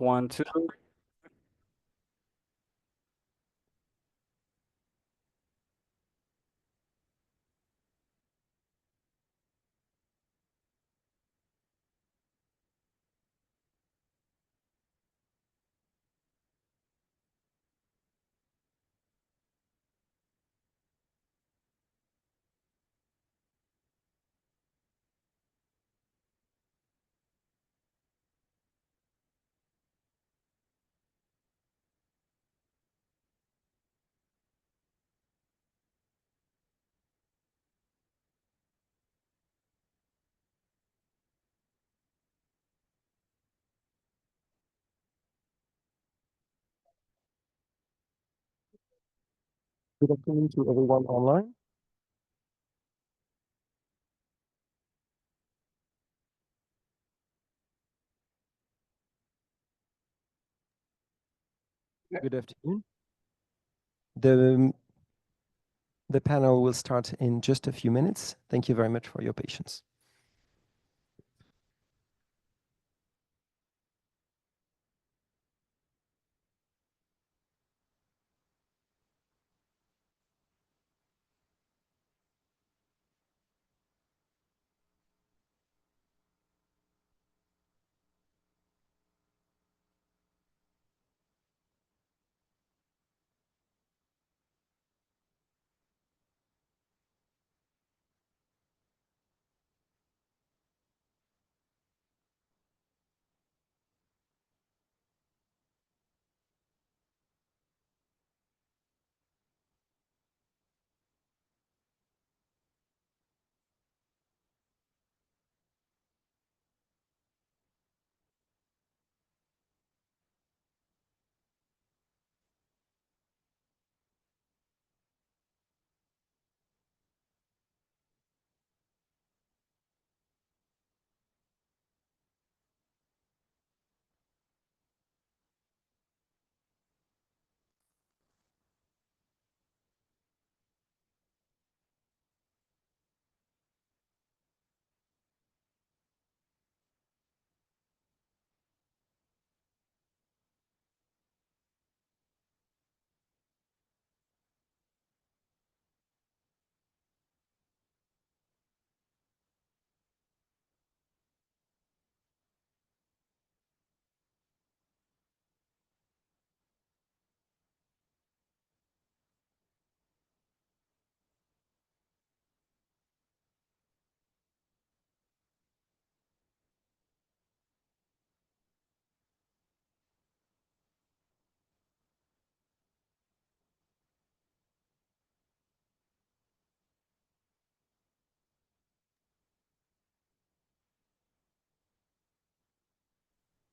One, two. Good afternoon to everyone online. Good afternoon. The, the panel will start in just a few minutes. Thank you very much for your patience.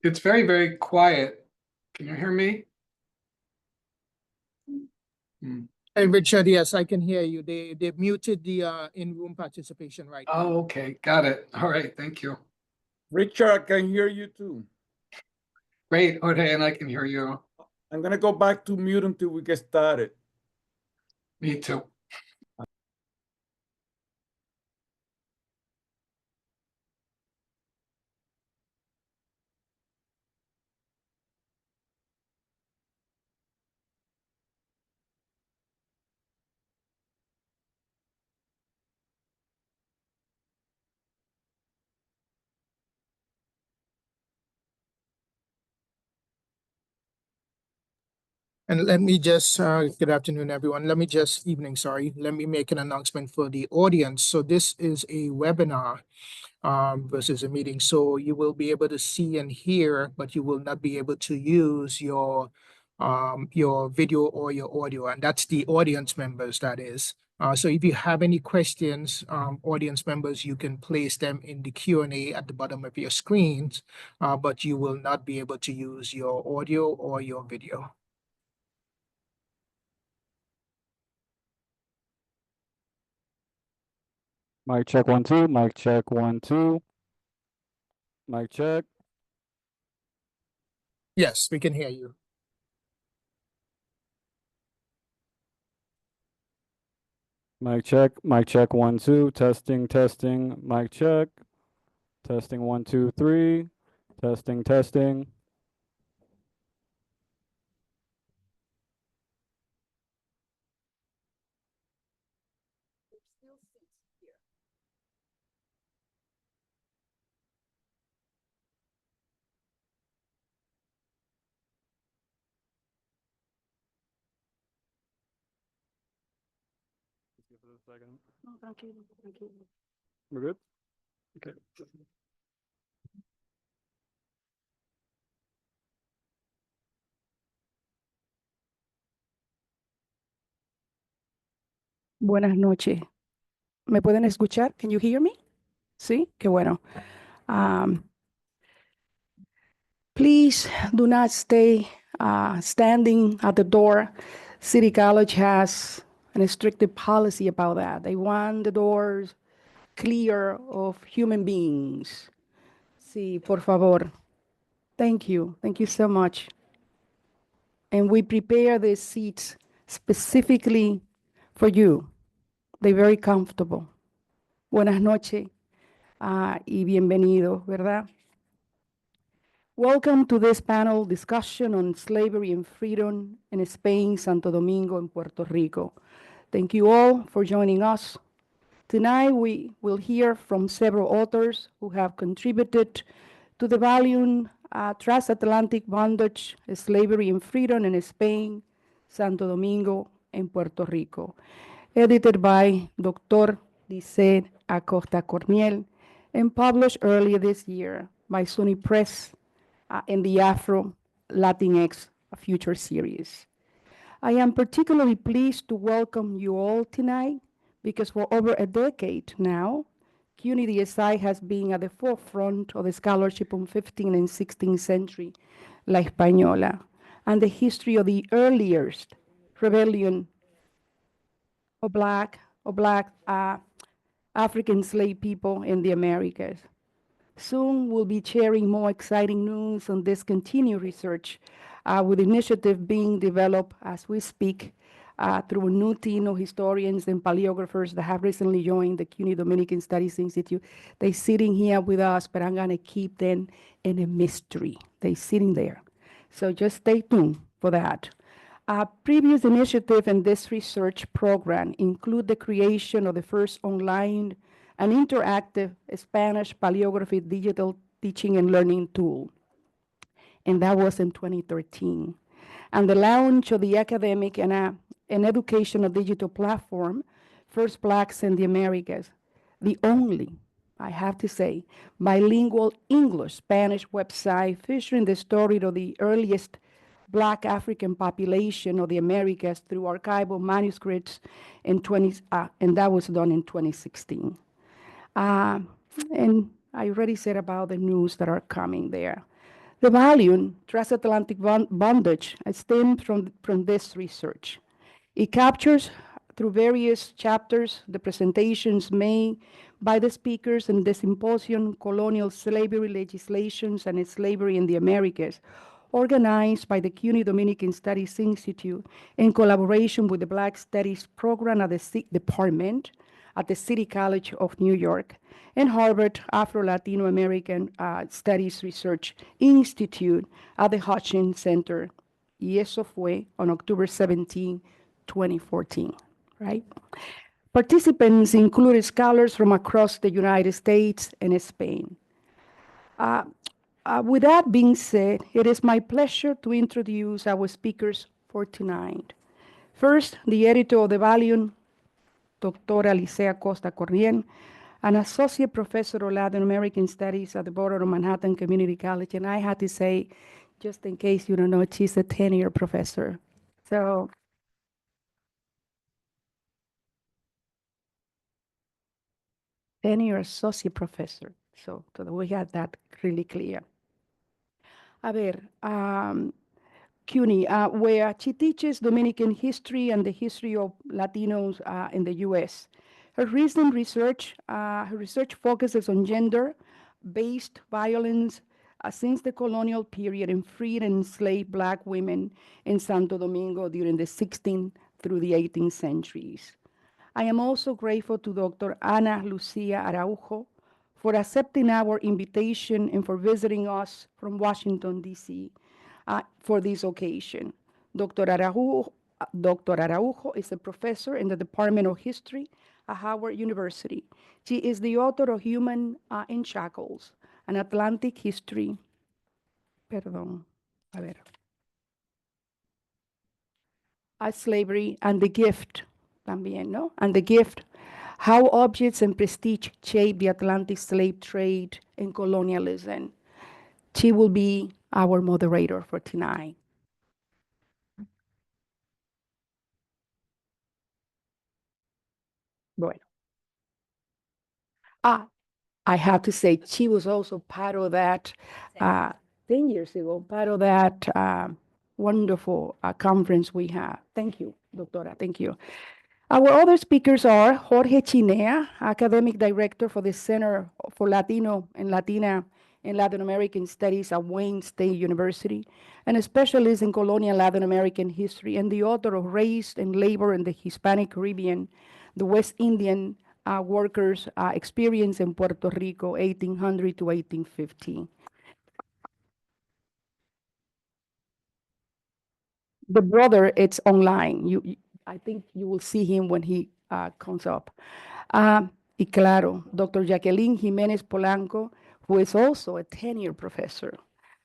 It's very, very quiet. Can you hear me? Hey, Richard, yes, I can hear you. They muted the in-room participation right now. Oh, okay, got it. All right, thank you. Richard, I can hear you too. Great, okay, and I can hear you. I'm gonna go back to mute until we get started. Me too. And let me just, good afternoon, everyone. Let me just, evening, sorry. Let me make an announcement for the audience. So this is a webinar versus a meeting. So you will be able to see and hear, but you will not be able to use your video or your audio. And that's the audience members, that is. So if you have any questions, audience members, you can place them in the Q&A at the bottom of your screens, but you will not be able to use your audio or your video. Mic check, 1, 2. Mic check, 1, 2. Mic check. Yes, we can hear you. Mic check, 1, 2. Testing, testing. Mic check. Testing, 1, 2, 3. Testing, testing. No, tranquilo, tranquilo. We're good? Okay. Buenas noches. ¿Me pueden escuchar? Can you hear me? Sí, qué bueno. Please do not stay standing at the door. City College has an strict policy about that. They want the doors clear of human beings. Sí, por favor. Thank you. Thank you so much. And we prepare the seats specifically for you. They're very comfortable. Buenas noches y bienvenido, ¿verdad? Welcome to this panel discussion on slavery and freedom in Spain, Santo Domingo, and Puerto Rico. Thank you all for joining us. Tonight we will hear from several authors who have contributed to the volume Transatlantic Bondage, Slavery and Freedom in Spain, Santo Domingo, and Puerto Rico, edited by Dr. Lisette Acosta Corniel and published earlier this year by SUNY Press in the Afro Latinx Future Series. I am particularly pleased to welcome you all tonight because for over a decade now, CUNY DSI has been at the forefront of the scholarship on 15th and 16th century La Española and the history of the earliest rebellion of black African slave people in the Americas. Soon we'll be sharing more exciting news on this continued research with initiative being developed as we speak through a new team of historians and paleographers that have recently joined the CUNY Dominican Studies Institute. They're sitting here with us, but I'm gonna keep them in a mystery. They're sitting there. So just stay tuned for that. Previous initiative in this research program include the creation of the first online and interactive Spanish paleography digital teaching and learning tool, and that was in 2013. And the launch of the academic and educational digital platform, First Blacks in the Americas, the only, I have to say, bilingual English-Spanish website featuring the story of the earliest Black African population of the Americas through archival manuscripts and that was done in 2016. And I already said about the news that are coming there. The volume, Transatlantic Bondage, stems from this research. It captures, through various chapters, the presentations made by the speakers in the symposium, Colonial Slavery Legislations and Slavery in the Americas, organized by the CUNY Dominican Studies Institute in collaboration with the Black Studies Program at the Department at the City College of New York and Harvard Afro-Latino American Studies Research Institute at the Hutchins Center. Y eso fue on October 17, 2014, right? Participants included scholars from across the United States and Spain. With that being said, it is my pleasure to introduce our speakers for tonight. First, the editor of the volume, Dr. Lisette Acosta Corniel, an associate professor of Latin American Studies at the border of Manhattan Community College. And I had to say, just in case you don't know, she's a 10-year professor. So, 10-year associate professor. So we had that really clear. A ver, CUNY, where she teaches Dominican history and the history of Latinos in the U.S. Her recent research, focuses on gender-based violence since the colonial period and freed and enslaved Black women in Santo Domingo during the 16th through the 18th centuries. I am also grateful to Dr. Ana Lucia Araujo for accepting our invitation and for visiting us from Washington, D.C. For this occasion. Dr. Araujo is a professor in the Department of History at Howard University. She is the author of Human in Shackles, an Atlantic History, Slavery and the Gift también, ¿no? And the gift, how objects and prestige shape the Atlantic slave trade and colonialism. She will be our moderator for tonight. Bueno. I have to say, she was also part of that 10 years ago, part of that wonderful conference we have. Thank you, Doctora. Thank you. Our other speakers are Jorge Chinea, Academic Director for the Center for Latino and Latina and Latin American Studies at Wayne State University, and a specialist in colonial Latin American history, and the author of Race and Labor in the Hispanic Caribbean, the West Indian workers' experience in Puerto Rico, 1800 to 1850. The brother, it's online. I think you will see him when he comes up. Y claro, Dr. Jacqueline Jimenez Polanco, who is also a tenure professor,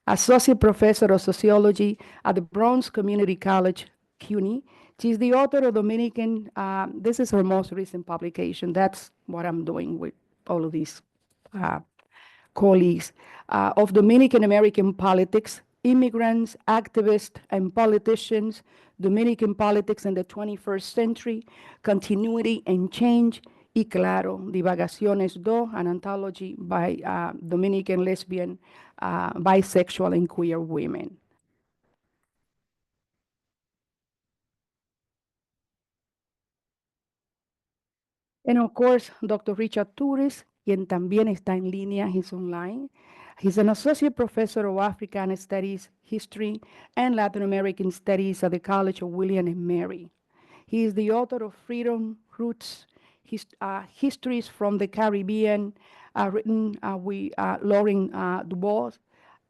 associate professor of sociology at the Bronx Community College, CUNY. She's the author of Dominican, this is her most recent publication. That's what I'm doing with all of these colleagues, of Dominican American politics, immigrants, activists, and politicians, Dominican politics in the 21st century, continuity and change, y claro, Divagaciones 2, an anthology by Dominican lesbian, bisexual, and queer women. And of course, Dr. Richard Torres, quien también está en línea, he's online. He's an associate professor of African Studies, History, and Latin American Studies at the College of William and Mary. He is the author of Freedom, Roots, Histories from the Caribbean, written with Lauren Dubois,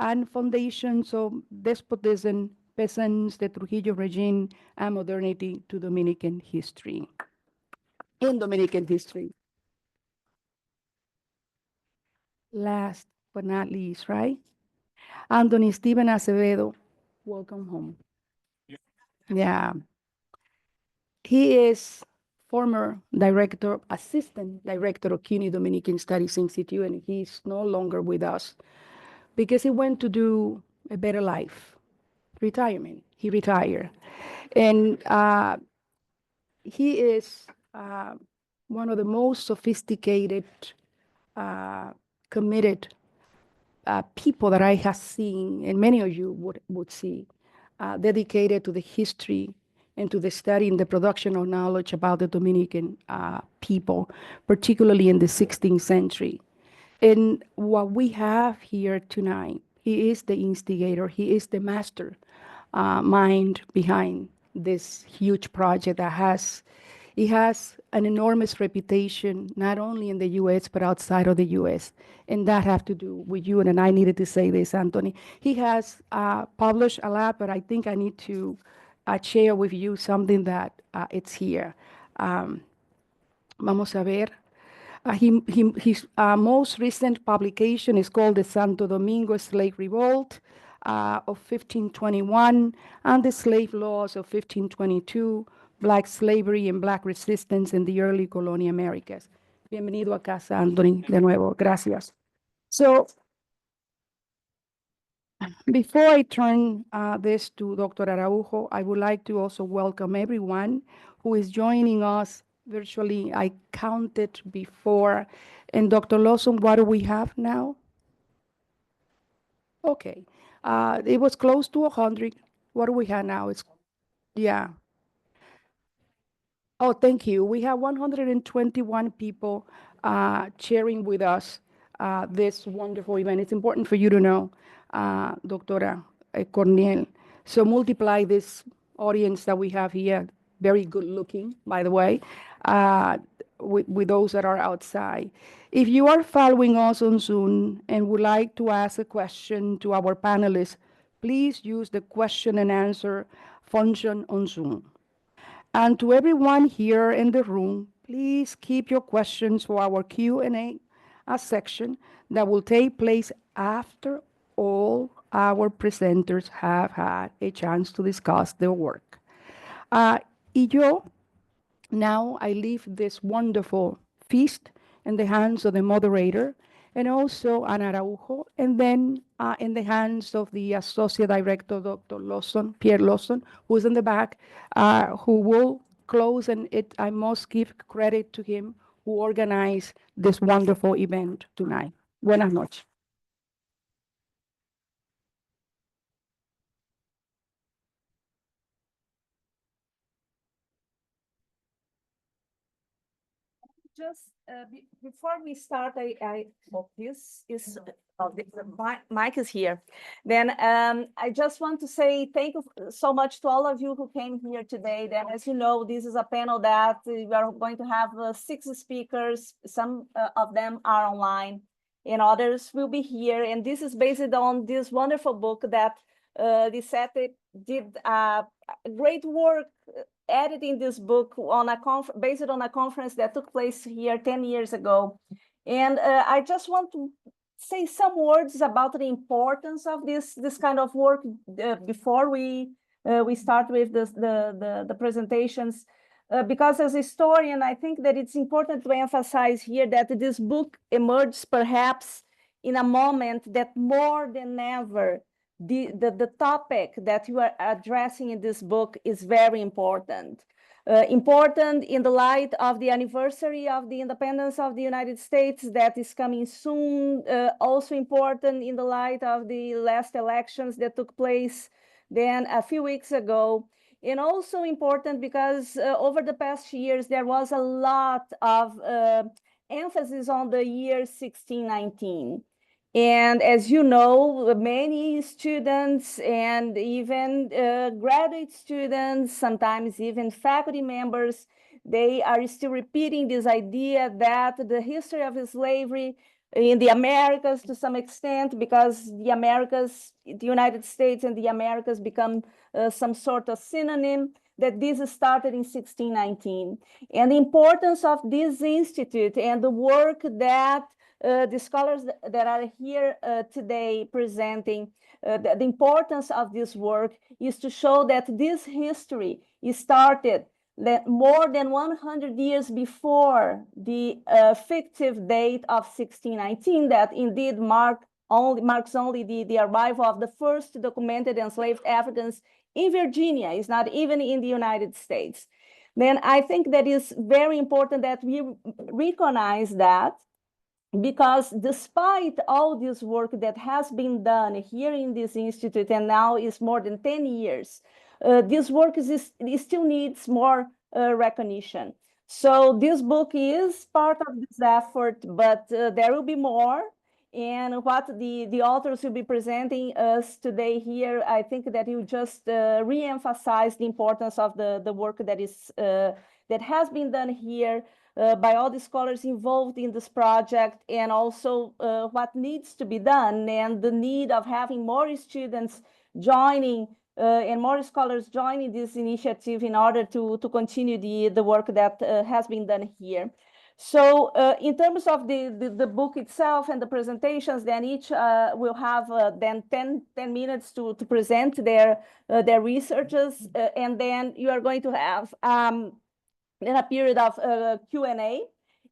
and Foundations of Despotism, Peasants, the Trujillo Regime, and Modernity to Dominican History. In Dominican history. Last but not least, right? Anthony Stephen Acevedo, welcome home. Yeah. He is former director, assistant director of CUNY Dominican Studies Institute, and he's no longer with us because he went to do a better life, retirement. He retired. And he is one of the most sophisticated, committed people that I have seen, and many of you would see, dedicated to the history and to the study and the production of knowledge about the Dominican people, particularly in the 16th century. And what we have here tonight, he is the instigator, he is the master mind behind this huge project that has an enormous reputation, not only in the US, but outside of the US. And that have to do with you, and I needed to say this, Anthony. He has published a lot, but I think I need to share with you something that it's here. Vamos a ver. His most recent publication is called the Santo Domingo Slave Revolt of 1521 and the Slave Laws of 1522, Black Slavery and Black Resistance in the Early Colonial Americas. Bienvenido a casa, Anthony, de nuevo. Gracias. So, before I turn this to Dr. Araujo, I would like to also welcome everyone who is joining us virtually. I counted before. And Dr. Lawson, what do we have now? Okay. It was close to 100. What do we have now? Yeah. Oh, thank you. We have 121 people sharing with us this wonderful event. It's important for you to know, Doctora Corniel. So multiply this audience that we have here, very good looking, by the way, with those that are outside. If you are following us on Zoom and would like to ask a question to our panelists, please use the question and answer function on Zoom. And to everyone here in the room, please keep your questions for our Q&A section that will take place after all our presenters have had a chance to discuss their work. Y yo Now I leave this wonderful feast in the hands of the moderator and also Ana Araujo, and then in the hands of the Associate Director, Dr. Lawson, Pierre Lawson, who's in the back, who will close, and I must give credit to him who organized this wonderful event tonight. Buenas noches. Just before we start, I hope this is the mic is here. Then I just want to say thank you so much to all of you who came here today. Then, as you know, this is a panel that we are going to have 6 speakers. Some of them are online, and others will be here. And this is based on this wonderful book that Lisette did great work editing this book on based on a conference that took place here 10 years ago. And I just want to say some words about the importance of this kind of work before we start with the presentations. Because as a historian, I think that it's important to emphasize here that this book emerges perhaps in a moment that more than ever, the topic that you are addressing in this book is very important. Important in the light of the anniversary of the independence of the United States that is coming soon. Also important in the light of the last elections that took place then a few weeks ago. And also important because over the past years, there was a lot of emphasis on the year 1619. And as you know, many students and even graduate students, sometimes even faculty members, they are still repeating this idea that the history of slavery in the Americas to some extent, because the Americas, the United States and the Americas become some sort of synonym, that this started in 1619. And the importance of this institute and the work that the scholars that are here today presenting, the importance of this work is to show that this history started more than 100 years before the fictive date of 1619, that indeed marks only the arrival of the first documented enslaved Africans in Virginia. It's not even in the United States. Then I think that is very important that we recognize that, because despite all this work that has been done here in this institute, and now is more than 10 years, this work still needs more recognition. So this book is part of this effort, but there will be more. And what the authors will be presenting us today here, I think that you just re-emphasize the importance of the work that has been done here by all the scholars involved in this project, and also what needs to be done, and the need of having more students joining and more scholars joining this initiative in order to continue the work that has been done here. So in terms of the book itself and the presentations, then each will have then 10 minutes to present their researches, and then you are going to have in a period of Q&A.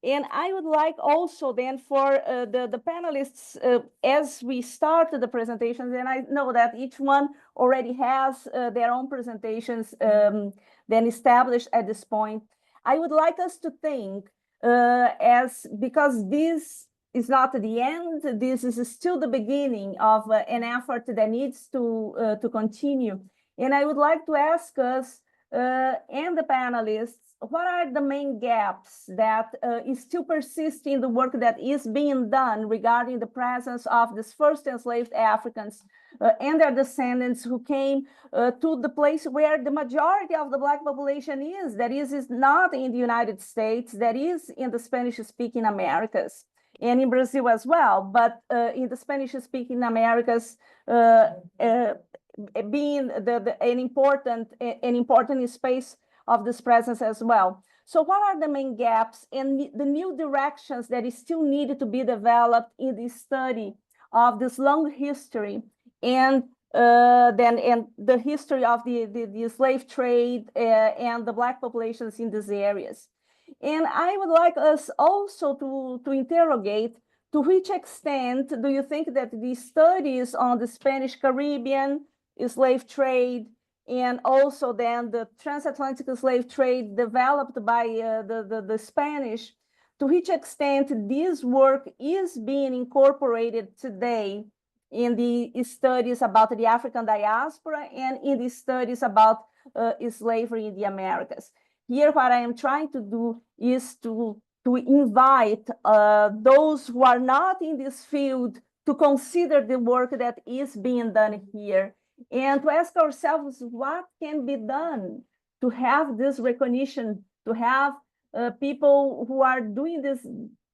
And I would like also then for the panelists, as we start the presentations, and I know that each one already has their own presentations then established at this point, I would like us to think because this is not the end, this is still the beginning of an effort that needs to continue. And I would like to ask us and the panelists, what are the main gaps that still persist in the work that is being done regarding the presence of these first enslaved Africans and their descendants who came to the place where the majority of the Black population is, that is not in the United States, that is in the Spanish-speaking Americas, and in Brazil as well, but in the Spanish-speaking Americas, being an important space of this presence as well. So what are the main gaps and the new directions that is still needed to be developed in the study of this long history and then and the history of the slave trade and the Black populations in these areas. And I would like us also to interrogate to which extent do you think that the studies on the Spanish Caribbean slave trade and also then the transatlantic slave trade developed by the Spanish, to which extent this work is being incorporated today in the studies about the African diaspora and in the studies about slavery in the Americas. Here, what I am trying to do is to invite those who are not in this field to consider the work that is being done here and to ask ourselves what can be done to have this recognition, to have people who are doing this,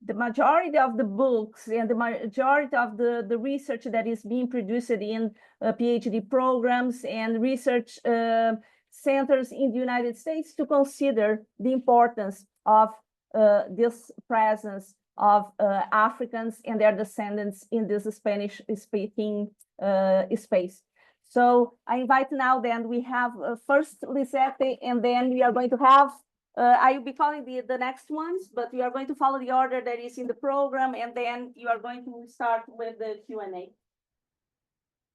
the majority of the books and the majority of the research that is being produced in PhD programs and research centers in the United States to consider the importance of this presence of Africans and their descendants in this Spanish-speaking space. So I invite now, then we have first Lisette, and then we are going to have, I will be calling the next ones, but we are going to follow the order that is in the program, and then you are going to start with the Q&A.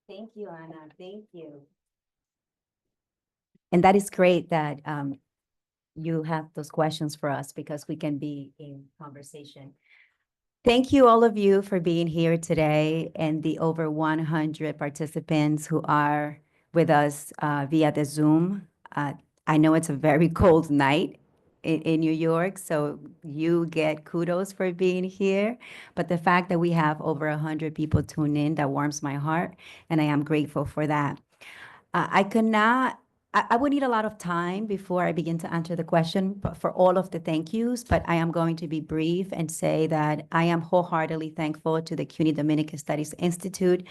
Thank you, Ana. Thank you. And that is great that you have those questions for us because we can be in conversation. Thank you, all of you, for being here today and the over 100 participants who are with us via the Zoom. I know it's a very cold night in New York, so you get kudos for being here. But the fact that we have over 100 people tune in, that warms my heart, and I am grateful for that. I would need a lot of time before I begin to answer the question for all of the thank yous, but I am going to be brief and say that I am wholeheartedly thankful to the CUNY Dominican Studies Institute.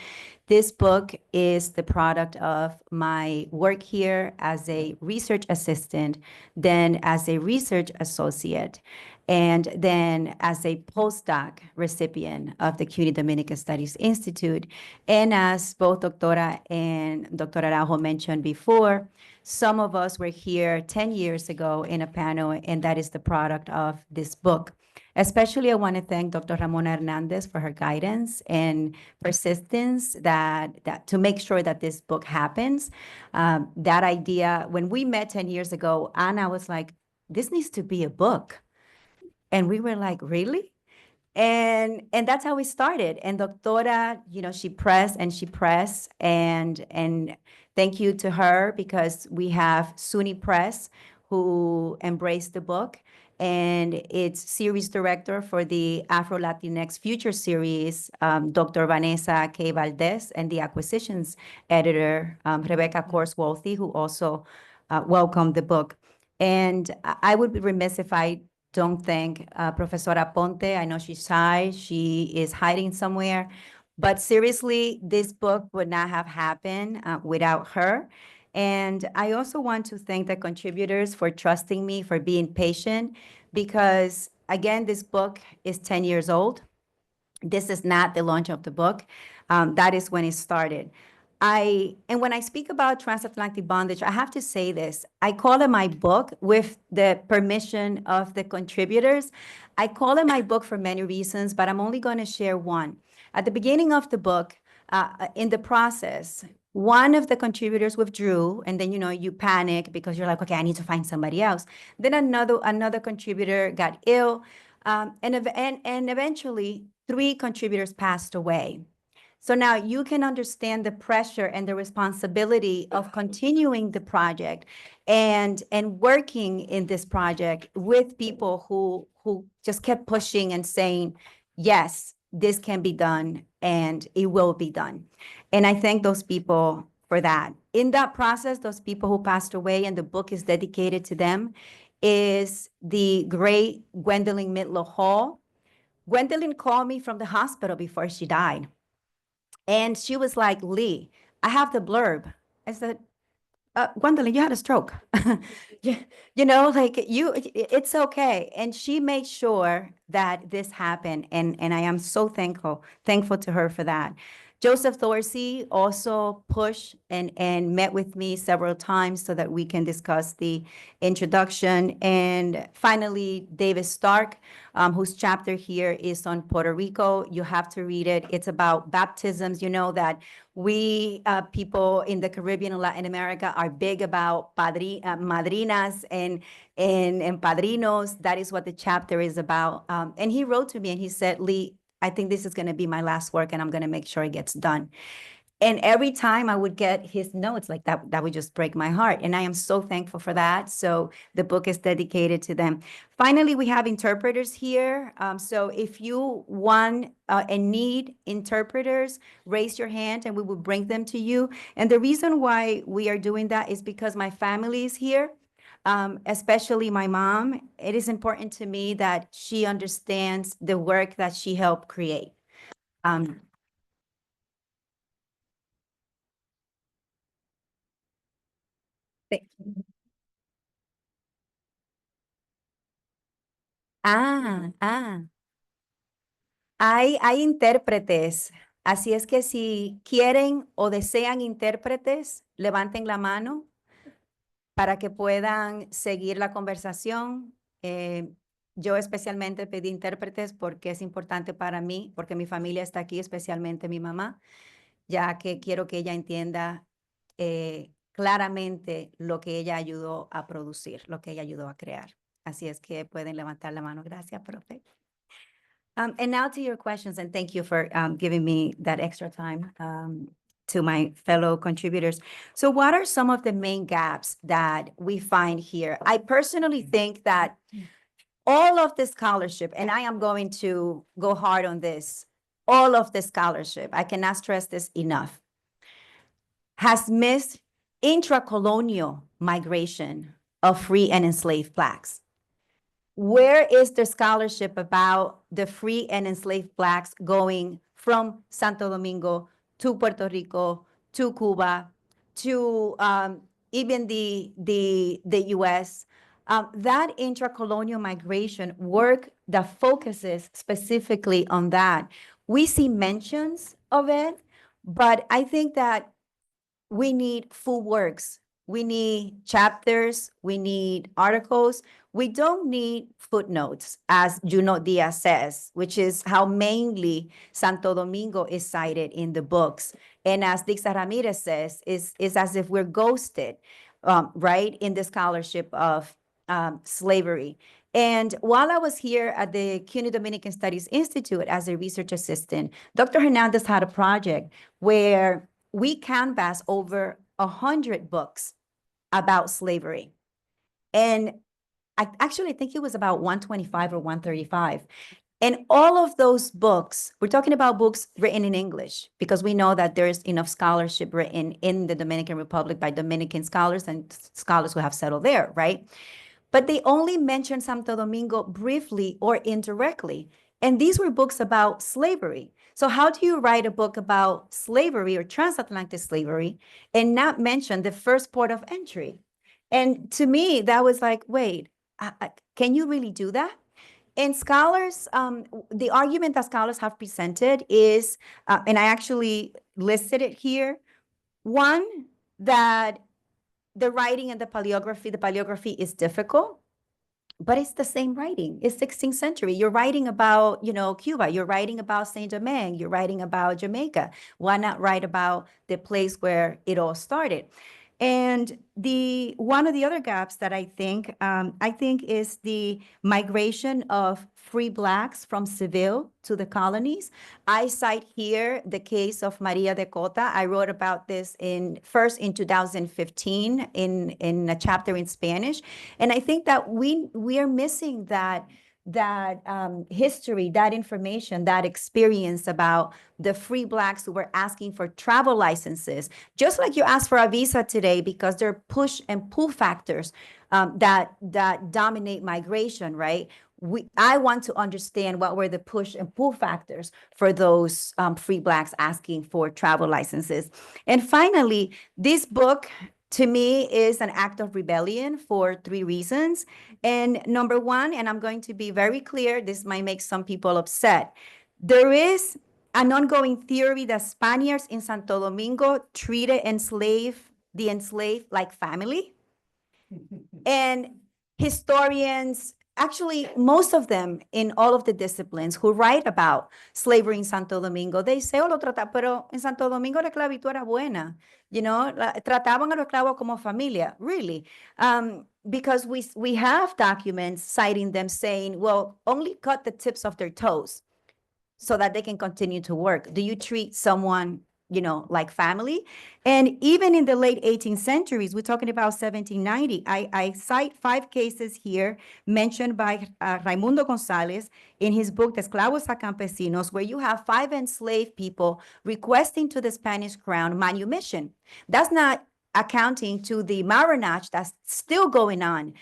This book is the product of my work here as a research assistant, then as a research associate, and then as a postdoc recipient of the CUNY Dominican Studies Institute. And as both Doctora and Dr. Araujo mentioned before, some of us were here 10 years ago in a panel, and that is the product of this book. Especially, I want to thank Dr. Ramona Hernandez for her guidance and persistence to make sure that this book happens. That idea, when we met 10 years ago, Ana was like, this needs to be a book. And we were like, really? And that's how we started. And Doctora, she pressed and she pressed. And thank you to her because we have SUNY Press who embraced the book. And its series director for the Afro-Latinx Future Series, Dr. Vanessa K. Valdez, and the acquisitions editor, Rebecca Corsworthy, who also welcomed the book. And I would be remiss if I don't thank Professora Ponte. I know she's shy. She is hiding somewhere. But seriously, this book would not have happened without her. And I also want to thank the contributors for trusting me, for being patient, because, again, this book is 10 years old. This is not the launch of the book. That is when it started. And when I speak about transatlantic bondage, I have to say this. I call it my book with the permission of the contributors. I call it my book for many reasons, but I'm only going to share one. At the beginning of the book, in the process, one of the contributors withdrew, and then, you panic because you're like, okay, I need to find somebody else. Then another contributor got ill, and eventually 3 contributors passed away. So now you can understand the pressure and the responsibility of continuing the project and working in this project with people who just kept pushing and saying, yes, this can be done and it will be done. And I thank those people for that. In that process, those people who passed away, and the book is dedicated to them, is the great Gwendolyn Mitlow Hall. Gwendolyn called me from the hospital before she died. And she was like, Lee, I have the blurb. I said, Gwendolyn, you had a stroke. It's okay. And she made sure that this happened. And I am so thankful to her for that. Joseph Thorsey also pushed and met with me several times so that we can discuss the introduction. And finally, David Stark, whose chapter here is on Puerto Rico. You have to read it. It's about baptisms. You know that we people in the Caribbean and Latin America are big about madrinas and padrinos. That is what the chapter is about. And he wrote to me and he said, Lee, I think this is going to be my last work and I'm going to make sure it gets done. And every time I would get his notes like that, that would just break my heart. And I am so thankful for that. So the book is dedicated to them. Finally, we have interpreters here. So if you want and need interpreters, raise your hand and we will bring them to you. And the reason why we are doing that is because my family is here. Especially my mom. It is important to me that she understands the work that she helped create. Th- hay intérpretes. Así es que si quieren o desean intérpretes, levanten la mano para que puedan seguir la conversación. Yo especialmente pedí intérpretes porque es importante para mí, porque mi familia está aquí, especialmente mi mamá, ya que quiero que ella entienda claramente lo que ella ayudó a producir, lo que ella ayudó a crear. Así es que pueden levantar la mano. Gracias, profe. And now to your questions, and thank you for giving me that extra time to my fellow contributors. So what are some of the main gaps that we find here? I personally think that all of the scholarship, and I am going to go hard on this, all of the scholarship, I cannot stress this enough, has missed intracolonial migration of free and enslaved Blacks. Where is the scholarship about the free and enslaved Blacks going from Santo Domingo to Puerto Rico, to Cuba, to even the US? That intracolonial migration work that focuses specifically on that. We see mentions of it, but I think that we need full works. We need chapters. We need articles. We don't need footnotes, as Junot Diaz says, which is how mainly Santo Domingo is cited in the books. And as Dixa Ramirez says, is as if we're ghosted, right, in the scholarship of slavery. And while I was here at the CUNY Dominican Studies Institute as a research assistant, Dr. Hernandez had a project where we canvassed over 100 books about slavery. And I actually think it was about 125 or 135. And all of those books, we're talking about books written in English, because we know that there's enough scholarship written in the Dominican Republic by Dominican scholars and scholars who have settled there, right? But they only mentioned Santo Domingo briefly or indirectly. And these were books about slavery. So how do you write a book about slavery or transatlantic slavery and not mention the first port of entry? And to me, that was like, wait, can you really do that? And scholars, the argument that scholars have presented is, and I actually listed it here, one, that the writing and the paleography is difficult, but it's the same writing. It's 16th century. You're writing about, Cuba. You're writing about Saint Domingue. You're writing about Jamaica. Why not write about the place where it all started? And one of the other gaps that I think is the migration of free Blacks from Seville to the colonies. I cite here the case of Maria de Cota. I wrote about this first in 2015 in a chapter in Spanish. And I think that we are missing that history, that information, that experience about the free Blacks who were asking for travel licenses, just like you asked for a visa today, because there are push and pull factors that dominate migration, right? I want to understand what were the push and pull factors for those free Blacks asking for travel licenses. And finally, this book, to me, is an act of rebellion for 3 reasons. And number one, and I'm going to be very clear, this might make some people upset. There is an ongoing theory that Spaniards in Santo Domingo treated the enslaved like family. And historians, actually, most of them in all of the disciplines who write about slavery in Santo Domingo, they say, oh, lo trata, pero en Santo Domingo la esclavitud era buena, trataban a los esclavos como familia, really. Because we have documents citing them saying, well, only cut the tips of their toes so that they can continue to work. Do you treat someone, like family? And even in the late 18th centuries, we're talking about 1790, I cite 5 cases here mentioned by Raimundo Gonzalez in his book, Esclavos a Campesinos, where you have 5 enslaved people requesting to the Spanish crown manumission. That's not accounting to the marronage that's still going on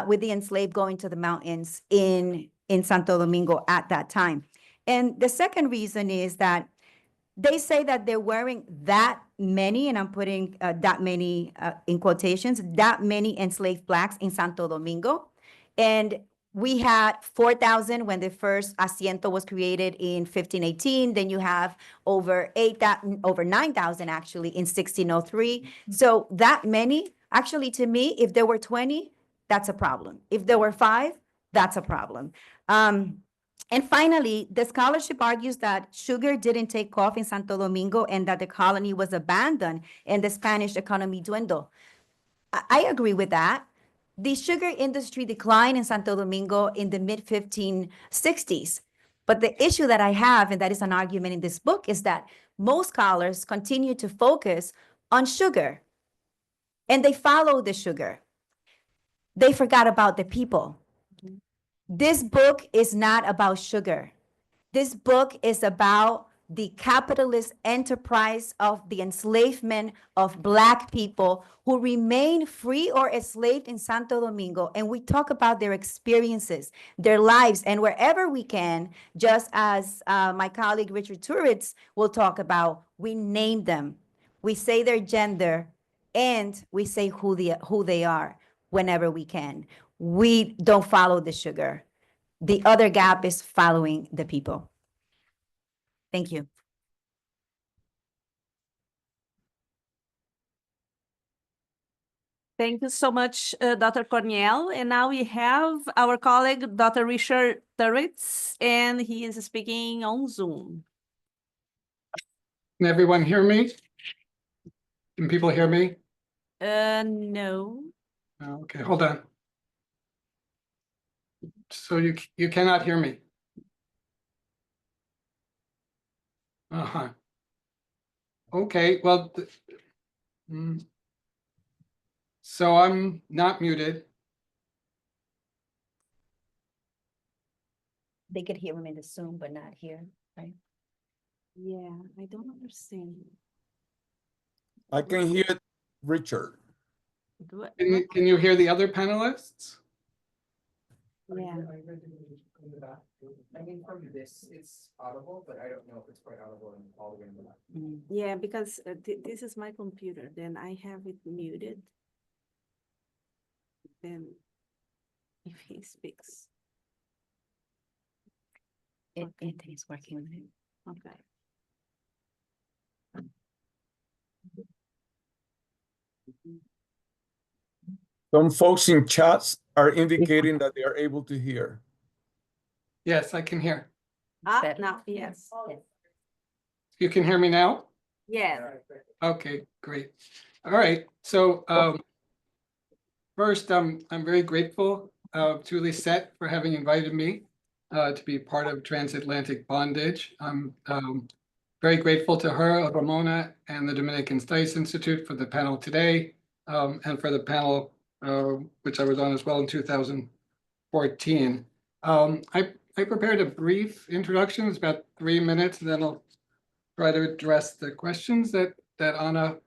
with the enslaved going to the mountains in Santo Domingo at that time. And the second reason is that they say that they're wearing that many, and I'm putting that many in quotations, that many enslaved Blacks in Santo Domingo. And we had 4,000 when the first asiento was created in 1518. Then you have over 9,000 actually in 1603. So that many, actually to me, if there were 20, that's a problem. If there were 5, that's a problem. And finally, the scholarship argues that sugar didn't take off in Santo Domingo and that the colony was abandoned and the Spanish economy dwindled. I agree with that. The sugar industry declined in Santo Domingo in the mid-1560s. But the issue that I have, and that is an argument in this book, is that most scholars continue to focus on sugar and they follow the sugar. They forgot about the people. This book is not about sugar. This book is about the capitalist enterprise of the enslavement of Black people who remain free or enslaved in Santo Domingo. And we talk about their experiences, their lives, and wherever we can, just as my colleague Richard Turitz will talk about, we name them. We say their gender, and we say who they are whenever we can. We don't follow the sugar. The other gap is following the people. Thank you. Thank you so much, Dr. Corniel. And now we have our colleague, Dr. Richard Turitz, and he is speaking on Zoom. Can everyone hear me? Can people hear me? No. Okay, hold on. So you cannot hear me? Uh-huh. Okay, well, so I'm not muted. They could hear him in the Zoom, but not here, right? Yeah, I don't understand. I can hear Richard. Can you hear the other panelists? Yeah. I mean, from this, it's audible, but I don't know if it's quite audible in all the way in the back. Yeah, because this is my computer, then I have it muted. Then if he speaks. Anthony's working with it. Okay. Some folks in chats are indicating that they are able to hear. Yes, I can hear. Now, yes. You can hear me now? Yeah. Okay, great. All right, so first, I'm very grateful to Lisette for having invited me to be part of Transatlantic Bondage. I'm very grateful to her, Ramona, and the Dominican Studies Institute for the panel today, and for the panel which I was on as well in 2014. I prepared a brief introduction. It's about 3 minutes, and then I'll try to address the questions that Anna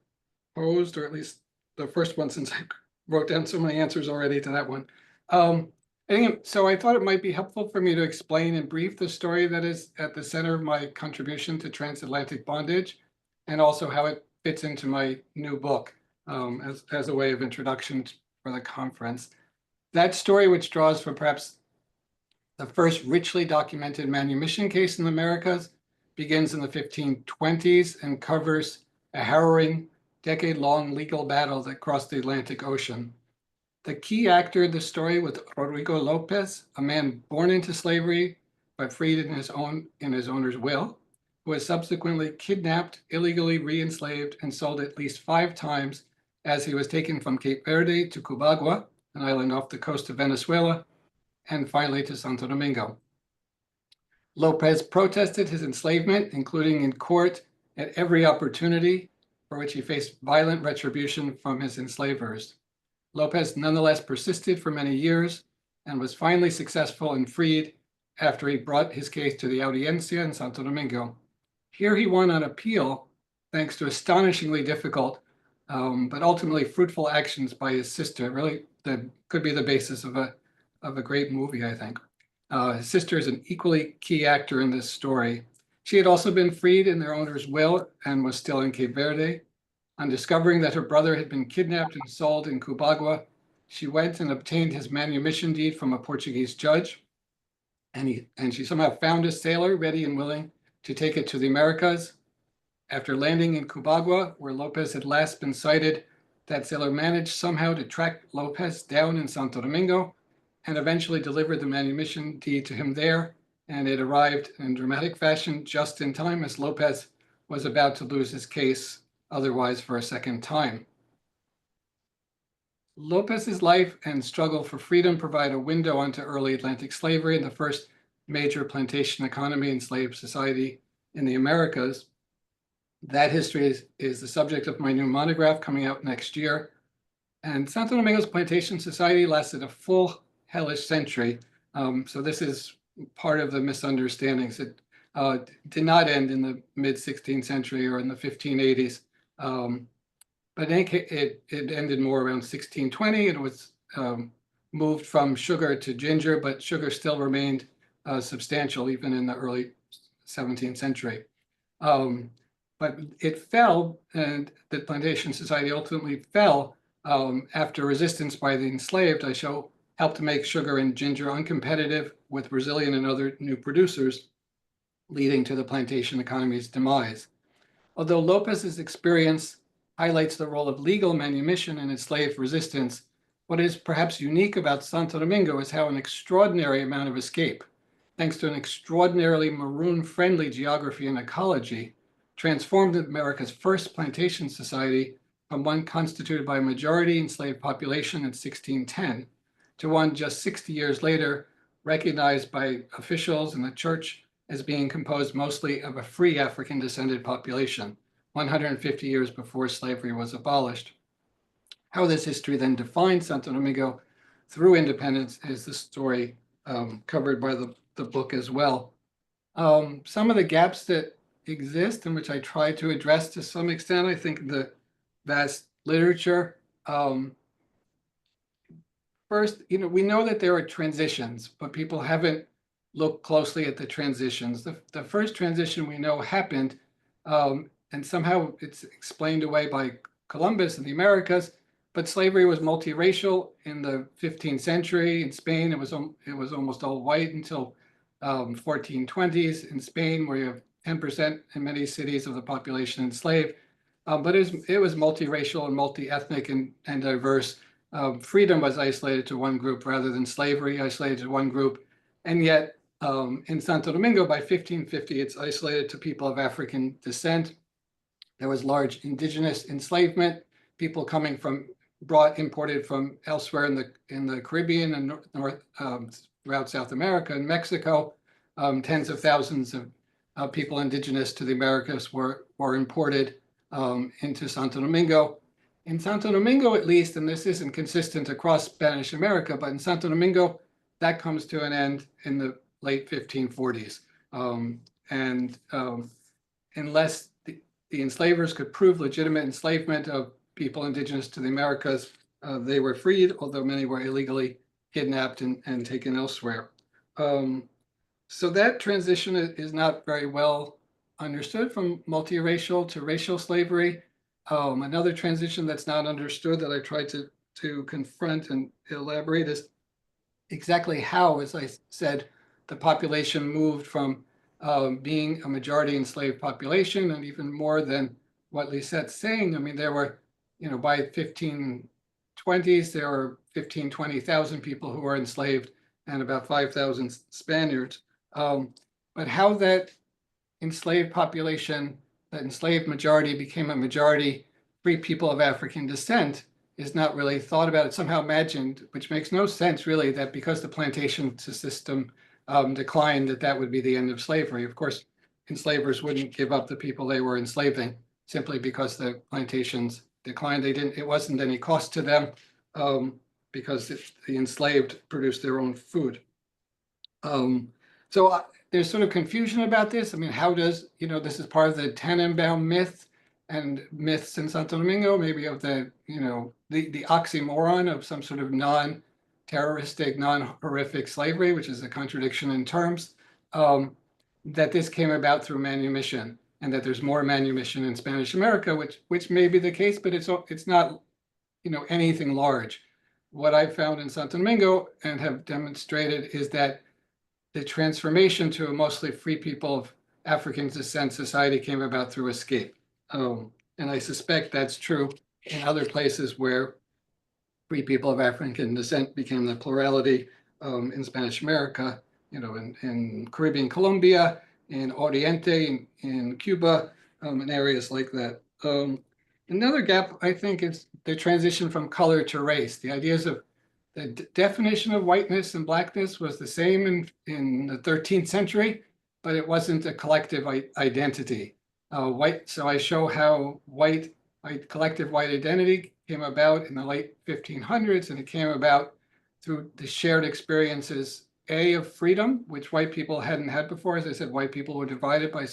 posed, or at least the first one, since I wrote down so many answers already to that one. Anyway, so I thought it might be helpful for me to explain in brief the story that is at the center of my contribution to Transatlantic Bondage, and also how it fits into my new book as a way of introduction for the conference. That story, which draws from perhaps the first richly documented manumission case in the Americas, begins in the 1520s and covers a harrowing, decade-long legal battle that crossed the Atlantic Ocean. The key actor in the story was Rodrigo Lopez, a man born into slavery but freed in his owner's will, who was subsequently kidnapped, illegally re-enslaved, and sold at least 5 times as he was taken from Cape Verde to Cubagua, an island off the coast of Venezuela, and finally to Santo Domingo. Lopez protested his enslavement, including in court at every opportunity, for which he faced violent retribution from his enslavers. Lopez nonetheless persisted for many years and was finally successful and freed after he brought his case to the Audiencia in Santo Domingo. Here he won on appeal thanks to astonishingly difficult but ultimately fruitful actions by his sister. Really, that could be the basis of a great movie, I think. His sister is an equally key actor in this story. She had also been freed in their owner's will and was still in Cape Verde. On discovering that her brother had been kidnapped and sold in Cubagua, she went and obtained his manumission deed from a Portuguese judge. And she somehow found a sailor ready and willing to take it to the Americas. After landing in Cubagua, where Lopez had last been sighted, that sailor managed somehow to track Lopez down in Santo Domingo and eventually delivered the manumission deed to him there. And it arrived in dramatic fashion just in time as Lopez was about to lose his case otherwise for a second time. Lopez's life and struggle for freedom provide a window onto early Atlantic slavery and the first major plantation economy and slave society in the Americas. That history is the subject of my new monograph coming out next year. And Santo Domingo's plantation society lasted a full hellish century. So this is part of the misunderstandings. It did not end in the mid-16th century or in the 1580s. But it ended more around 1620. It was moved from sugar to ginger, but sugar still remained substantial even in the early 17th century. But it fell, and the plantation society ultimately fell after resistance by the enslaved. I helped to make sugar and ginger uncompetitive with Brazilian and other new producers, leading to the plantation economy's demise. Although Lopez's experience highlights the role of legal manumission in enslaved resistance, what is perhaps unique about Santo Domingo is how an extraordinary amount of escape, thanks to an extraordinarily maroon-friendly geography and ecology, transformed America's first plantation society from one constituted by a majority enslaved population in 1610 to one just 60 years later, recognized by officials and the church as being composed mostly of a free African-descended population, 150 years before slavery was abolished. How this history then defines Santo Domingo through independence is the story covered by the book as well. Some of the gaps that exist and which I try to address to some extent, I think the vast literature. First, we know that there are transitions, but people haven't looked closely at the transitions. The first transition we know happened, and somehow it's explained away by Columbus and the Americas, but slavery was multiracial in the 15th century. In Spain, it was almost all white until 1420s. In Spain, where you have 10% in many cities of the population enslaved, but it was multiracial and multi-ethnic and diverse. Freedom was isolated to one group rather than slavery isolated to one group. And yet in Santo Domingo by 1550, it's isolated to people of African descent. There was large indigenous enslavement, people coming imported from elsewhere in the Caribbean and throughout South America and Mexico. Tens of thousands of people indigenous to the Americas were imported into Santo Domingo. In Santo Domingo, at least, and this isn't consistent across Spanish America, but in Santo Domingo, that comes to an end in the late 1540s. Unless the enslavers could prove legitimate enslavement of people indigenous to the Americas, they were freed, although many were illegally kidnapped and taken elsewhere. So that transition is not very well understood from multiracial to racial slavery. Another transition that's not understood that I tried to confront and elaborate is exactly how, as I said, the population moved from being a majority enslaved population, and even more than what Lisette's saying. I mean, there were, by 1520s, there were 20,000 people who were enslaved and about 5,000 Spaniards. But how that enslaved population, that enslaved majority became a majority free people of African descent is not really thought about. It's somehow imagined, which makes no sense really, that because the plantation system declined, that would be the end of slavery. Of course, enslavers wouldn't give up the people they were enslaving simply because the plantations declined. It wasn't any cost to them because the enslaved produced their own food. So there's sort of confusion about this. I mean, how does, this is part of the Tannenbaum myth and myths in Santo Domingo, maybe of the oxymoron of some sort of non-terroristic, non-horrific slavery, which is a contradiction in terms, that this came about through manumission, and that there's more manumission in Spanish America, which may be the case, but it's not, anything large. What I found in Santo Domingo and have demonstrated is that the transformation to a mostly free people of African descent society came about through escape. And I suspect that's true in other places where free people of African descent became the plurality in Spanish America, in Caribbean Colombia, in Oriente, in Cuba, in areas like that. Another gap, I think, is the transition from color to race. The ideas of the definition of whiteness and blackness was the same in the 13th century, but it wasn't a collective identity. So I show how collective white identity came about in the late 1500s, and it came about through the shared experiences, of freedom, which white people hadn't had before. As I said, white people were divided by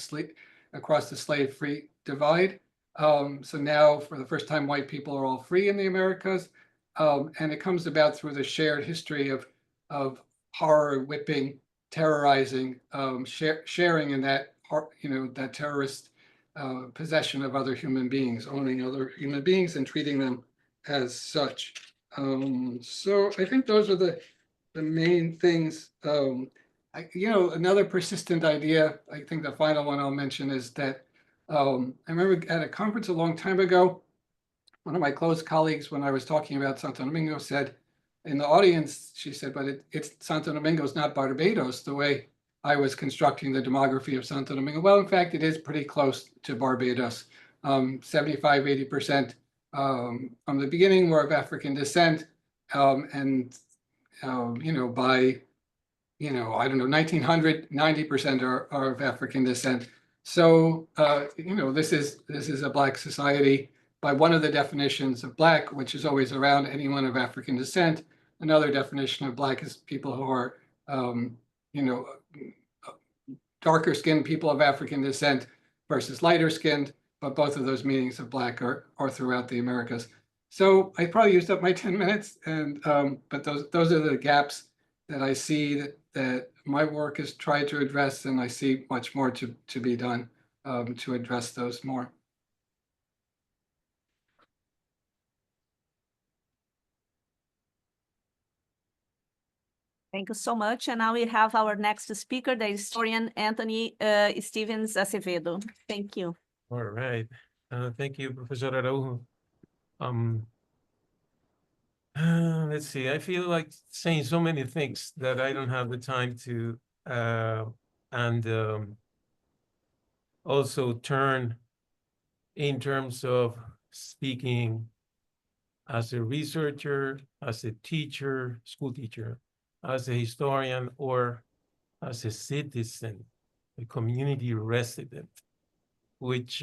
across the slave-free divide. So now, for the first time, white people are all free in the Americas. And it comes about through the shared history of horror, whipping, terrorizing, sharing in that, that terrorist possession of other human beings, owning other human beings and treating them as such. So I think those are the main things. Another persistent idea, I think the final one I'll mention is that I remember at a conference a long time ago, one of my close colleagues, when I was talking about Santo Domingo, said in the audience, she said, but it's Santo Domingo is not Barbados, the way I was constructing the demography of Santo Domingo. Well, in fact, it is pretty close to Barbados. 75, 80% from the beginning were of African descent. And by, I don't know, 1900, 90% are of African descent. So, this is a Black society by one of the definitions of Black, which is always around anyone of African descent. Another definition of Black is people who are, darker skinned people of African descent versus lighter skinned, but both of those meanings of Black are throughout the Americas. So I probably used up my 10 minutes, and but those are the gaps that I see that my work has tried to address, and I see much more to be done to address those more. Thank you so much. And now we have our next speaker, the historian Anthony Stevens Acevedo. Thank you. All right. Thank you, Professor Araujo. Let's see. I feel like saying so many things that I don't have the time to, and also turn in terms of speaking as a researcher, as a teacher, school teacher, as a historian, or as a citizen, a community resident, which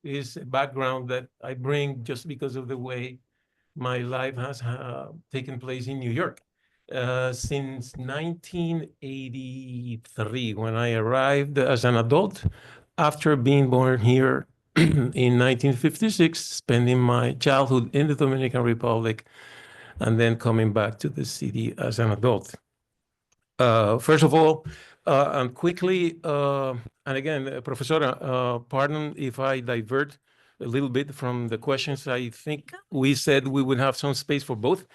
is a background that I bring just because of the way my life has taken place in New York. Since 1983, when I arrived as an adult, after being born here in 1956, spending my childhood in the Dominican Republic, and then coming back to the city as an adult. First of all, and quickly, and again, Professor, pardon if I divert a little bit from the questions. I think we said we would have some space for both.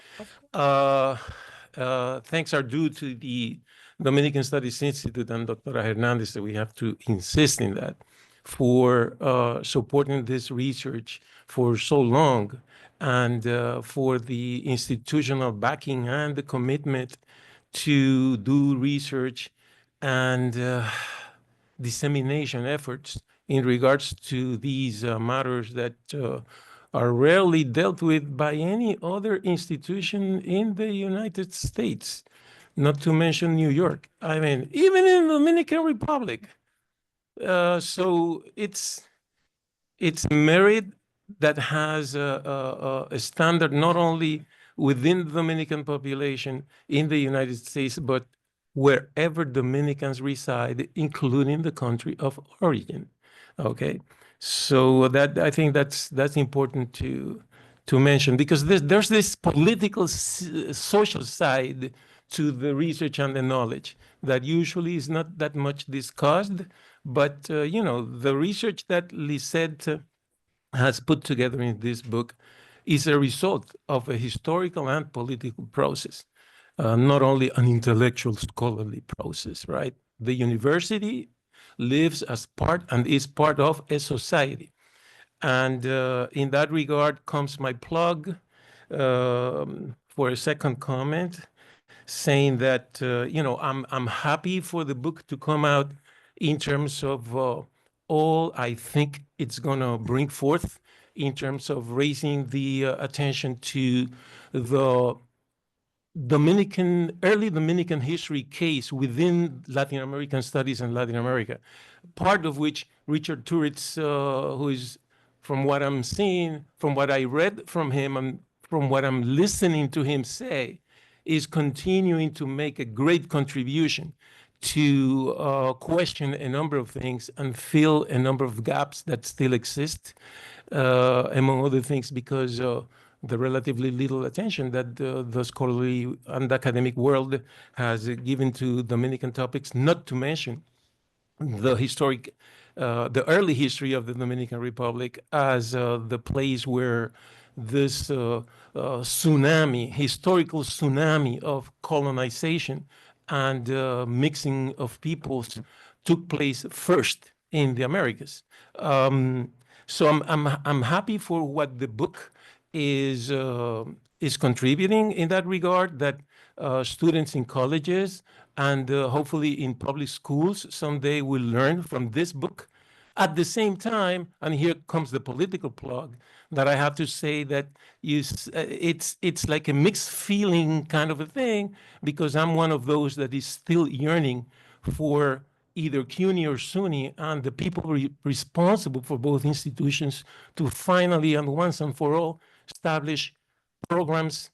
Thanks are due to the Dominican Studies Institute and Dr. Hernandez that we have to insist in that for supporting this research for so long, and for the institutional backing and the commitment to do research and dissemination efforts in regards to these matters that are rarely dealt with by any other institution in the United States, not to mention New York. I mean, even in the Dominican Republic. So it's merit that has a standard not only within the Dominican population in the United States, but wherever Dominicans reside, including the country of origin. Okay, so that I think that's important to mention, because there's this political social side to the research and the knowledge that usually is not that much discussed, but you know, the research that Lisette has put together in this book is a result of a historical and political process, not only an intellectual scholarly process, right? The university lives as part and is part of a society. And in that regard comes my plug for a second comment, saying that, you know, I'm happy for the book to come out in terms of all I think it's going to bring forth in terms of raising the attention to the early Dominican history case within Latin American studies and Latin America, part of which Richard Turritz, who is, from what I'm seeing, from what I read from him, and from what I'm listening to him say, is continuing to make a great contribution to question a number of things and fill a number of gaps that still exist, among other things, because the relatively little attention that the scholarly and academic world has given to Dominican topics, not to mention the early history of the Dominican Republic as the place where this historical tsunami of colonization and mixing of peoples took place first in the Americas. So I'm happy for what the book is contributing in that regard, that students in colleges and hopefully in public schools someday will learn from this book. At the same time, and here comes the political plug, that I have to say that it's like a mixed feeling kind of a thing, because I'm one of those that is still yearning for either CUNY or SUNY and the people responsible for both institutions to finally and once and for all establish programs,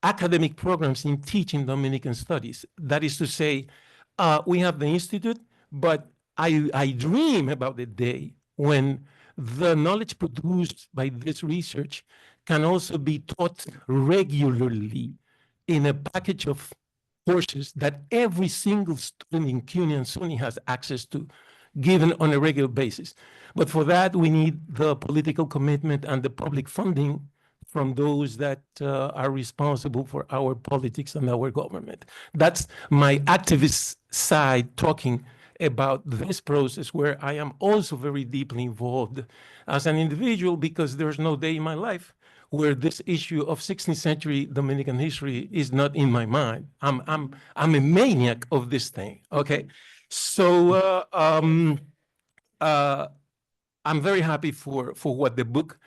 academic programs in teaching Dominican studies. That is to say, we have the institute, but I dream about the day when the knowledge produced by this research can also be taught regularly in a package of courses that every single student in CUNY and SUNY has access to, given on a regular basis. But for that, we need the political commitment and the public funding from those that are responsible for our politics and our government. That's my activist side talking about this process, where I am also very deeply involved as an individual, because there's no day in my life where this issue of 16th century Dominican history is not in my mind. I'm a maniac of this thing. Okay, so I'm very happy for what the book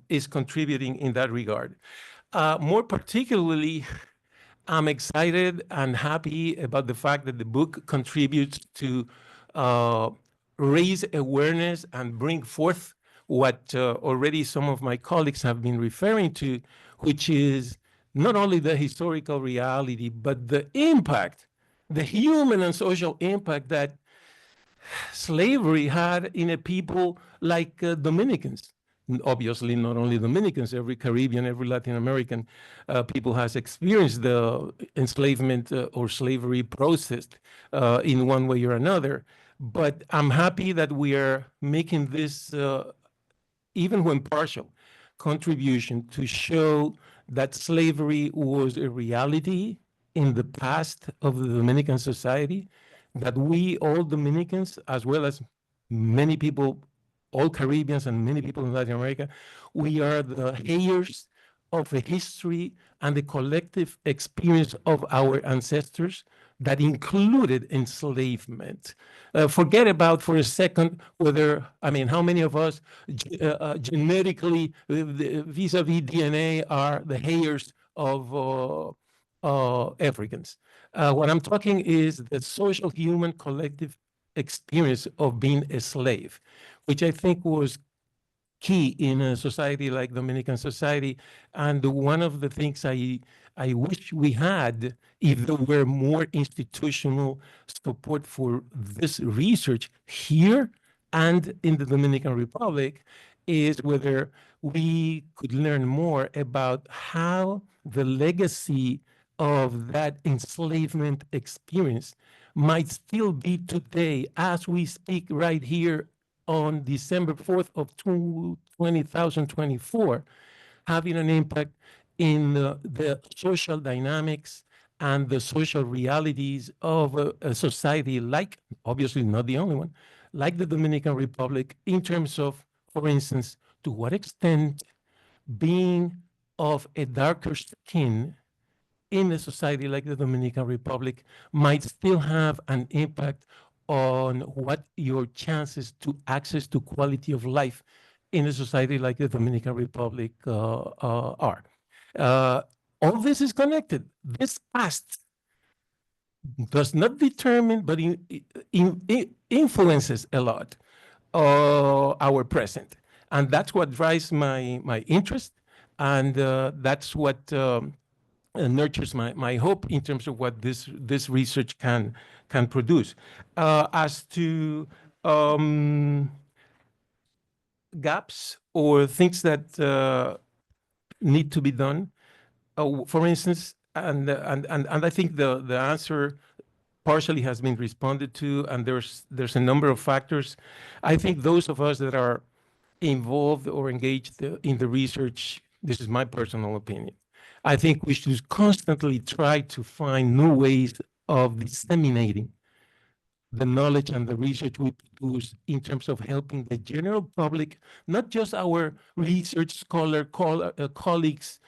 is contributing in that regard. More particularly, I'm excited and happy about the fact that the book contributes to raise awareness and bring forth what already some of my colleagues have been referring to, which is not only the historical reality, but the impact, the human and social impact that slavery had in a people like Dominicans. Obviously, not only Dominicans, every Caribbean, every Latin American people has experienced the enslavement or slavery process in one way or another. But I'm happy that we are making this, even when partial, contribution to show that slavery was a reality in the past of the Dominican society, that we, all Dominicans, as well as many people, all Caribbeans and many people in Latin America, we are the heirs of the history and the collective experience of our ancestors that included enslavement. Forget about for a second whether, I mean, how many of us genetically, vis-a-vis DNA, are the heirs of Africans. What I'm talking is the social human collective experience of being a slave, which I think was key in a society like Dominican society. And one of the things I wish we had, if there were more institutional support for this research here and in the Dominican Republic, is whether we could learn more about how the legacy of that enslavement experience might still be today as we speak right here on December 4th of 2024, having an impact in the social dynamics and the social realities of a society like, obviously not the only one, like the Dominican Republic, in terms of, for instance, to what extent being of a darker skin in a society like the Dominican Republic might still have an impact on what your chances to access to quality of life in a society like the Dominican Republic are. All this is connected. This past does not determine, but influences a lot our present. And that's what drives my interest. And that's what nurtures my hope in terms of what this research can produce. As to gaps or things that need to be done, for instance, and I think the answer partially has been responded to, and there's a number of factors. I think those of us that are involved or engaged in the research, this is my personal opinion, I think we should constantly try to find new ways of disseminating the knowledge and the research we produce in terms of helping the general public, not just our research colleagues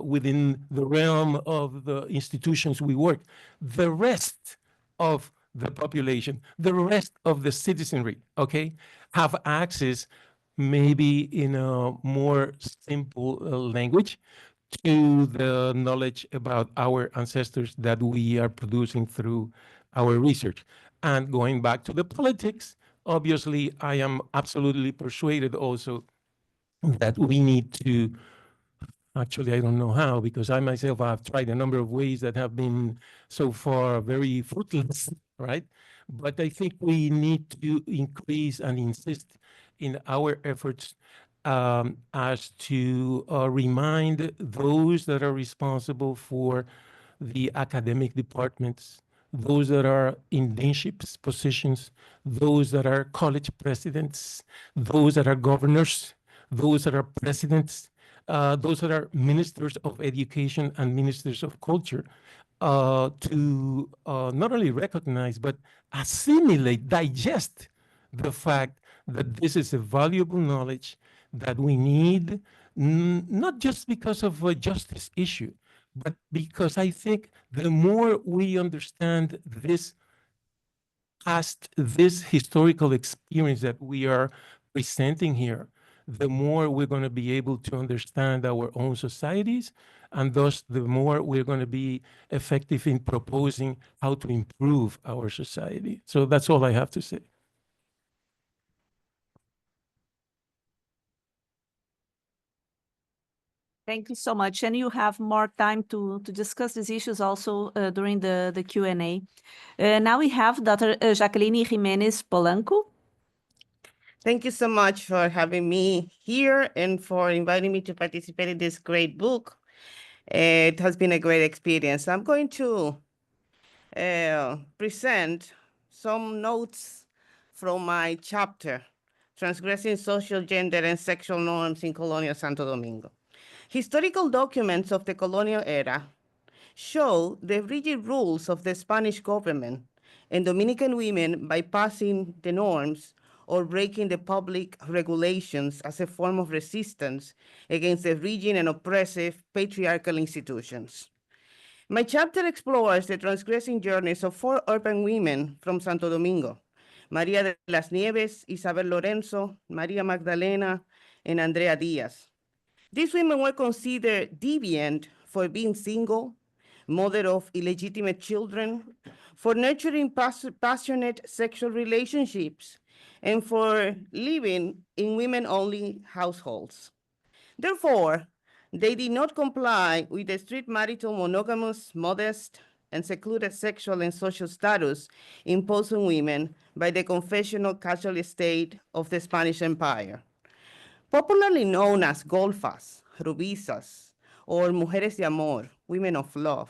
within the realm of the institutions we work, the rest of the population, the rest of the citizenry, okay, have access maybe in a more simple language to the knowledge about our ancestors that we are producing through our research. And going back to the politics, obviously, I am absolutely persuaded also that we need to, actually, I don't know how, because I myself have tried a number of ways that have been so far very fruitless, right? But I think we need to increase and insist in our efforts as to remind those that are responsible for the academic departments, those that are in deanships positions, those that are college presidents, those that are governors, those that are presidents, those that are ministers of education and ministers of culture, to not only recognize, but assimilate, digest the fact that this is a valuable knowledge that we need, not just because of a justice issue, but because I think the more we understand this past, this historical experience that we are presenting here, the more we're going to be able to understand our own societies, and thus the more we're going to be effective in proposing how to improve our society. So that's all I have to say. Thank you so much. And you have more time to discuss these issues also during the Q&A. Now we have Dr. Jacqueline Jimenez Polanco. Thank you so much for having me here and for inviting me to participate in this great book. It has been a great experience. I'm going to present some notes from my chapter, Transgressing Social, Gender, and Sexual Norms in Colonial Santo Domingo. Historical documents of the colonial era show the rigid rules of the Spanish government and Dominican women bypassing the norms or breaking the public regulations as a form of resistance against the rigid and oppressive patriarchal institutions. My chapter explores the transgressing journeys of 4 urban women from Santo Domingo: María de las Nieves, Isabel Lorenzo, María Magdalena, and Andrea Diaz. These women were considered deviant for being single, mother of illegitimate children, for nurturing passionate sexual relationships, and for living in women-only households. Therefore, they did not comply with the strict marital monogamous, modest, and secluded sexual and social status imposed on women by the confessional Catholic state of the Spanish Empire. Popularly known as golfas, rubisas, or mujeres de amor, women of love,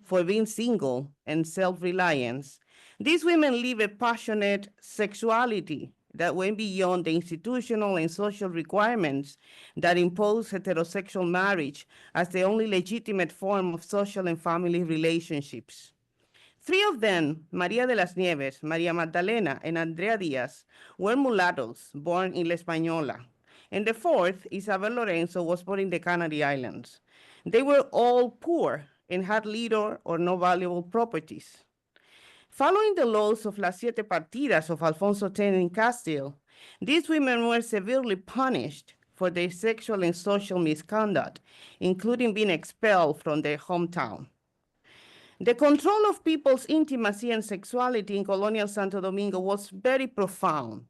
for being single and self-reliance, these women live a passionate sexuality that went beyond the institutional and social requirements that impose heterosexual marriage as the only legitimate form of social and family relationships. 3 of them, María de las Nieves, María Magdalena, and Andrea Diaz, were mulattoes born in La Española, and the 4th, Isabel Lorenzo, was born in the Canary Islands. They were all poor and had little or no valuable properties. Following the laws of Las Siete Partidas of Alfonso X in Castile, these women were severely punished for their sexual and social misconduct, including being expelled from their hometown. The control of people's intimacy and sexuality in colonial Santo Domingo was very profound.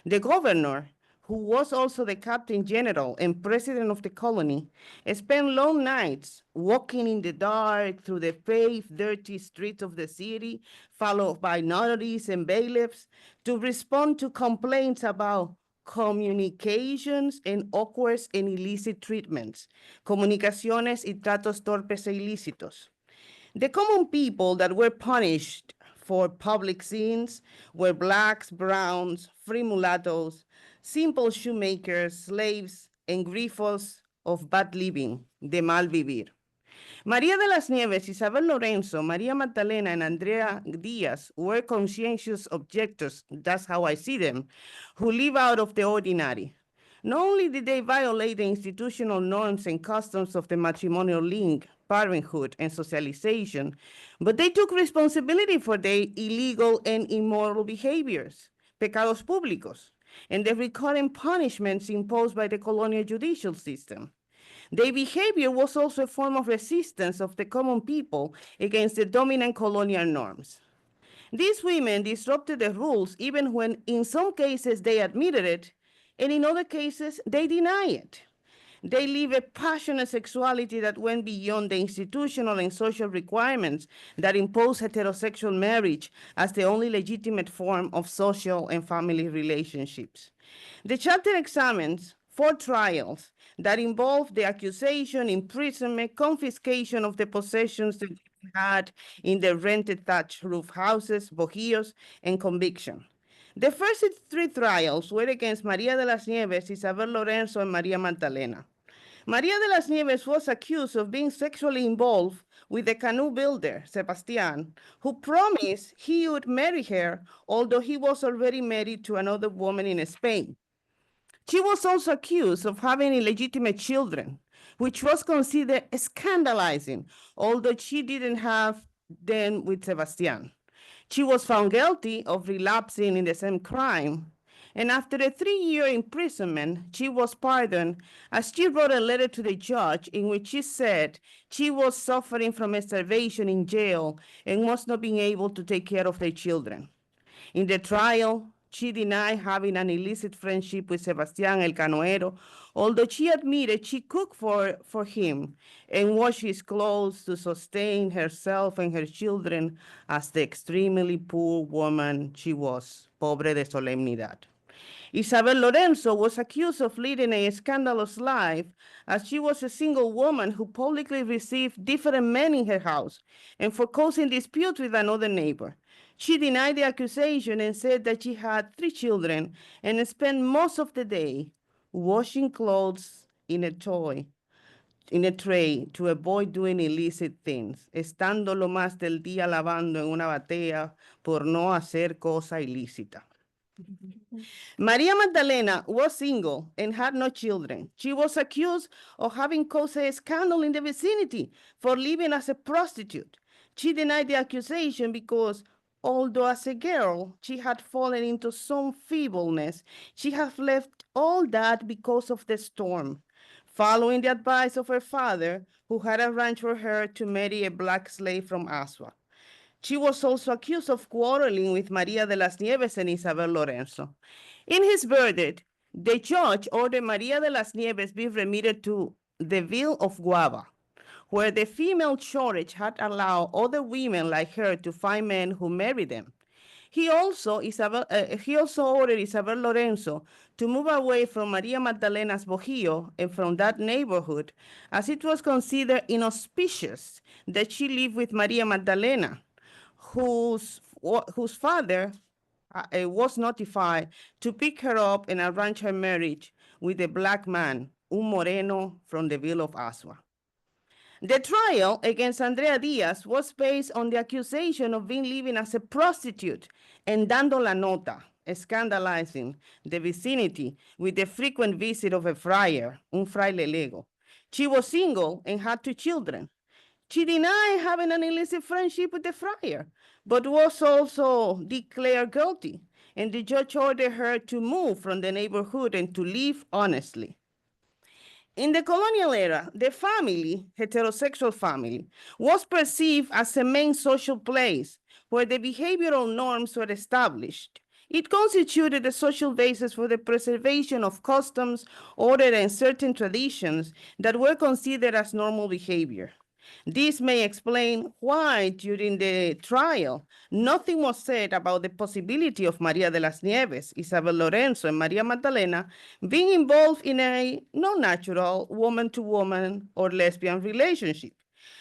The governor, who was also the captain general and president of the colony, spent long nights walking in the dark through the paved, dirty streets of the city, followed by notaries and bailiffs, to respond to complaints about communications and awkward and illicit treatments, comunicaciones y tratos torpes e ilícitos. The common people that were punished for public sins were blacks, browns, free mulattoes, simple shoemakers, slaves, and grifos of bad living, de mal vivir. María de las Nieves, Isabel Lorenzo, María Magdalena, and Andrea Diaz were conscientious objectors, that's how I see them, who live out of the ordinary. Not only did they violate the institutional norms and customs of the matrimonial link, parenthood, and socialization, but they took responsibility for their illegal and immoral behaviors, pecados públicos, and the recurrent punishments imposed by the colonial judicial system. Their behavior was also a form of resistance of the common people against the dominant colonial norms. These women disrupted the rules even when in some cases they admitted it, and in other cases they deny it. They live a passionate sexuality that went beyond the institutional and social requirements that impose heterosexual marriage as the only legitimate form of social and family relationships. The chapter examines 4 trials that involve the accusation, imprisonment, confiscation of the possessions that they had in the rented thatch roof houses, bohíos, and conviction. The first 3 trials were against María de las Nieves, Isabel Lorenzo, and María Magdalena. María de las Nieves was accused of being sexually involved with the canoe builder, Sebastián, who promised he would marry her, although he was already married to another woman in Spain. She was also accused of having illegitimate children, which was considered scandalizing, although she didn't have them with Sebastián. She was found guilty of relapsing in the same crime, and after a 3-year imprisonment, she was pardoned as she wrote a letter to the judge in which she said she was suffering from starvation in jail and was not being able to take care of their children. In the trial, she denied having an illicit friendship with Sebastián el Canoero, although she admitted she cooked for him and washed his clothes to sustain herself and her children as the extremely poor woman she was, pobre de solemnidad. Isabel Lorenzo was accused of leading a scandalous life as she was a single woman who publicly received different men in her house and for causing disputes with another neighbor. She denied the accusation and said that she had 3 children and spent most of the day washing clothes in a toy in a tray to avoid doing illicit things, estando lo más del día lavando en una batea por no hacer cosa ilícita. Maria Magdalena was single and had no children. She was accused of having caused a scandal in the vicinity for living as a prostitute. She denied the accusation because, although as a girl she had fallen into some feebleness, she had left all that because of the storm. Following the advice of her father, who had arranged for her to marry a black slave from Asua. She was also accused of quarreling with Maria de las Nieves and Isabel Lorenzo. In his verdict, the judge ordered Maria de las Nieves be remitted to the Ville of Guava, where the female shortage had allowed other women like her to find men who married them. He also ordered Isabel Lorenzo to move away from Maria Magdalena's Bojillo and from that neighborhood, as it was considered inauspicious that she lived with Maria Magdalena, whose father was notified to pick her up and arrange her marriage with a black man, un moreno from the Ville of Asua. The trial against Andrea Diaz was based on the accusation of being living as a prostitute and dando la nota, scandalizing the vicinity with the frequent visit of a friar, un fraile lego. She was single and had 2 children. She denied having an illicit friendship with the friar, but was also declared guilty, and the judge ordered her to move from the neighborhood and to live honestly. In the colonial era, the family, heterosexual family, was perceived as a main social place where the behavioral norms were established. It constituted a social basis for the preservation of customs, order, and certain traditions that were considered as normal behavior. This may explain why, during the trial, nothing was said about the possibility of Maria de las Nieves, Isabel Lorenzo, and Maria Magdalena being involved in a non-natural woman-to-woman or lesbian relationship.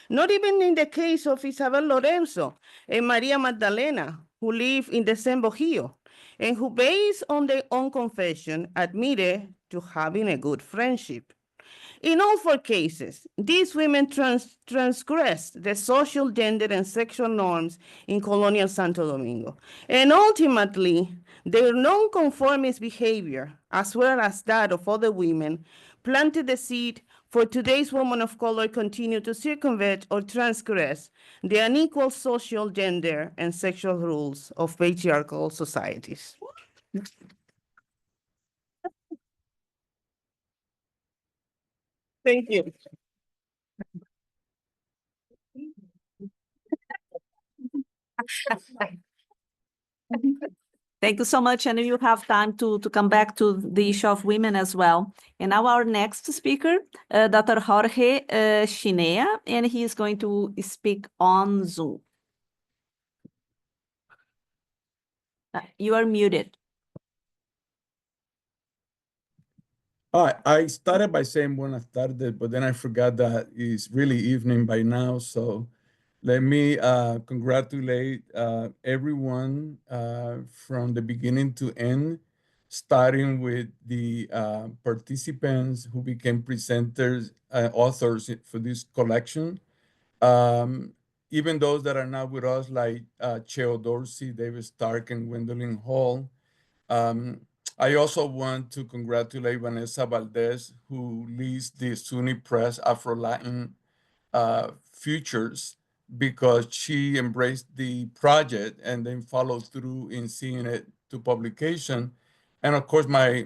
Not even in the case of Isabel Lorenzo and Maria Magdalena, who live in the same Bojillo, and who, based on their own confession, admitted to having a good friendship. In all 4 cases, these women transgressed the social, gender, and sexual norms in colonial Santo Domingo. And ultimately, their nonconformist behavior, as well as that of other women, planted the seed for today's women of color continue to circumvent or transgress the unequal social, gender, and sexual rules of patriarchal societies. Thank you. Thank you so much, and you have time to come back to the issue of women as well. And now our next speaker, Dr. Jorge Chinea, and he is going to speak on Zoom. You are muted. I started by saying buenas tardes, but then I forgot that it's really evening by now. So let me congratulate everyone from the beginning to end, starting with the participants who became presenters, authors for this collection. Even those that are not with us, like Cheo Dorsey, David Stark, and Gwendolyn Hall. I also want to congratulate Vanessa Valdez, who leads the SUNY Press Afro-Latin Futures, because she embraced the project and then followed through in seeing it to publication. And of course, my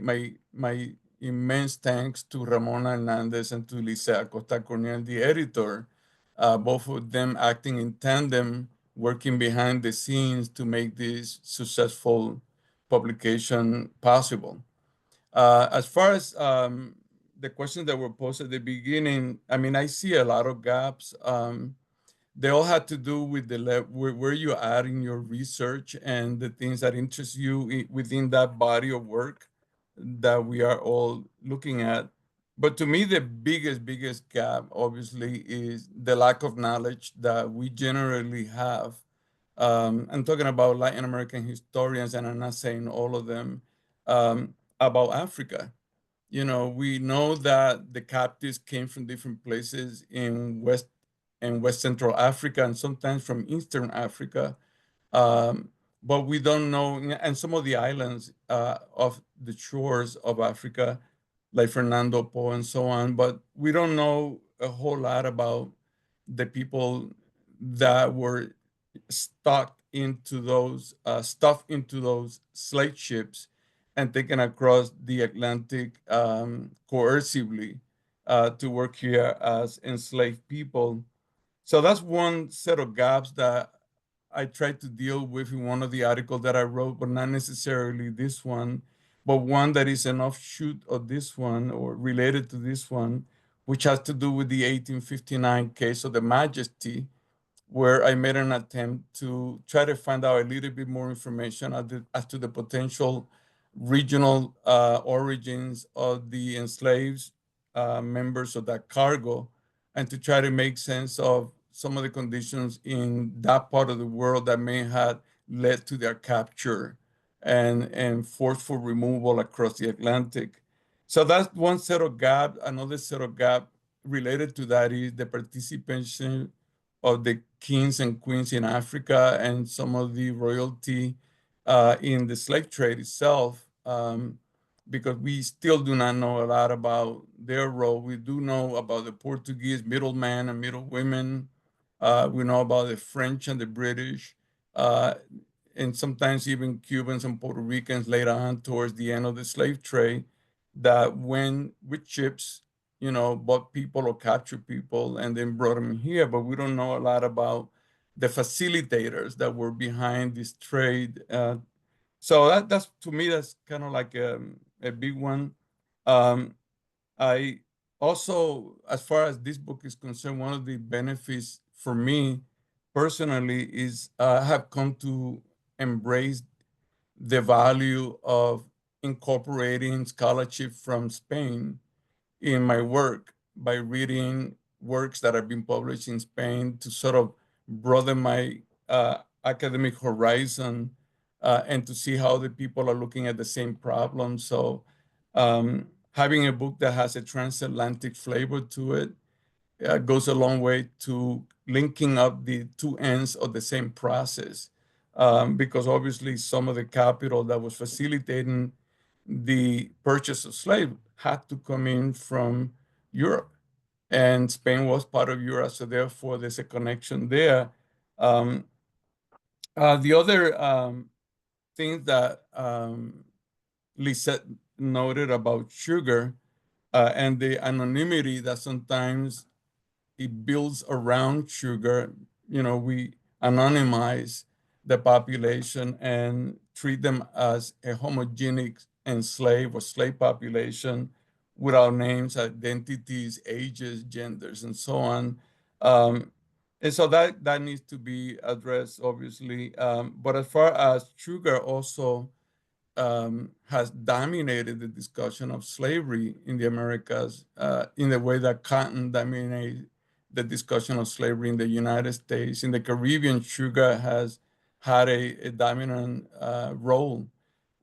immense thanks to Ramona Hernandez and to Lisa Acosta Cornel, the editor, both of them acting in tandem, working behind the scenes to make this successful publication possible. As far as the questions that were posed at the beginning, I mean, I see a lot of gaps. They all had to do with where you're at in your research and the things that interest you within that body of work that we are all looking at. But to me, the biggest gap, obviously, is the lack of knowledge that we generally have. I'm talking about Latin American historians, and I'm not saying all of them, about Africa. You know, we know that the captives came from different places in West and West Central Africa, and sometimes from Eastern Africa. Um, but we don't know, and some of the islands of the shores of Africa, like Fernando Po and so on, but we don't know a whole lot about the people that were stuffed into those slave ships and taken across the Atlantic coercively to work here as enslaved people. So that's one set of gaps that I tried to deal with in one of the articles that I wrote, but not necessarily this one, but one that is an offshoot of this one or related to this one, which has to do with the 1859 case of the Majesty, where I made an attempt to try to find out a little bit more information as to the potential regional origins of the enslaved members of that cargo, and to try to make sense of some of the conditions in that part of the world that may have led to their capture and forceful removal across the Atlantic. So that's one set of gap. Another set of gap related to that is the participation of the kings and queens in Africa and some of the royalty in the slave trade itself, because we still do not know a lot about their role. We do know about the Portuguese middlemen and middlewomen. We know about the French and the British, uh, and sometimes even Cubans and Puerto Ricans later on towards the end of the slave trade that went with ships, you know, bought people or captured people and then brought them here. But we don't know a lot about the facilitators that were behind this trade. So that's to me, that's kind of like a big one. Um, I also, as far as this book is concerned, one of the benefits for me personally is I have come to embrace the value of incorporating scholarship from Spain in my work by reading works that have been published in Spain to sort of broaden my academic horizon and to see how the people are looking at the same problem. So having a book that has a transatlantic flavor to it goes a long way to linking up the two ends of the same process. Because obviously some of the capital that was facilitating the purchase of slaves had to come in from Europe, and Spain was part of Europe, so therefore there's a connection there. Um, the other thing that Lisette noted about sugar and the anonymity that sometimes it builds around sugar. You know, we anonymize the population and treat them as a homogenic enslaved or slave population without names, identities, ages, genders, and so on. And so that needs to be addressed, obviously. But as far as sugar also has dominated the discussion of slavery in the Americas in the way that cotton dominated the discussion of slavery in the United States. In the Caribbean, sugar has had a dominant role,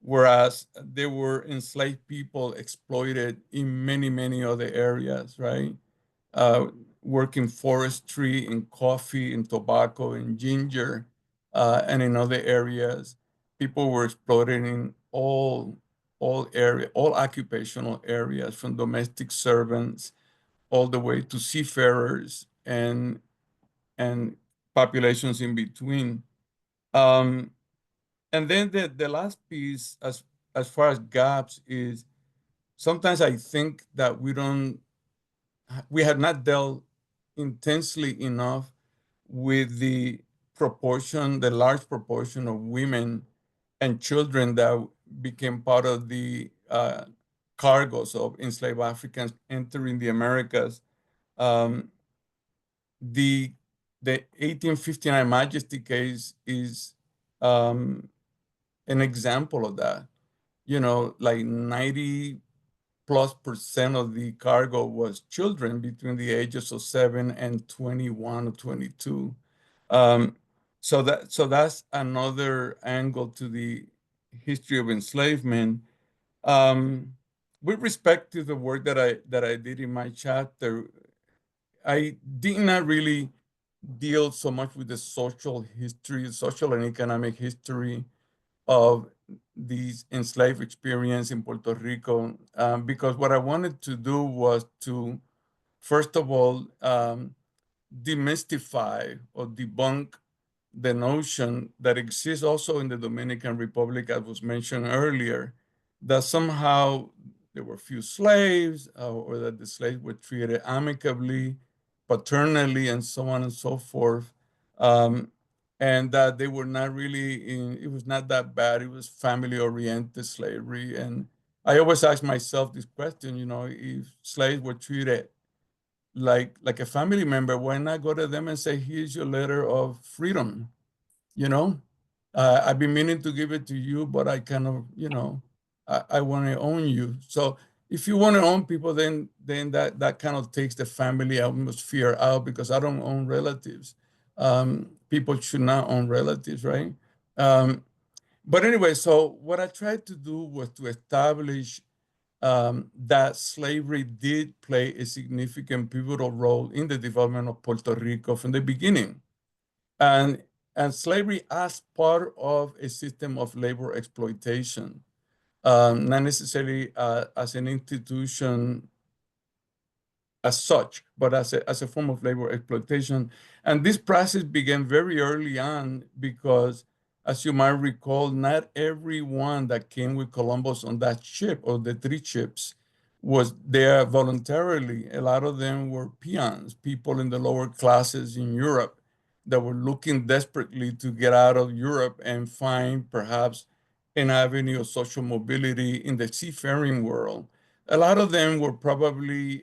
whereas there were enslaved people exploited in many, many other areas, right? Uh, working forestry, in coffee, in tobacco, in ginger, and in other areas. People were exploited in all occupational areas, from domestic servants all the way to seafarers and populations in between. Um, and then the last piece, as far as gaps, is sometimes I think that we have not dealt intensely enough with the large proportion of women and children that became part of the cargoes of enslaved Africans entering the Americas. Um, the the 1859 Majesty case is an example of that. You know, like 90+% of the cargo was children between the ages of 7 and 21 or 22. Um, so that's another angle to the history of enslavement. Um, with respect to the work that I did in my chapter, I did not really deal so much with the social history, social and economic history of these enslaved experience in Puerto Rico, because what I wanted to do was to, first of all, demystify or debunk the notion that exists also in the Dominican Republic, as was mentioned earlier, that somehow there were few slaves, or that the slaves were treated amicably, paternally, and so on and so forth. And that they were not really it was not that bad. It was family-oriented slavery. And I always ask myself this question, if slaves were treated like a family member, why not go to them and say, here's your letter of freedom? I've been meaning to give it to you, but I kind of, I want to own you. So if you want to own people, then that kind of takes the family atmosphere out, because I don't own relatives. People should not own relatives, right? But anyway, so what I tried to do was to establish that slavery did play a significant pivotal role in the development of Puerto Rico from the beginning. And slavery as part of a system of labor exploitation, not necessarily as an institution as such, but as a form of labor exploitation. And this process began very early on because, as you might recall, not everyone that came with Columbus on that ship, or the 3 ships, was there voluntarily. A lot of them were peons, people in the lower classes in Europe that were looking desperately to get out of Europe and find perhaps an avenue of social mobility in the seafaring world. A lot of them were probably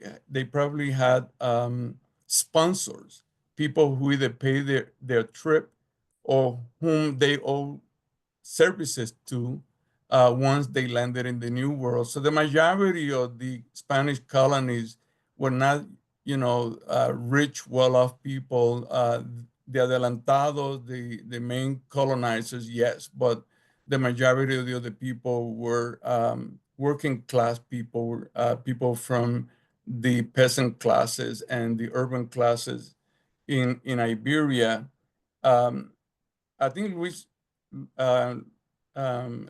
had sponsors, people who either paid their trip or whom they owed services to once they landed in the New World. So the majority of the Spanish colonies were not, rich, well-off people. The adelantados, the main colonizers, yes, but the majority of the other people were working class people, people from the peasant classes and the urban classes in Iberia. I think Luis uh, um,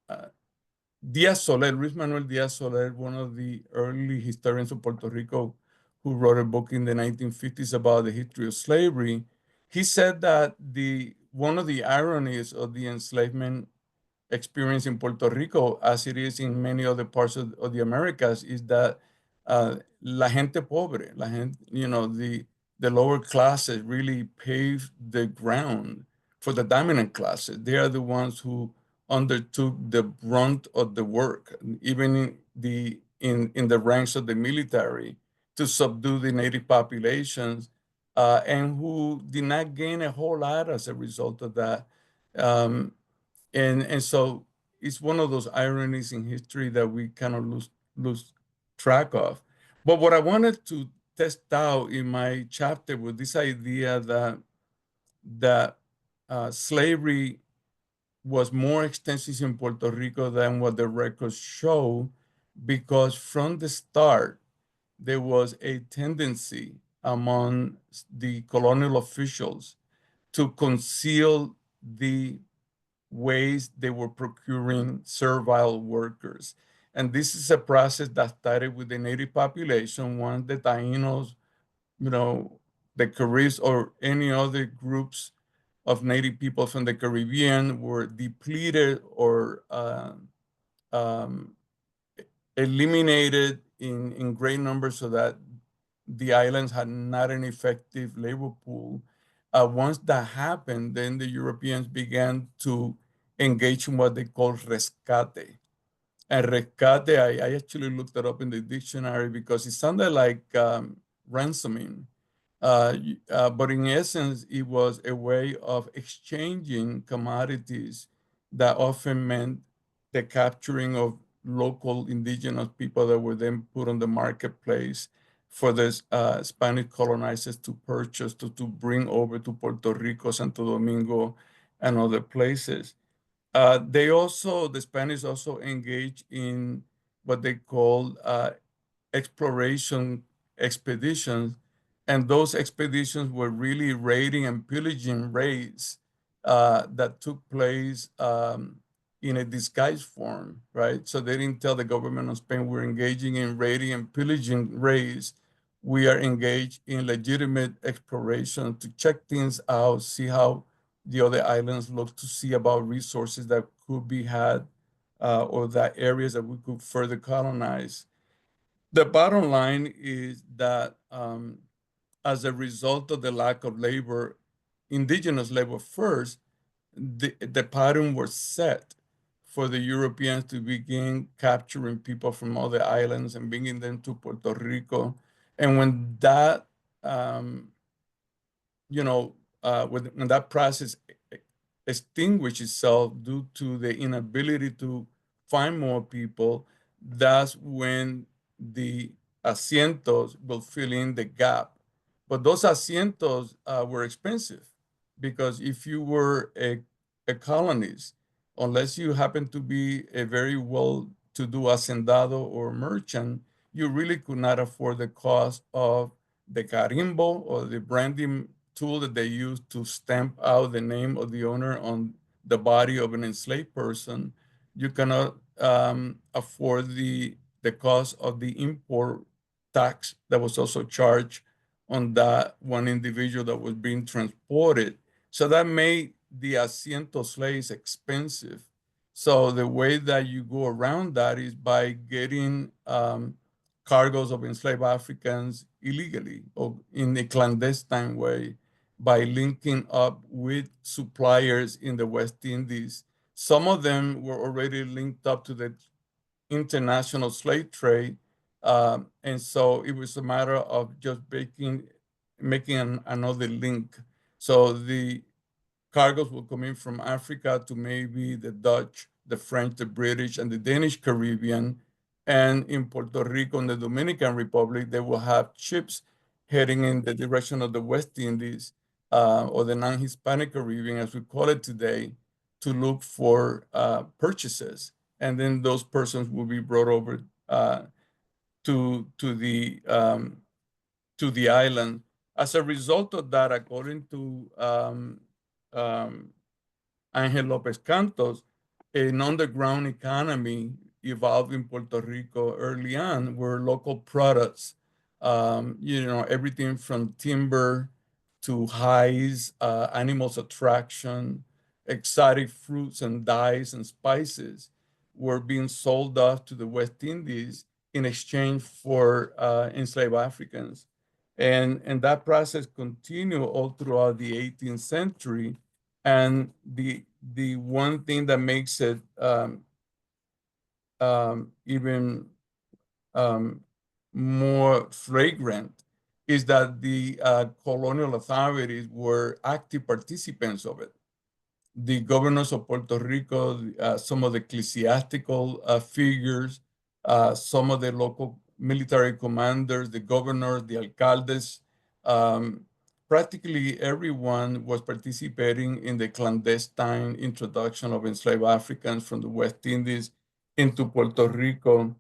uh, Luis Manuel Diaz Soler, one of the early historians of Puerto Rico, who wrote a book in the 1950s about the history of slavery, he said that one of the ironies of the enslavement experience in Puerto Rico, as it is in many other parts of the Americas, is that la gente pobre, the lower classes really paved the ground for the dominant classes. They are the ones who undertook the brunt of the work, even in the ranks of the military, to subdue the native populations, and who did not gain a whole lot as a result of that. And so it's one of those ironies in history that we kind of lose track of. But what I wanted to test out in my chapter was this idea that slavery was more extensive in Puerto Rico than what the records show, because from the start, there was a tendency among the colonial officials to conceal the ways they were procuring servile workers. And this is a process that started with the native population. Once the Taínos, the Caribs, or any other groups of native people from the Caribbean were depleted or um, eliminated in great numbers, so that the islands had not an effective labor pool. Once that happened, then the Europeans began to engage in what they call rescate. And rescate, I actually looked it up in the dictionary because it sounded like ransoming. But in essence, it was a way of exchanging commodities that often meant the capturing of local indigenous people that were then put on the marketplace for the Spanish colonizers to purchase, to bring over to Puerto Rico, Santo Domingo, and other places. The Spanish also engaged in what they call exploration expeditions. And those expeditions were really raiding and pillaging raids that took place in a disguised form, right? So they didn't tell the government of Spain we're engaging in raiding and pillaging raids. We are engaged in legitimate exploration to check things out, see how the other islands look, to see about resources that could be had or that areas that we could further colonize. The bottom line is that as a result of the lack of labor, indigenous labor first, the pattern was set for the Europeans to begin capturing people from other islands and bringing them to Puerto Rico. And when that, when that process extinguished itself due to the inability to find more people, that's when the asientos will fill in the gap. But those asientos were expensive because if you were a colonist, unless you happen to be a very well-to-do hacendado or merchant, you really could not afford the cost of the carimbo or the branding tool that they use to stamp out the name of the owner on the body of an enslaved person. You cannot afford the cost of the import tax that was also charged on that one individual that was being transported. So that made the asiento slaves expensive. So the way that you go around that is by getting cargoes of enslaved Africans illegally or in a clandestine way by linking up with suppliers in the West Indies. Some of them were already linked up to the international slave trade. And so it was a matter of just making another link. So the cargoes will come in from Africa to maybe the Dutch, the French, the British, and the Danish Caribbean. And in Puerto Rico and the Dominican Republic, they will have ships heading in the direction of the West Indies or the non-Hispanic Caribbean, as we call it today, to look for purchases. And then those persons will be brought over to the island. As a result of that, according to Angel Lopez Cantos, an underground economy evolved in Puerto Rico early on, where local products, everything from timber to hides, animals attraction, exotic fruits and dyes and spices were being sold off to the West Indies in exchange for enslaved Africans. And that process continued all throughout the 18th century. And the one thing that makes it even more flagrant is that the colonial authorities were active participants of it. The governors of Puerto Rico, some of the ecclesiastical figures, some of the local military commanders, the governors, the alcaldes, practically everyone was participating in the clandestine introduction of enslaved Africans from the West Indies into Puerto Rico,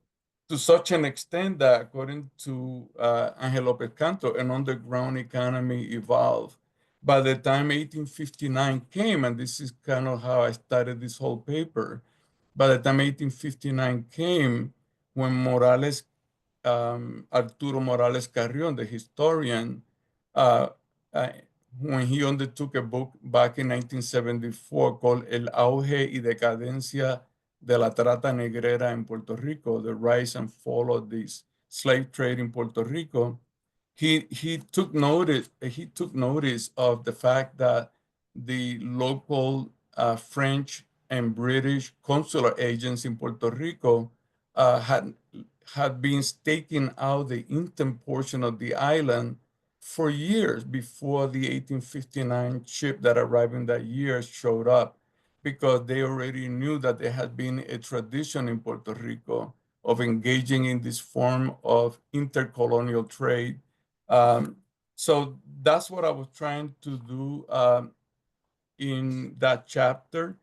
to such an extent that, according to Angel Lopez Canto, an underground economy evolved. By the time 1859 came, and this is kind of how I started this whole paper, by the time 1859 came, when Arturo Morales Carrión, the historian, uh, uh, when he undertook a book back in 1974 called El auge y decadencia de la trata negrera en Puerto Rico, the rise and fall of this slave trade in Puerto Rico, he took notice of the fact that the local French and British consular agents in Puerto Rico had been staking out the eastern portion of the island for years before the 1859 ship that arrived in that year showed up, because they already knew that there had been a tradition in Puerto Rico of engaging in this form of intercolonial trade. So that's what I was trying to do in that chapter,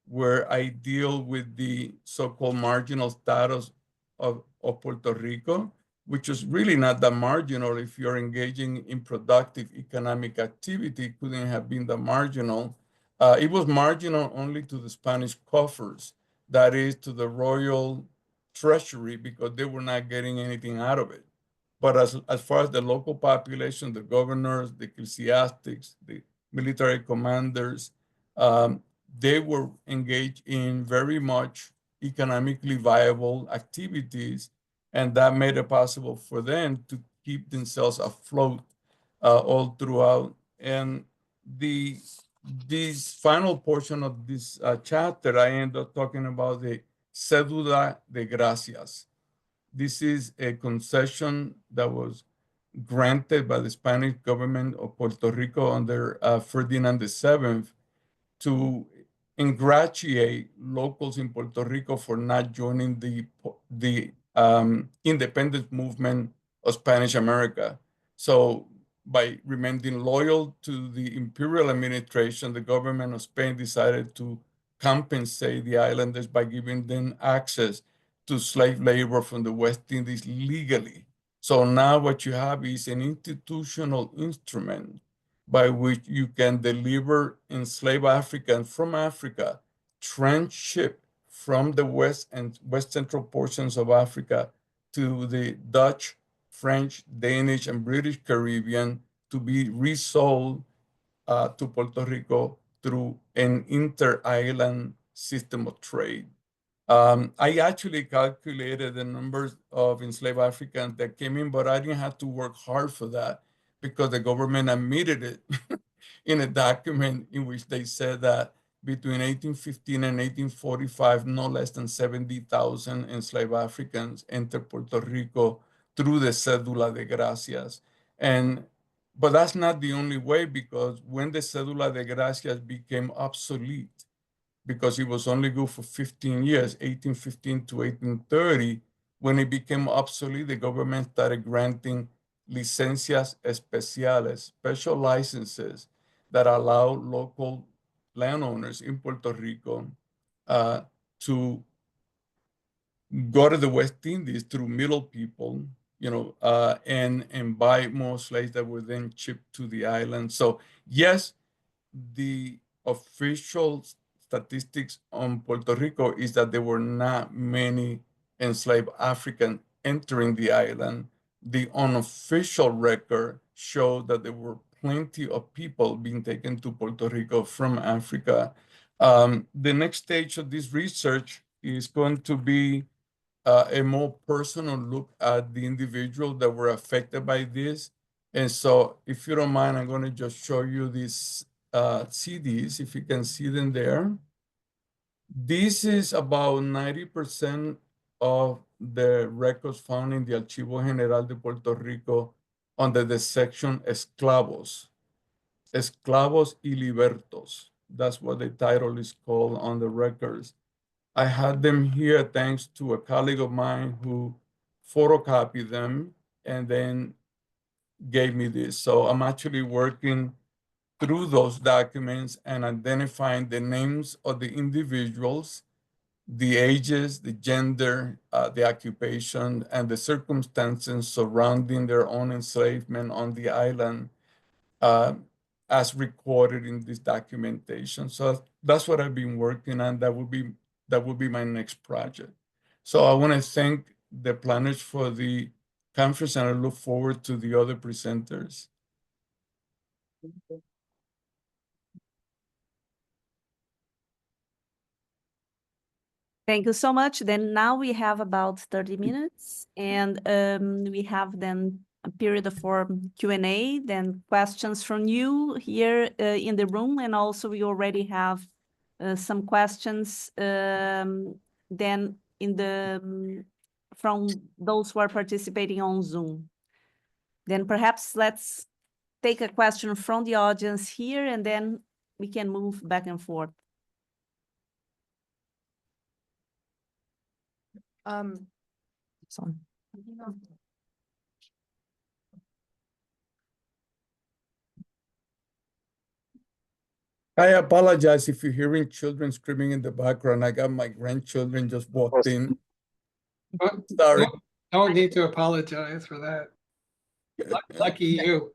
where I deal with the so-called marginal status of Puerto Rico, which is really not that marginal. If you're engaging in productive economic activity, it couldn't have been that marginal. It was marginal only to the Spanish coffers, that is to the royal treasury, because they were not getting anything out of it. But as far as the local population, the governors, the ecclesiastics, the military commanders, they were engaged in very much economically viable activities, and that made it possible for them to keep themselves afloat all throughout. And this final portion of this chapter, I end up talking about the cédula de gracias. This is a concession that was granted by the Spanish government of Puerto Rico under Ferdinand VII to ingratiate locals in Puerto Rico for not joining the independence movement of Spanish America. So by remaining loyal to the imperial administration, the government of Spain decided to compensate the islanders by giving them access to slave labor from the West Indies legally. So now what you have is an institutional instrument by which you can deliver enslaved Africans from Africa, transship from the west and west central portions of Africa to the Dutch, French, Danish, and British Caribbean to be resold to Puerto Rico through an inter-island system of trade. I actually calculated the numbers of enslaved Africans that came in, but I didn't have to work hard for that because the government admitted it in a document in which they said that between 1815 and 1845, no less than 70,000 enslaved Africans entered Puerto Rico through the Cédula de Gracias. But that's not the only way, because when the Cédula de Gracias became obsolete, because it was only good for 15 years, 1815 to 1830. When it became obsolete, the government started granting licencias especiales, special licenses that allow local landowners in Puerto Rico to go to the West Indies through middle people, and buy more slaves that were then shipped to the island. So yes, the official statistics on Puerto Rico is that there were not many enslaved Africans entering the island. The unofficial record showed that there were plenty of people being taken to Puerto Rico from Africa. The next stage of this research is going to be a more personal look at the individuals that were affected by this. And so if you don't mind, I'm going to just show you these CDs, if you can see them there. This is about 90% of the records found in the Archivo General de Puerto Rico under the section Esclavos. Esclavos y Libertos. That's what the title is called on the records. I had them here thanks to a colleague of mine who photocopied them and then gave me this. So I'm actually working through those documents and identifying the names of the individuals, the ages, the gender, the occupation, and the circumstances surrounding their own enslavement on the island as recorded in this documentation. So that's what I've been working on. That will be my next project. So I want to thank the planners for the conference, and I look forward to the other presenters. Thank you so much. Then now we have about 30 minutes, and we have then a period for Q&A, then questions from you here in the room, and also we already have some questions then from those who are participating on Zoom. Then perhaps let's take a question from the audience here, and then we can move back and forth. I apologize if you're hearing children screaming in the background. I got my grandchildren just walked in. Sorry. Don't need to apologize for that. Lucky you.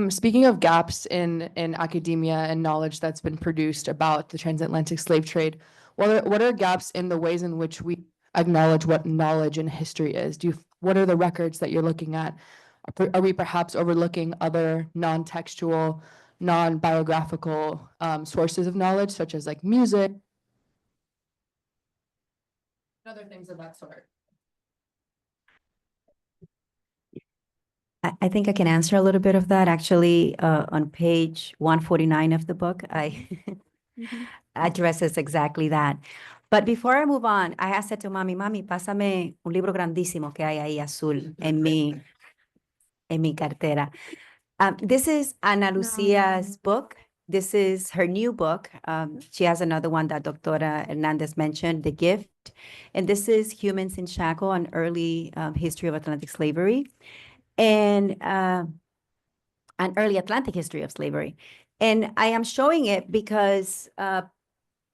Speaking of gaps in academia and knowledge that's been produced about the transatlantic slave trade, what are gaps in the ways in which we acknowledge what knowledge and history is? What are the records that you're looking at? Are we perhaps overlooking other non-textual, non-biographical sources of knowledge, such as like music, and other things of that sort? I think I can answer a little bit of that. Actually, on page 149 of the book, I addresses exactly that. But before I move on, I had said to Mami, pásame un libro grandísimo que hay ahí azul en mi cartera. This is Ana Lucia's book. This is her new book. She has another one that Doctora Hernandez mentioned, The Gift. And this is Humans in Shackle, an early history of Atlantic slavery. And an early Atlantic history of slavery. And I am showing it because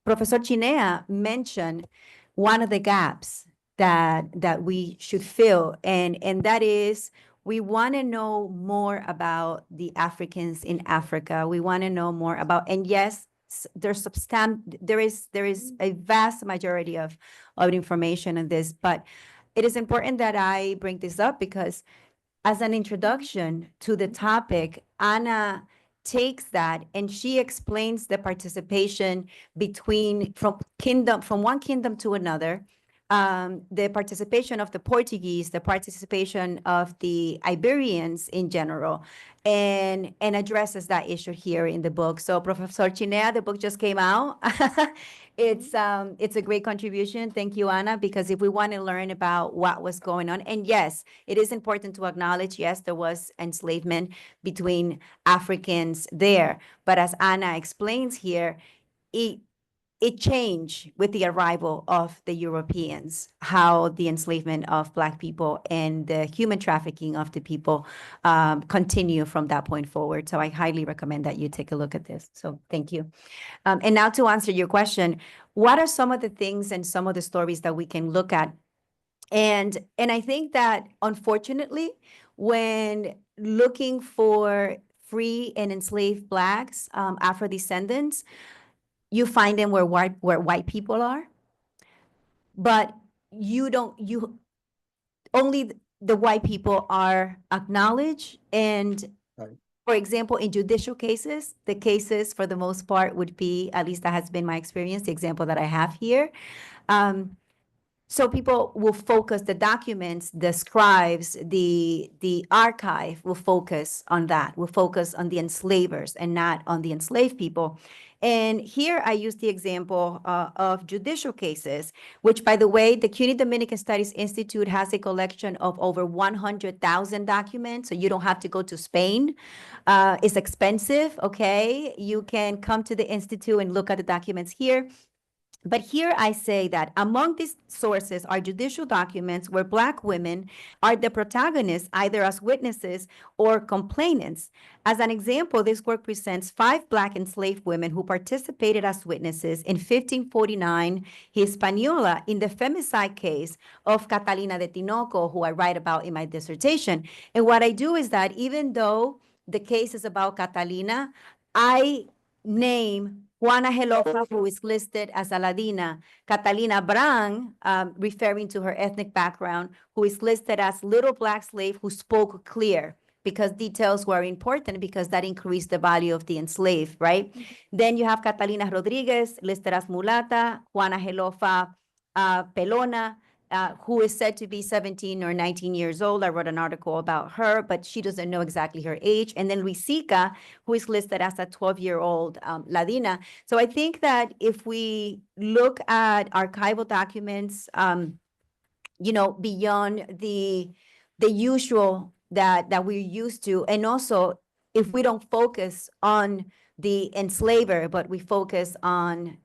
Professor Chinea mentioned one of the gaps that we should fill, and that is we want to know more about the Africans in Africa. We want to know more about, and yes, there is a vast majority of information on this, but it is important that I bring this up because as an introduction to the topic, Ana takes that and she explains the participation from one kingdom to another, the participation of the Portuguese, the participation of the Iberians in general, and addresses that issue here in the book. So Professor Chinea, the book just came out. It's a great contribution. Thank you, Ana, because if we want to learn about what was going on, and yes, it is important to acknowledge, yes, there was enslavement between Africans there. But as Ana explains here, it changed with the arrival of the Europeans, how the enslavement of Black people and the human trafficking of the people continue from that point forward. So I highly recommend that you take a look at this. So thank you. And now to answer your question, what are some of the things and some of the stories that we can look at? And I think that unfortunately, when looking for free and enslaved Blacks, Afro-descendants, you find them where white people are, but only the white people are acknowledged. And Right. For example, in judicial cases, the cases for the most part would be, at least that has been my experience, the example that I have here. So people will focus, the documents, the scribes, the archive will focus on that, will focus on the enslavers and not on the enslaved people. And here I use the example of judicial cases, which, by the way, the CUNY Dominican Studies Institute has a collection of over 100,000 documents, so you don't have to go to Spain. It's expensive, okay? You can come to the Institute and look at the documents here. But here I say that among these sources are judicial documents where Black women are the protagonists, either as witnesses or complainants. As an example, this work presents 5 Black enslaved women who participated as witnesses in 1549 Hispaniola in the femicide case of Catalina de Tinoco, who I write about in my dissertation. And what I do is that even though the case is about Catalina, I name Juana Gelofa, who is listed as Aladina, Catalina Brang, referring to her ethnic background, who is listed as little Black slave who spoke clear, because details were important because that increased the value of the enslaved, right? Then you have Catalina Rodriguez, listed as mulata, Juana Gelofa Pelona, who is said to be 17 or 19 years old. I wrote an article about her, but she doesn't know exactly her age. And then Luisica, who is listed as a 12-year-old Ladina. So I think that if we look at archival documents, beyond the usual that we're used to, and also if we don't focus on the enslaver, but we focus on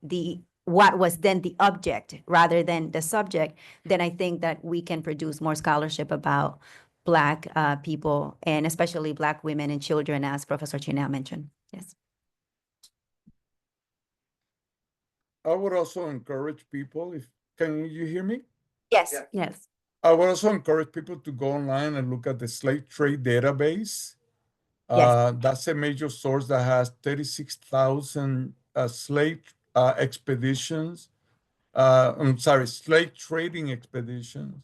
what was then the object rather than the subject, then I think that we can produce more scholarship about Black people, and especially Black women and children, as Professor Chinea mentioned. Yes. I would also encourage people, if can you hear me? Yes. Yes. I would also encourage people to go online and look at the slave trade database. Yes. That's a major source that has 36,000 slave expeditions. I'm sorry, slave trading expeditions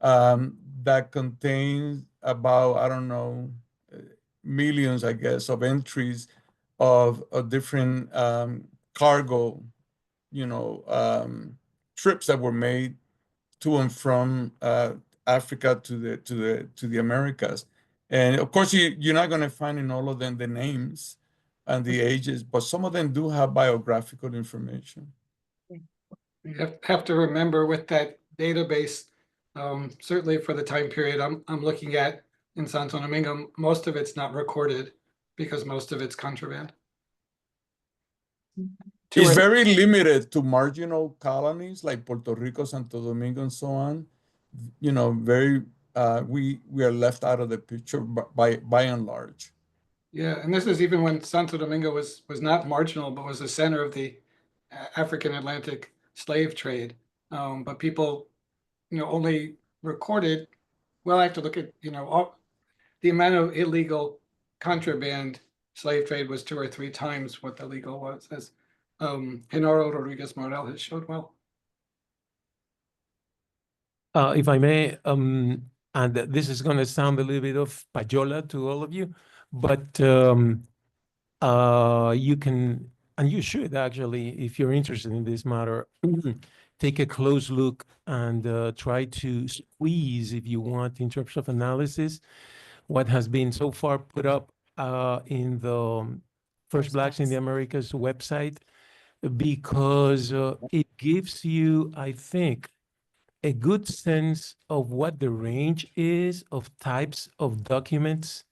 that contains about, I don't know, millions, I guess, of entries of different cargo, trips that were made to and from Africa to the Americas. And of course, you're not going to find in all of them the names and the ages, but some of them do have biographical information. You have to remember with that database, certainly for the time period I'm looking at in Santo Domingo, most of it's not recorded because most of it's contraband. It's very limited to marginal colonies like Puerto Rico, Santo Domingo, and so on. Very we are left out of the picture by and large. Yeah, and this is even when Santo Domingo was not marginal, but was the center of the African Atlantic slave trade. But people, only recorded. Well, I have to look at all, the amount of illegal contraband slave trade was 2 or 3 times what the legal was, as Genaro Rodriguez Morel has showed well. If I may, and this is going to sound a little bit of payola to all of you, but you can, and you should actually, if you're interested in this matter, take a close look and try to squeeze, if you want, in terms of analysis, what has been so far put up in the First Blacks in the Americas website, because it gives you, I think, a good sense of what the range is of types of documents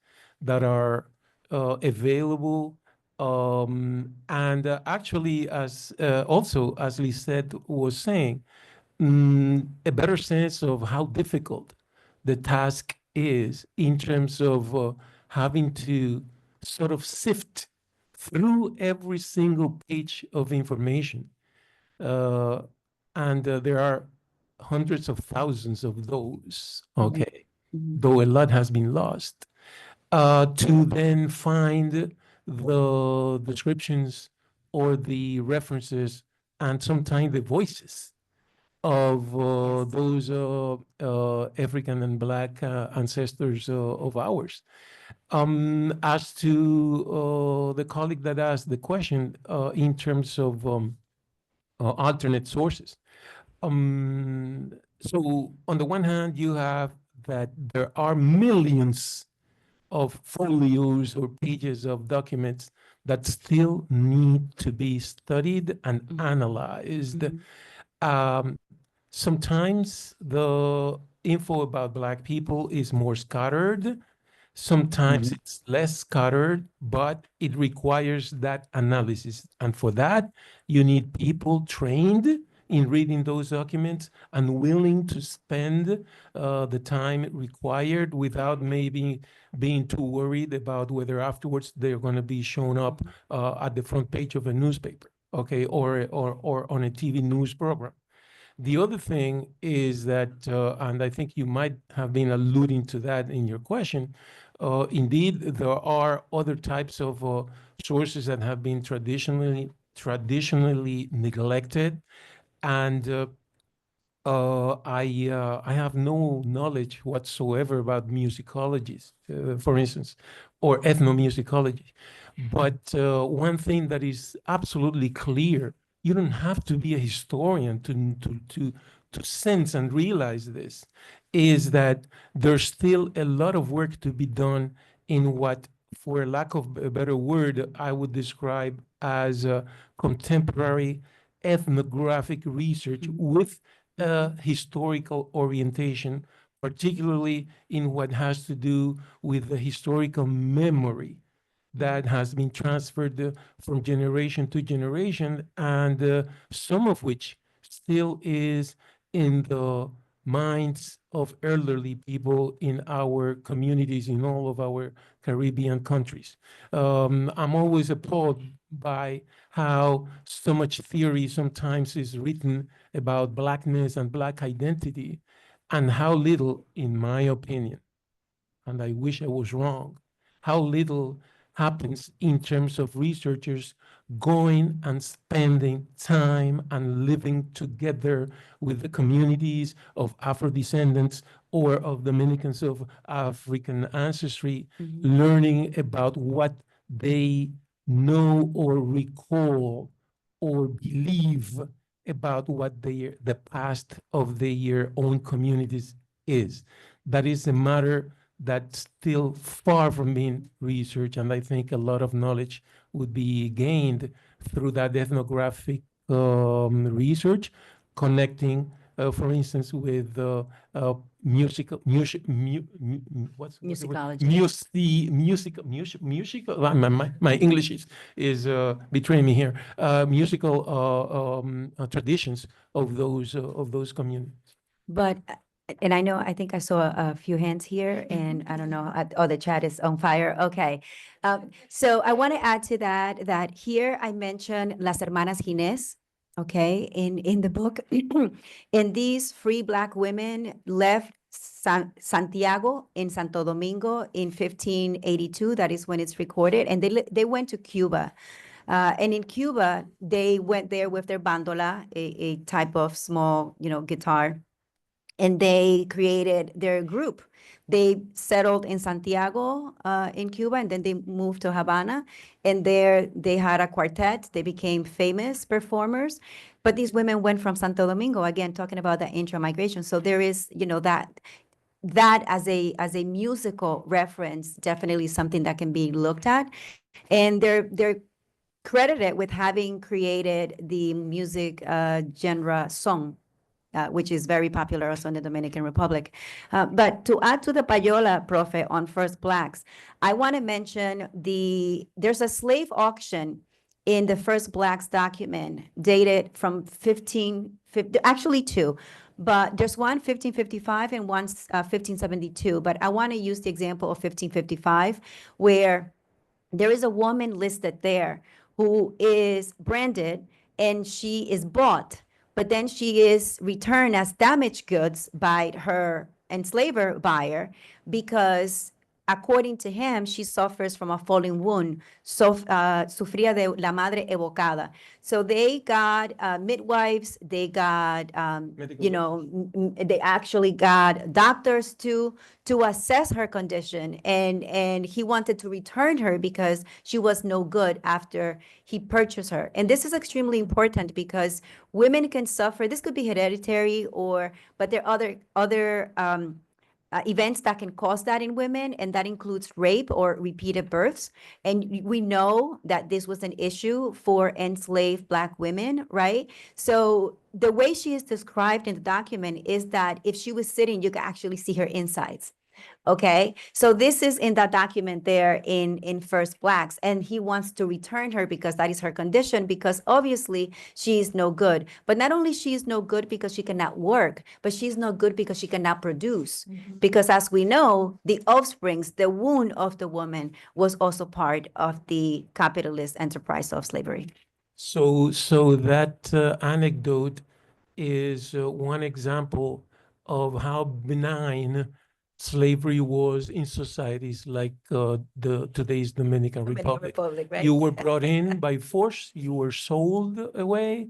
that are available. And actually, as also, as Lisette was saying, a better sense of how difficult the task is in terms of having to sort of sift through every single page of information. And there are hundreds of thousands of those, okay, though a lot has been lost, to then find the descriptions or the references and sometimes the voices of those African and Black ancestors of ours. As to the colleague that asked the question in terms of alternate sources. So on the one hand, you have that there are millions of folios or pages of documents that still need to be studied and analyzed. Sometimes the info about Black people is more scattered. Sometimes it's less scattered, but it requires that analysis. And for that, you need people trained in reading those documents and willing to spend the time required without maybe being too worried about whether afterwards they're going to be shown up at the front page of a newspaper, okay, or on a TV news program. The other thing is that, and I think you might have been alluding to that in your question, indeed, there are other types of sources that have been traditionally neglected, and I have no knowledge whatsoever about musicology, for instance, or ethnomusicology. But one thing that is absolutely clear, you don't have to be a historian to sense and realize this, is that there's still a lot of work to be done in what, for lack of a better word, I would describe as contemporary ethnographic research with historical orientation, particularly in what has to do with the historical memory that has been transferred from generation to generation, and some of which still is in the minds of elderly people in our communities in all of our Caribbean countries. I'm always appalled by how so much theory sometimes is written about Blackness and Black identity, and how little, in my opinion, and I wish I was wrong, how little happens in terms of researchers going and spending time and living together with the communities of Afro-descendants or of Dominicans of African ancestry, learning about what they know or recall or believe about what the past of their own communities is. That is a matter that's still far from being researched, and I think a lot of knowledge would be gained through that ethnographic research, connecting, for instance, with musical, Musicology. musical. My English is betraying me here. Musical traditions of those communities. But, and I know, I think I saw a few hands here, and I don't know, oh, the chat is on fire. Okay. So I want to add to that, that here I mentioned Las Hermanas Ginés, okay, in the book. And these free Black women left Santiago in Santo Domingo in 1582. That is when it's recorded. And they went to Cuba. And in Cuba, they went there with their bandola, a type of small, guitar, and they created their group. They settled in Santiago, in Cuba, and then they moved to Havana. And there they had a quartet. They became famous performers. But these women went from Santo Domingo, again, talking about the intra-migration. So there is, that as a musical reference, definitely something that can be looked at. And they're credited with having created the music genre son, which is very popular also in the Dominican Republic. But to add to the payola, Profe, on First Blacks, I want to mention there's a slave auction in the First Blacks document dated from 1550, actually two, but there's one 1555 and one 1572. But I want to use the example of 1555, where there is a woman listed there who is branded and she is bought, but then she is returned as damaged goods by her enslaver buyer because, according to him, she suffers from a falling wound, sufría de la madre evocada. So they got midwives, they got, they actually got doctors to assess her condition, and he wanted to return her because she was no good after he purchased her. And this is extremely important because women can suffer. This could be hereditary, but there are other events that can cause that in women, and that includes rape or repeated births. And we know that this was an issue for enslaved Black women, right? So the way she is described in the document is that if she was sitting, you could actually see her insides. Okay, so this is in that document there in First Blacks, and he wants to return her because that is her condition, because obviously she is no good. But not only she is no good because she cannot work, but she's no good because she cannot produce. Because as we know, the offsprings, the womb of the woman was also part of the capitalist enterprise of slavery. So that anecdote is one example of how benign slavery was in societies like today's Dominican Republic. Right? You were brought in by force, you were sold away,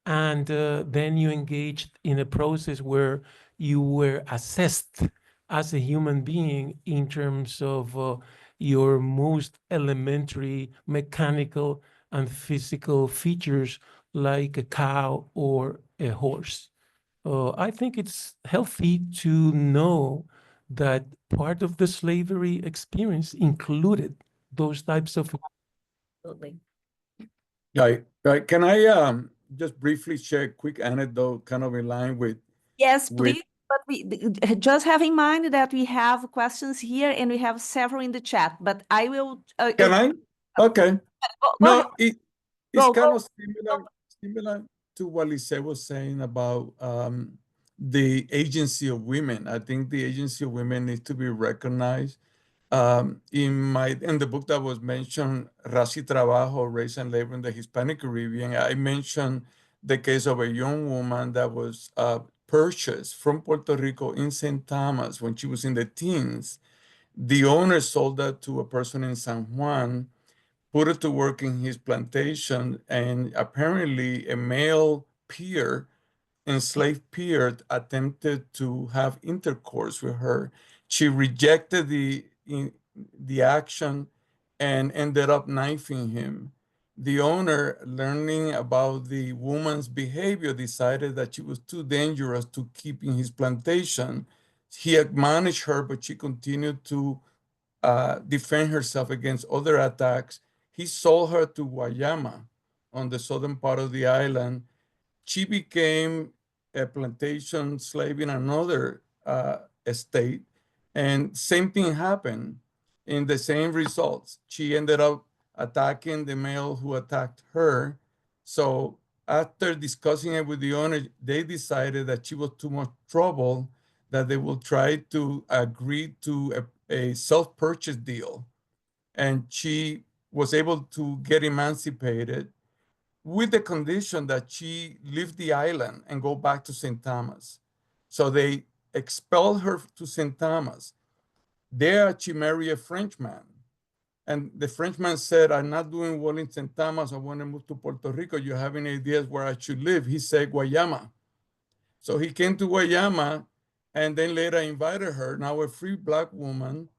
and then you engaged in a process where you were assessed as a human being in terms of your most elementary mechanical and physical features, like a cow or a horse. I think it's healthy to know that part of the slavery experience included those types of. Absolutely. Right. Can I just briefly share a quick anecdote, kind of in line with? Yes, with- please. But just have in mind that we have questions here and we have several in the chat. But I will. Can I? Okay. Go ahead. It's Go, kind go. of similar to what Lise was saying about the agency of women. I think the agency of women needs to be recognized In the book that was mentioned, Raza y Trabajo, Race and Labor in the Hispanic Caribbean, I mentioned the case of a young woman that was purchased from Puerto Rico in St. Thomas when she was in the teens. The owner sold that to a person in San Juan, put it to work in his plantation, and apparently a male peer, enslaved peer, attempted to have intercourse with her. She rejected the action and ended up knifing him. The owner, learning about the woman's behavior, decided that she was too dangerous to keep in his plantation. He admonished her, but she continued to defend herself against other attacks. He sold her to Guayama on the southern part of the island. She became a plantation slave in another estate, and same thing happened in the same results. She ended up attacking the male who attacked her. So after discussing it with the owner, they decided that she was too much trouble, that they will try to agree to a self-purchase deal. And she was able to get emancipated with the condition that she leave the island and go back to St. Thomas. So they expelled her to St. Thomas. There she married a Frenchman. And the Frenchman said, I'm not doing well in St. Thomas. I want to move to Puerto Rico. You have any ideas where I should live? He said, Guayama. So he came to Guayama and then later invited her, now a free Black woman,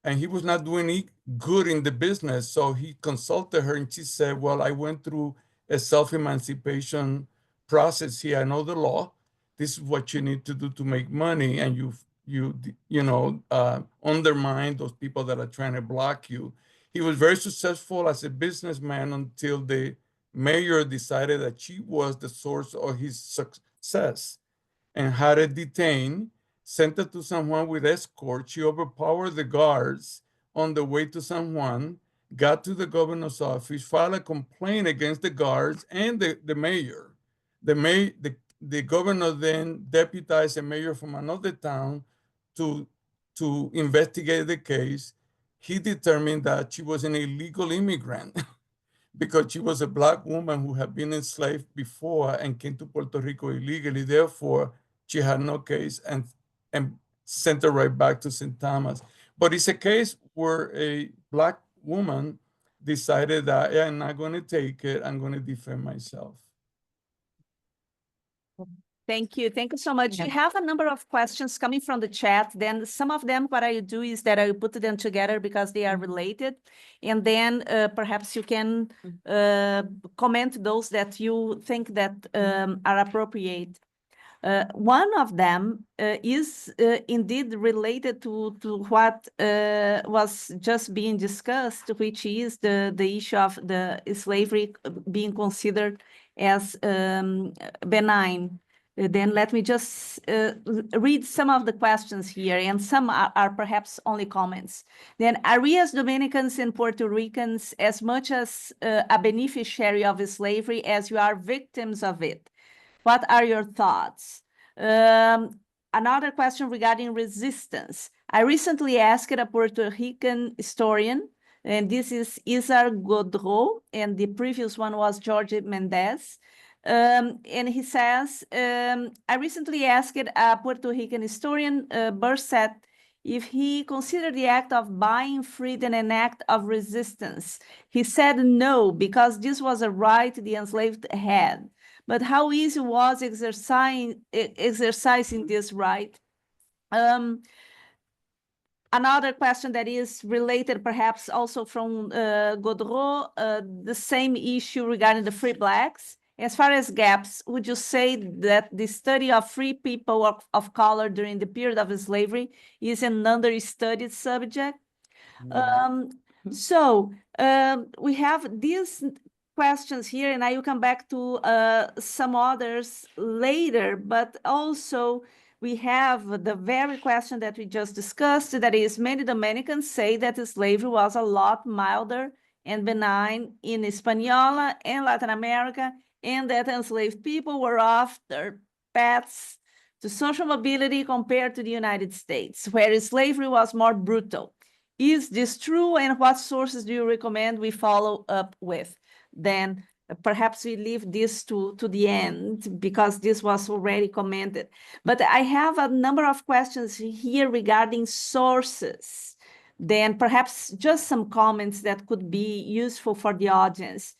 and he was not doing good in the business. So he consulted her and she said, well, I went through a self-emancipation process here. I know the law. This is what you need to do to make money. And undermine those people that are trying to block you. He was very successful as a businessman until the mayor decided that she was the source of his success and had her detained, sent her to San Juan with escort. She overpowered the guards on the way to San Juan, got to the governor's office, filed a complaint against the guards and the mayor. The governor then deputized a mayor from another town to investigate the case. He determined that she was an illegal immigrant because she was a Black woman who had been enslaved before and came to Puerto Rico illegally. Therefore, she had no case and sent her right back to St. Thomas. But it's a case where a Black woman decided that, yeah, I'm not going to take it. I'm going to defend myself. Thank you. Thank you so much. We have a number of questions coming from the chat. Then some of them, what I do is that I put them together because they are related. And then perhaps you can comment those that you think that are appropriate. One of them is indeed related to what was just being discussed, which is the issue of the slavery being considered as benign. Then let me just read some of the questions here, and some are perhaps only comments. Then, are we as Dominicans and Puerto Ricans as much as a beneficiary of slavery as you are victims of it? What are your thoughts? Another question regarding resistance. I recently asked a Puerto Rican historian, and this is Isar Godreau, and the previous one was Jorge Mendez. And he says, I recently asked a Puerto Rican historian, Burset, if he considered the act of buying freedom an act of resistance. He said no, because this was a right the enslaved had. But how easy was exercising this right? Another question that is related perhaps also from Godreau, the same issue regarding the free Blacks. As far as gaps, would you say that the study of free people of color during the period of slavery is an understudied subject? So we have these questions here, and I will come back to some others later, but also we have the very question that we just discussed, that is, many Dominicans say that slavery was a lot milder and benign in Hispaniola and Latin America, and that enslaved people were often paths to social mobility compared to the United States, where slavery was more brutal. Is this true, and what sources do you recommend we follow up with? Then perhaps we leave this to the end because this was already commented. But I have a number of questions here regarding sources. Then perhaps just some comments that could be useful for the audience.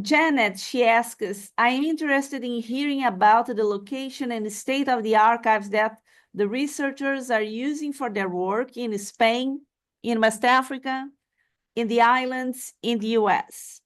Janet, she asks, I'm interested in hearing about the location and the state of the archives that the researchers are using for their work in Spain, in West Africa, in the islands, in the US.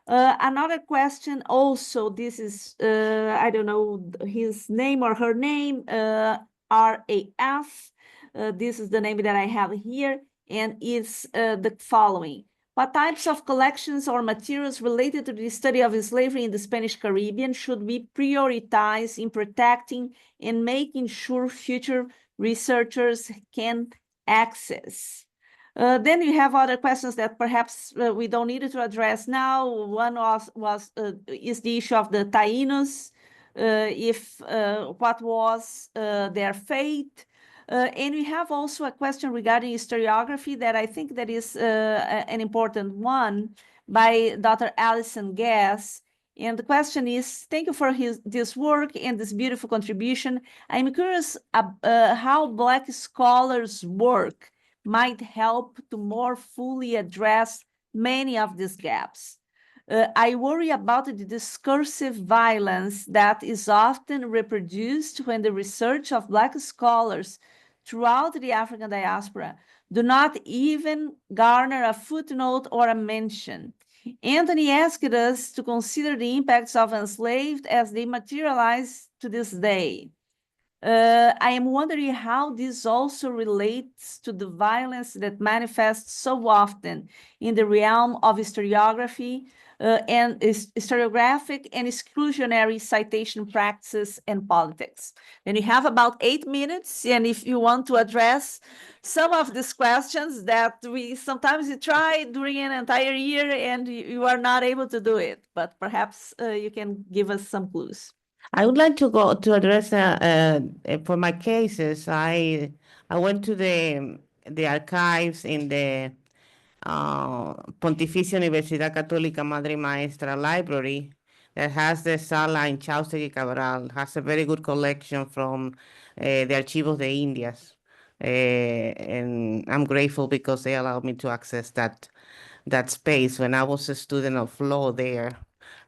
Another question also, this is, I don't know his name or her name, RAF. This is the name that I have here, and it's the following. What types of collections or materials related to the study of slavery in the Spanish Caribbean should we prioritize in protecting and making sure future researchers can access? Then you have other questions that perhaps we don't need to address now. One is the issue of the Taínos, what was their fate. And we have also a question regarding historiography that I think that is an important one by Dr. Alison Gass. And the question is, thank you for this work and this beautiful contribution. I'm curious how Black scholars' work might help to more fully address many of these gaps. I worry about the discursive violence that is often reproduced when the research of Black scholars throughout the African diaspora do not even garner a footnote or a mention. Anthony asked us to consider the impacts of enslaved as they materialize to this day. I am wondering how this also relates to the violence that manifests so often in the realm of historiography and historiographic and exclusionary citation practices and politics. And you have about 8 minutes, and if you want to address some of these questions that we sometimes try during an entire year and you are not able to do it, but perhaps you can give us some clues. I would like to go to address for my cases. I went to the archives in the Pontificia Universidad Católica Madre Maestra Library that has the sala in Chaustegui Cabral, has a very good collection from the Archivos de Indias. And I'm grateful because they allowed me to access that space. When I was a student of law there,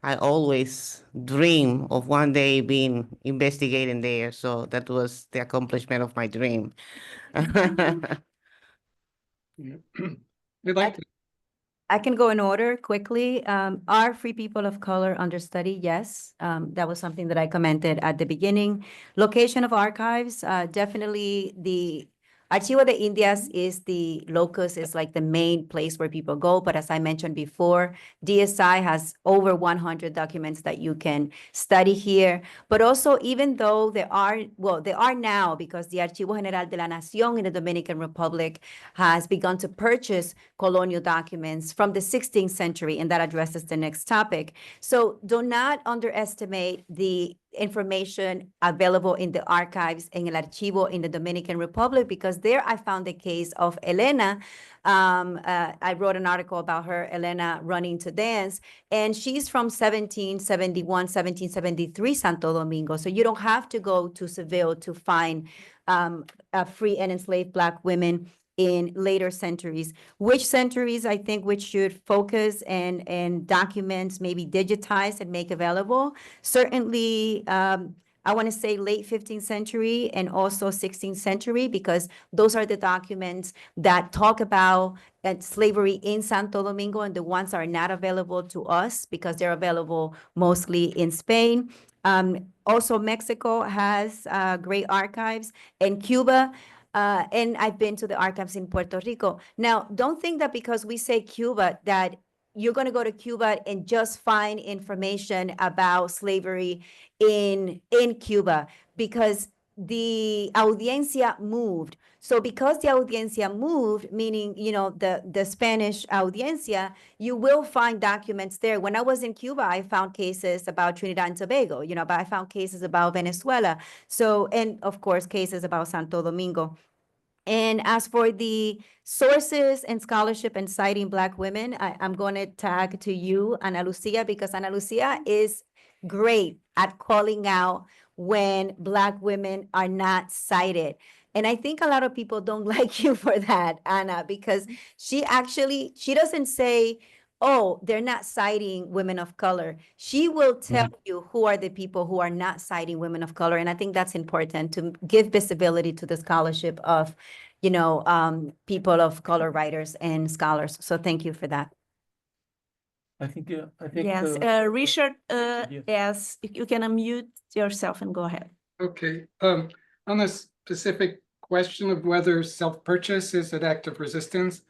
I always dream of one day being investigating there. So that was the accomplishment of my dream. We'd like to. I can go in order quickly. Are free people of color under study? Yes. That was something that I commented at the beginning. Location of archives, definitely the Archivo de Indias is the locus, is like the main place where people go. But as I mentioned before, DSI has over 100 documents that you can study here. But also, even though there are now, because the Archivo General de la Nación in the Dominican Republic has begun to purchase colonial documents from the 16th century, and that addresses the next topic. So do not underestimate the information available in the archives in El Archivo in the Dominican Republic, because there I found the case of Elena. I wrote an article about her, Elena Running to Dance, and she's from 1771, 1773 Santo Domingo. So you don't have to go to Seville to find free and enslaved Black women in later centuries. Which centuries I think which should focus and documents maybe digitize and make available? Certainly, I want to say late 15th century and also 16th century, because those are the documents that talk about slavery in Santo Domingo, and the ones are not available to us because they're available mostly in Spain. Also, Mexico has great archives, and Cuba. And I've been to the archives in Puerto Rico. Now, don't think that because we say Cuba that you're going to go to Cuba and just find information about slavery in Cuba, because the audiencia moved. So because the audiencia moved, meaning, you know, the Spanish audiencia, you will find documents there. When I was in Cuba, I found cases about Trinidad and Tobago, you know, but I found cases about Venezuela. So, and of course, cases about Santo Domingo. And as for the sources and scholarship and citing Black women, I'm going to tag to you, Ana Lucia, because Ana Lucia is great at calling out when Black women are not cited. And I think a lot of people don't like you for that, Ana, because she doesn't say, oh, they're not citing women of color. She will tell you who are the people who are not citing women of color. And I think that's important to give visibility to the scholarship of, people of color writers and scholars. So thank you for that. I think Yes, Richard, yes, you can unmute yourself and go ahead. Okay, on the specific question of whether self-purchase is an act of resistance,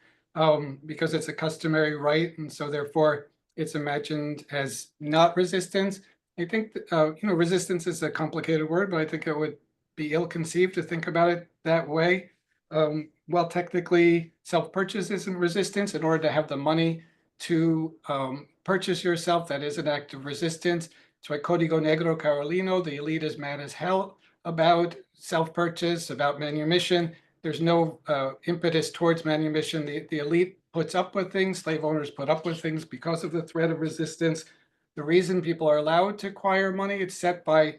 because it's a customary right, and so therefore it's imagined as not resistance. I think, resistance is a complicated word, but I think it would be ill-conceived to think about it that way. Well, technically, self-purchase isn't resistance. In order to have the money to purchase yourself, that is an act of resistance. So at Código Negro Carolino, the elite is mad as hell about self-purchase, about manumission. There's no impetus towards manumission. The elite puts up with things, slave owners put up with things because of the threat of resistance. The reason people are allowed to acquire money, it's set by,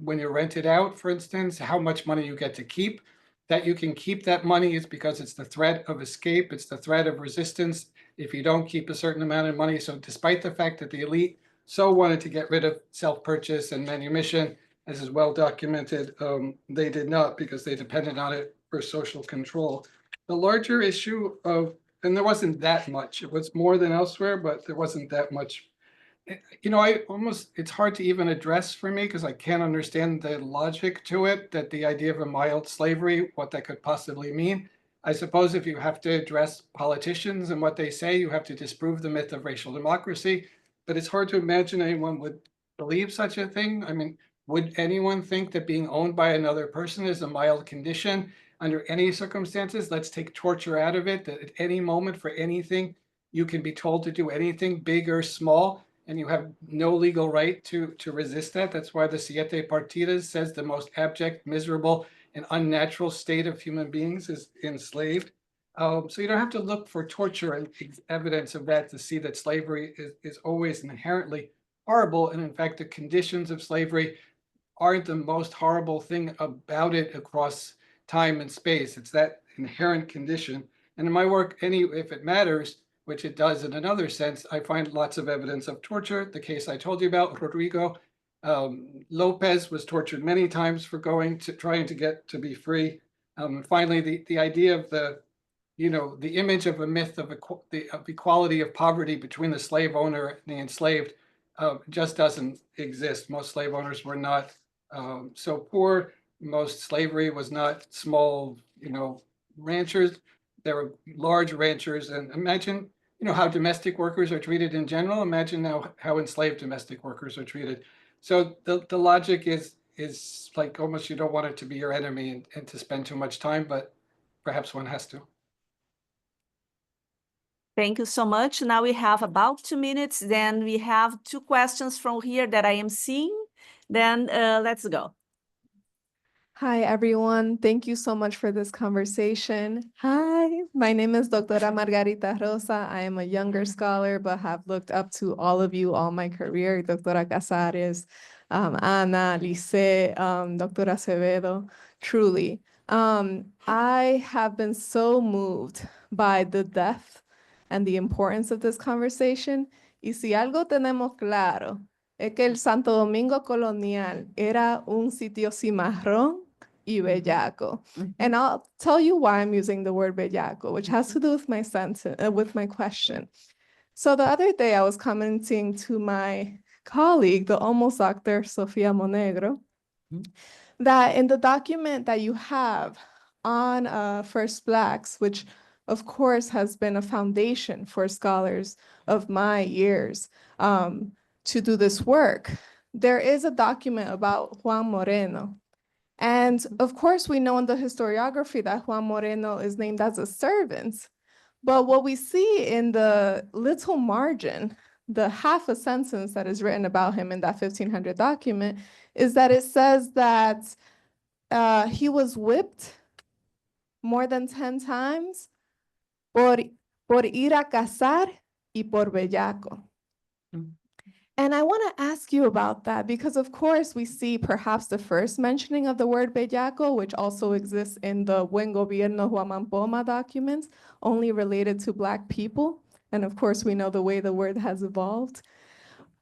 when you rent it out, for instance, how much money you get to keep. That you can keep that money is because it's the threat of escape, it's the threat of resistance if you don't keep a certain amount of money. So despite the fact that the elite so wanted to get rid of self-purchase and manumission, as is well documented, they did not, because they depended on it for social control. The larger issue of, and there wasn't that much, it was more than elsewhere, but there wasn't that much. It's hard to even address for me because I can't understand the logic to it, that the idea of a mild slavery, what that could possibly mean. I suppose if you have to address politicians and what they say, you have to disprove the myth of racial democracy, but it's hard to imagine anyone would believe such a thing. I mean, would anyone think that being owned by another person is a mild condition under any circumstances? Let's take torture out of it, that at any moment for anything, you can be told to do anything, big or small, and you have no legal right to resist that. That's why the Siete Partidas says the most abject, miserable, and unnatural state of human beings is enslaved. So you don't have to look for torture and evidence of that to see that slavery is always inherently horrible. And in fact, the conditions of slavery aren't the most horrible thing about it across time and space. It's that inherent condition. And in my work, if it matters, which it does in another sense, I find lots of evidence of torture. The case I told you about, Rodrigo, Lopez was tortured many times for trying to get to be free. Finally, the idea of the image of a myth of equality of poverty between the slave owner and the enslaved just doesn't exist. Most slave owners were not so poor. Most slavery was not small, ranchers. There were large ranchers, and imagine, how domestic workers are treated in general. Imagine now how enslaved domestic workers are treated. So the logic is like almost you don't want it to be your enemy and to spend too much time, but perhaps one has to. Thank you so much. Now we have about 2 minutes. Then we have 2 questions from here that I am seeing. Then let's go. Hi, everyone. Thank you so much for this conversation. Hi, my name is Doctora Margarita Rosa. I am a younger scholar, but have looked up to all of you all my career, Doctora Casares, Ana, Lice, Doctora Acevedo, truly. I have been so moved by the depth and the importance of this conversation. Y si algo tenemos claro, es que el Santo Domingo colonial era un sitio cimarrón y bellaco. And I'll tell you why I'm using the word bellaco, which has to do with my question. So the other day I was commenting to my colleague, the almost Dr. Sofia Monegro, that in the document that you have on First Blacks, which of course has been a foundation for scholars of my years to do this work, there is a document about Juan Moreno. And of course, we know in the historiography that Juan Moreno is named as a servant. But what we see in the little margin, the half a sentence that is written about him in that 1500 document, is that it says that he was whipped more than 10 times? Por ir a cazar y por bellaco. And I want to ask you about that because, of course, we see perhaps the first mentioning of the word bellaco, which also exists in the Buen Gobierno Huamampoma documents, only related to Black people. And of course, we know the way the word has evolved.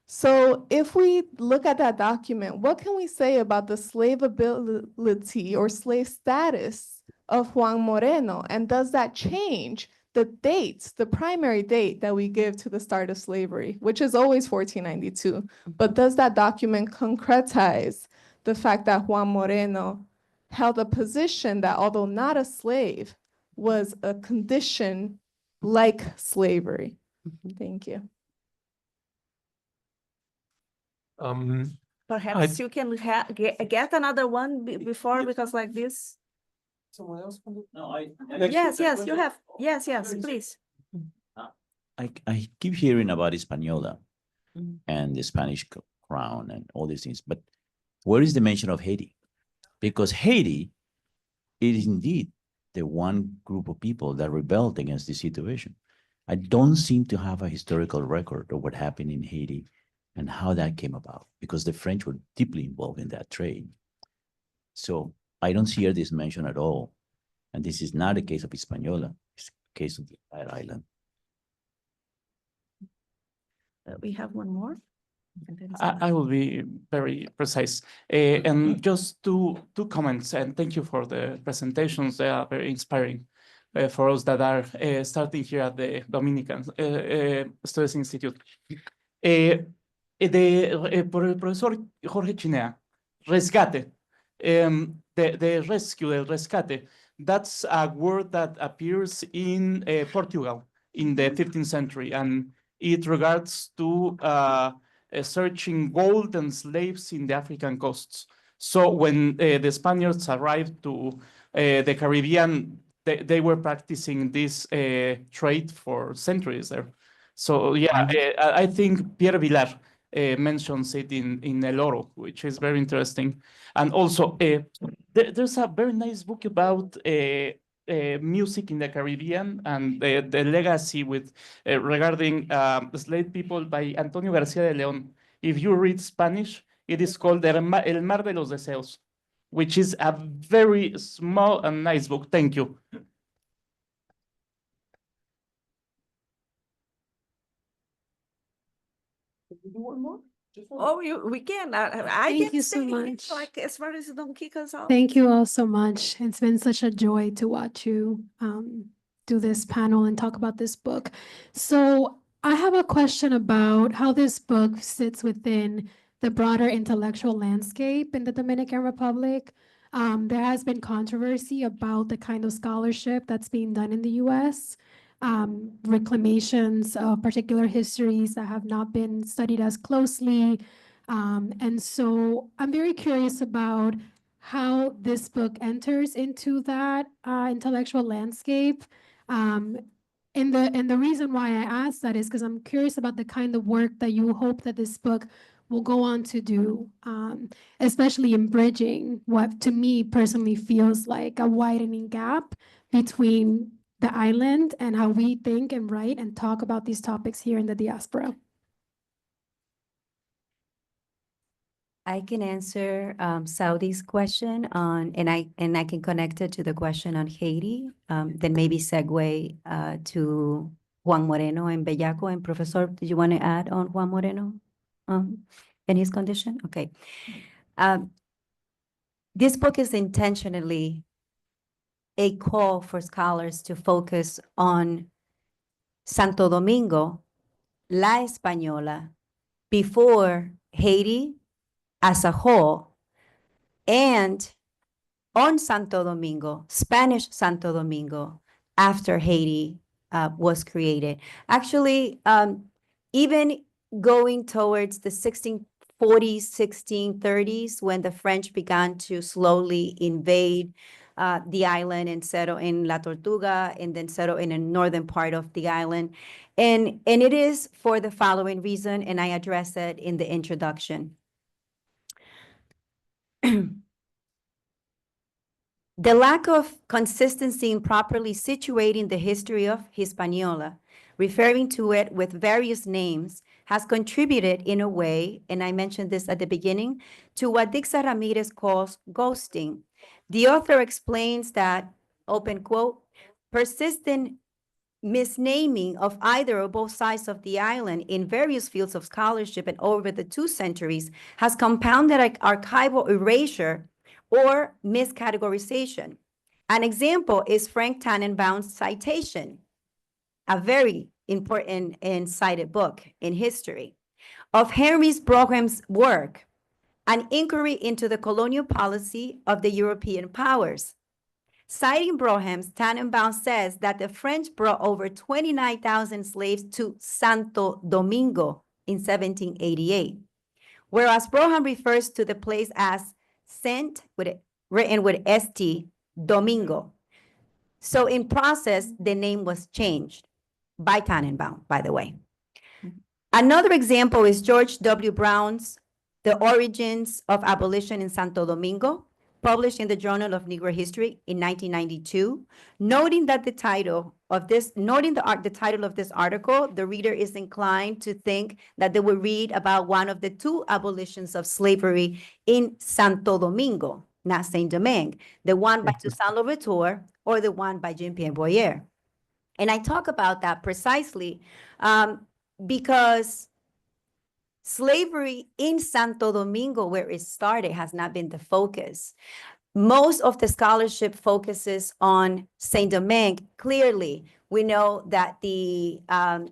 So if we look at that document, what can we say about the slaveability or slave status of Juan Moreno? And does that change the dates, the primary date that we give to the start of slavery, which is always 1492? But does that document concretize the fact that Juan Moreno held a position that, although not a slave, was a condition like slavery? Thank you. Perhaps you can get another one before, because like this. Someone else can do? No, Yes, you have. Yes, please. I keep hearing about Hispaniola and the Spanish crown and all these things, but where is the mention of Haiti? Because Haiti is indeed the one group of people that rebelled against the situation. I don't seem to have a historical record of what happened in Haiti and how that came about, because the French were deeply involved in that trade. So I don't hear this mentioned at all. And this is not a case of Hispaniola, it's a case of the entire island. We have one more. I will be very precise. And just two comments, and thank you for the presentations. They are very inspiring for us that are starting here at the Dominican Studies Institute. Por el profesor Jorge Chinea, rescate, the rescue, del rescate, that's a word that appears in Portugal in the 15th century, and it regards to searching gold and slaves in the African coasts. So when the Spaniards arrived to the Caribbean, they were practicing this trade for centuries there. So yeah, I think Pierre Vilar mentions it in El Oro, which is very interesting. And also, there's a very nice book about music in the Caribbean and the legacy with regarding slave people by Antonio García de León. If you read Spanish, it is called El Mar de los Deseos, which is a very small and nice book. Thank you. Do one more? Oh, we can. I Thank can you so stay much. like as far as you don't kick us out. Thank you all so much. It's been such a joy to watch you do this panel and talk about this book. So I have a question about how this book sits within the broader intellectual landscape in the Dominican Republic. There has been controversy about the kind of scholarship that's being done in the US, reclamations of particular histories that have not been studied as closely. And so I'm very curious about how this book enters into that intellectual landscape. And the reason why I ask that is because I'm curious about the kind of work that you hope that this book will go on to do, especially in bridging what to me personally feels like a widening gap between the island and how we think and write and talk about these topics here in the diaspora. I can answer Saudi's question on, and I can connect it to the question on Haiti, then maybe segue to Juan Moreno and Bellaco. And Professor, did you want to add on Juan Moreno and his condition? Okay. This book is intentionally a call for scholars to focus on Santo Domingo, La Española, before Haiti as a whole, and on Santo Domingo, Spanish Santo Domingo, after Haiti was created. Actually, even going towards the 1640s, 1630s, when the French began to slowly invade the island and settle in La Tortuga, and then settle in a northern part of the island. And it is for the following reason, and I address it in the introduction. The lack of consistency in properly situating the history of Hispaniola, referring to it with various names, has contributed in a way, and I mentioned this at the beginning, to what Dixa Ramirez calls ghosting. The author explains that, open quote, persistent misnaming of either or both sides of the island in various fields of scholarship and over the 2 centuries has compounded archival erasure or miscategorization. An example is Frank Tannenbaum's citation, a very important and cited book in history, of Henry Brougham's work, An Inquiry into the Colonial Policy of the European Powers. Citing Brougham's, Tannenbaum says that the French brought over 29,000 slaves to Santo Domingo in 1788, whereas Brougham refers to the place as Saint, written with ST, Domingo. So in process, the name was changed by Tannenbaum, by the way. Another example is George W. Brown's The Origins of Abolition in Santo Domingo, published in the Journal of Negro History in 1992. Noting that the title of this article, the reader is inclined to think that they will read about one of the 2 abolitions of slavery in Santo Domingo, not Saint-Domingue, the one by Toussaint Louverture or the one by Jean-Pierre Boyer. And I talk about that precisely because slavery in Santo Domingo, where it started, has not been the focus. Most of the scholarship focuses on Saint-Domingue. Clearly, we know that the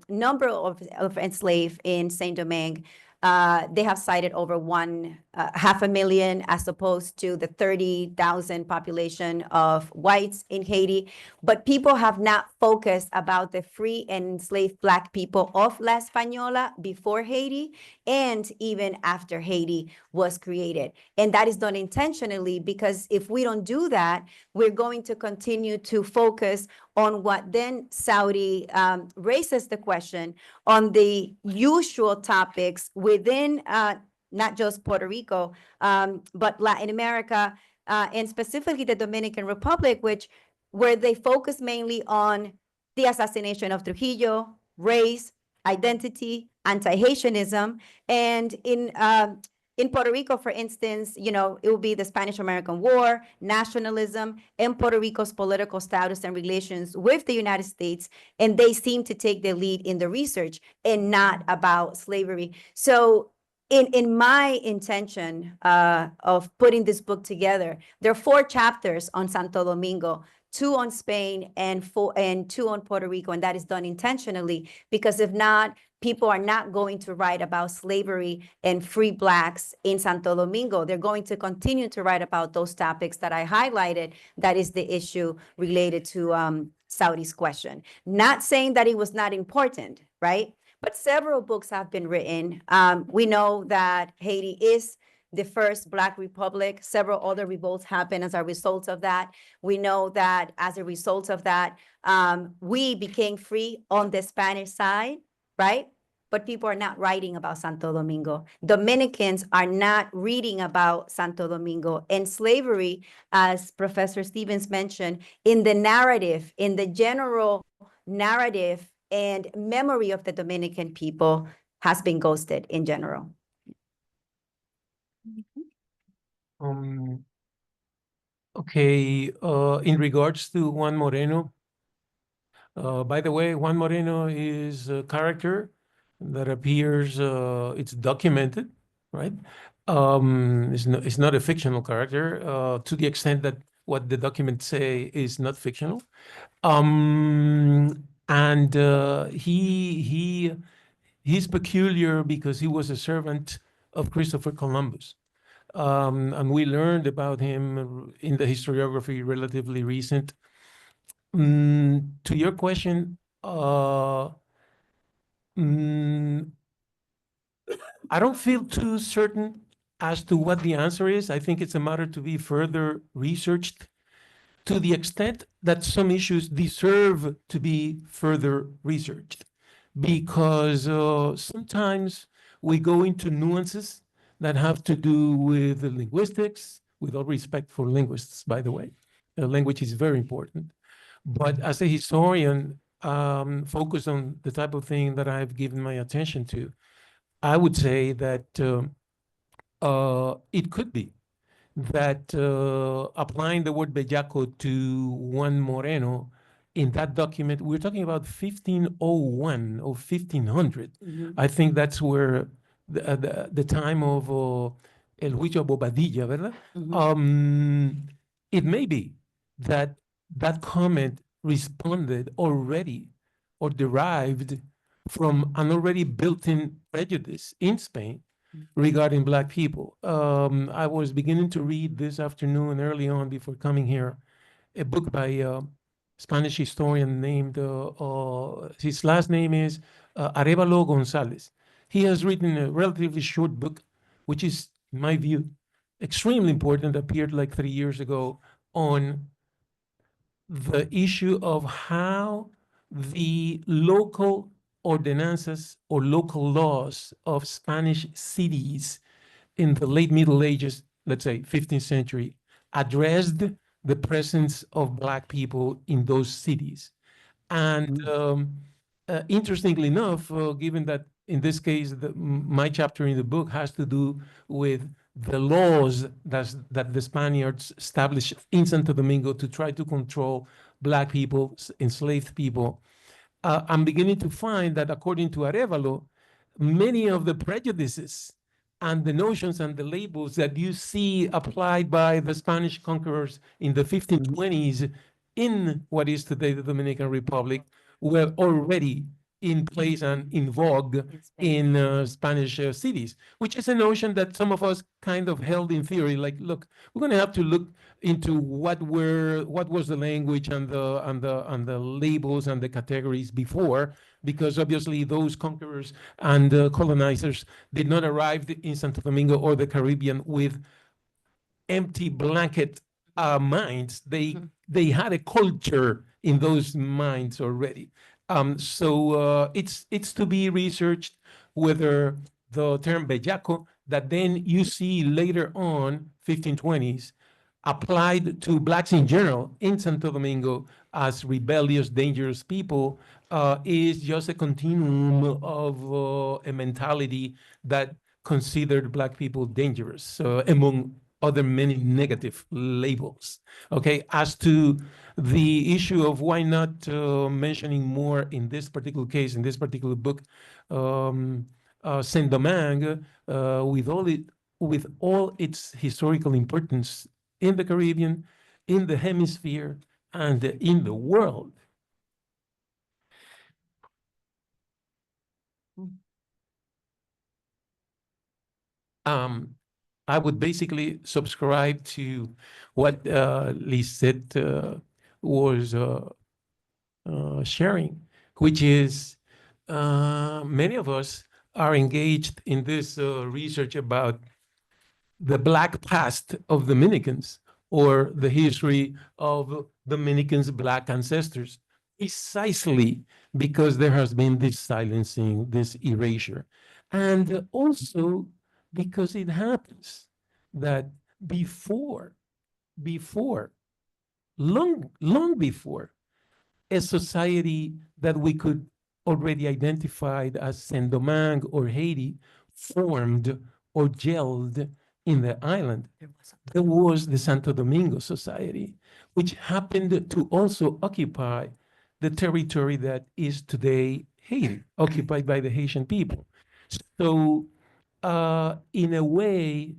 number of enslaved in Saint-Domingue, they have cited over 500,000 as opposed to the 30,000 population of whites in Haiti. But people have not focused about the free and enslaved Black people of La Española before Haiti and even after Haiti was created. And that is done intentionally because if we don't do that, we're going to continue to focus on what then Saudi raises the question on the usual topics within not just Puerto Rico, but Latin America, and specifically the Dominican Republic, where they focus mainly on the assassination of Trujillo, race, identity, anti-Haitianism, and in Puerto Rico, for instance, it will be the Spanish-American War, nationalism, and Puerto Rico's political status and relations with the United States, and they seem to take the lead in the research and not about slavery. So in my intention of putting this book together, there are 4 chapters on Santo Domingo, 2 on Spain and 2 on Puerto Rico, and that is done intentionally because if not, people are not going to write about slavery and free Blacks in Santo Domingo. They're going to continue to write about those topics that I highlighted. That is the issue related to Saudi's question. Not saying that it was not important, right? But several books have been written. We know that Haiti is the first Black republic. Several other revolts happened as a result of that. We know that as a result of that, we became free on the Spanish side, right? But people are not writing about Santo Domingo. Dominicans are not reading about Santo Domingo. And slavery, as Professor Stevens mentioned, in the narrative, in the general narrative and memory of the Dominican people has been ghosted in general. Okay, in regards to Juan Moreno, by the way, Juan Moreno is a character that appears, it's documented, right? It's not a fictional character to the extent that what the documents say is not fictional. And he's peculiar because he was a servant of Christopher Columbus. And we learned about him in the historiography relatively recent. To your question, I don't feel too certain as to what the answer is. I think it's a matter to be further researched to the extent that some issues deserve to be further researched, because sometimes we go into nuances that have to do with linguistics, with all respect for linguists, by the way, language is very important. But as a historian, focused on the type of thing that I've given my attention to, I would say that it could be that applying the word bellaco to Juan Moreno in that document, we're talking about 1501 or 1500. I think that's where the time of El Juicio Bobadilla, ¿verdad? It may be that that comment responded already or derived from an already built-in prejudice in Spain regarding Black people. I was beginning to read this afternoon, early on before coming here, a book by a Spanish historian named, his last name is Arevalo Gonzalez. He has written a relatively short book, which is, in my view, extremely important, appeared like 3 years ago, on the issue of how the local ordenanzas or local laws of Spanish cities in the late Middle Ages, let's say 15th century, addressed the presence of Black people in those cities. And interestingly enough, given that in this case, my chapter in the book has to do with the laws that the Spaniards established in Santo Domingo to try to control Black people, enslaved people, I'm beginning to find that according to Arevalo, many of the prejudices and the notions and the labels that you see applied by the Spanish conquerors in the 1520s in what is today the Dominican Republic were already in place and in vogue in Spanish cities, which is a notion that some of us kind of held in theory, like, look, we're going to have to look into what was the language and the labels and the categories before, because obviously those conquerors and colonizers did not arrive in Santo Domingo or the Caribbean with empty blanket minds. They had a culture in those minds already. So it's to be researched whether the term bellaco that then you see later on, 1520s, applied to Blacks in general in Santo Domingo as rebellious, dangerous people, is just a continuum of a mentality that considered Black people dangerous, among other many negative labels. Okay, as to the issue of why not mentioning more in this particular case, in this particular book, Saint-Domingue, with all its historical importance in the Caribbean, in the hemisphere, and in the world. I would basically subscribe to what Lisette was sharing, which is many of us are engaged in this research about the Black past of Dominicans or the history of Dominicans' Black ancestors, precisely because there has been this silencing, this erasure. And also because it happens that before, long before, a society that we could already identify as Saint-Domingue or Haiti formed or gelled in the island, there was the Santo Domingo Society, which happened to also occupy the territory that is today Haiti, occupied by the Haitian people. So in a way,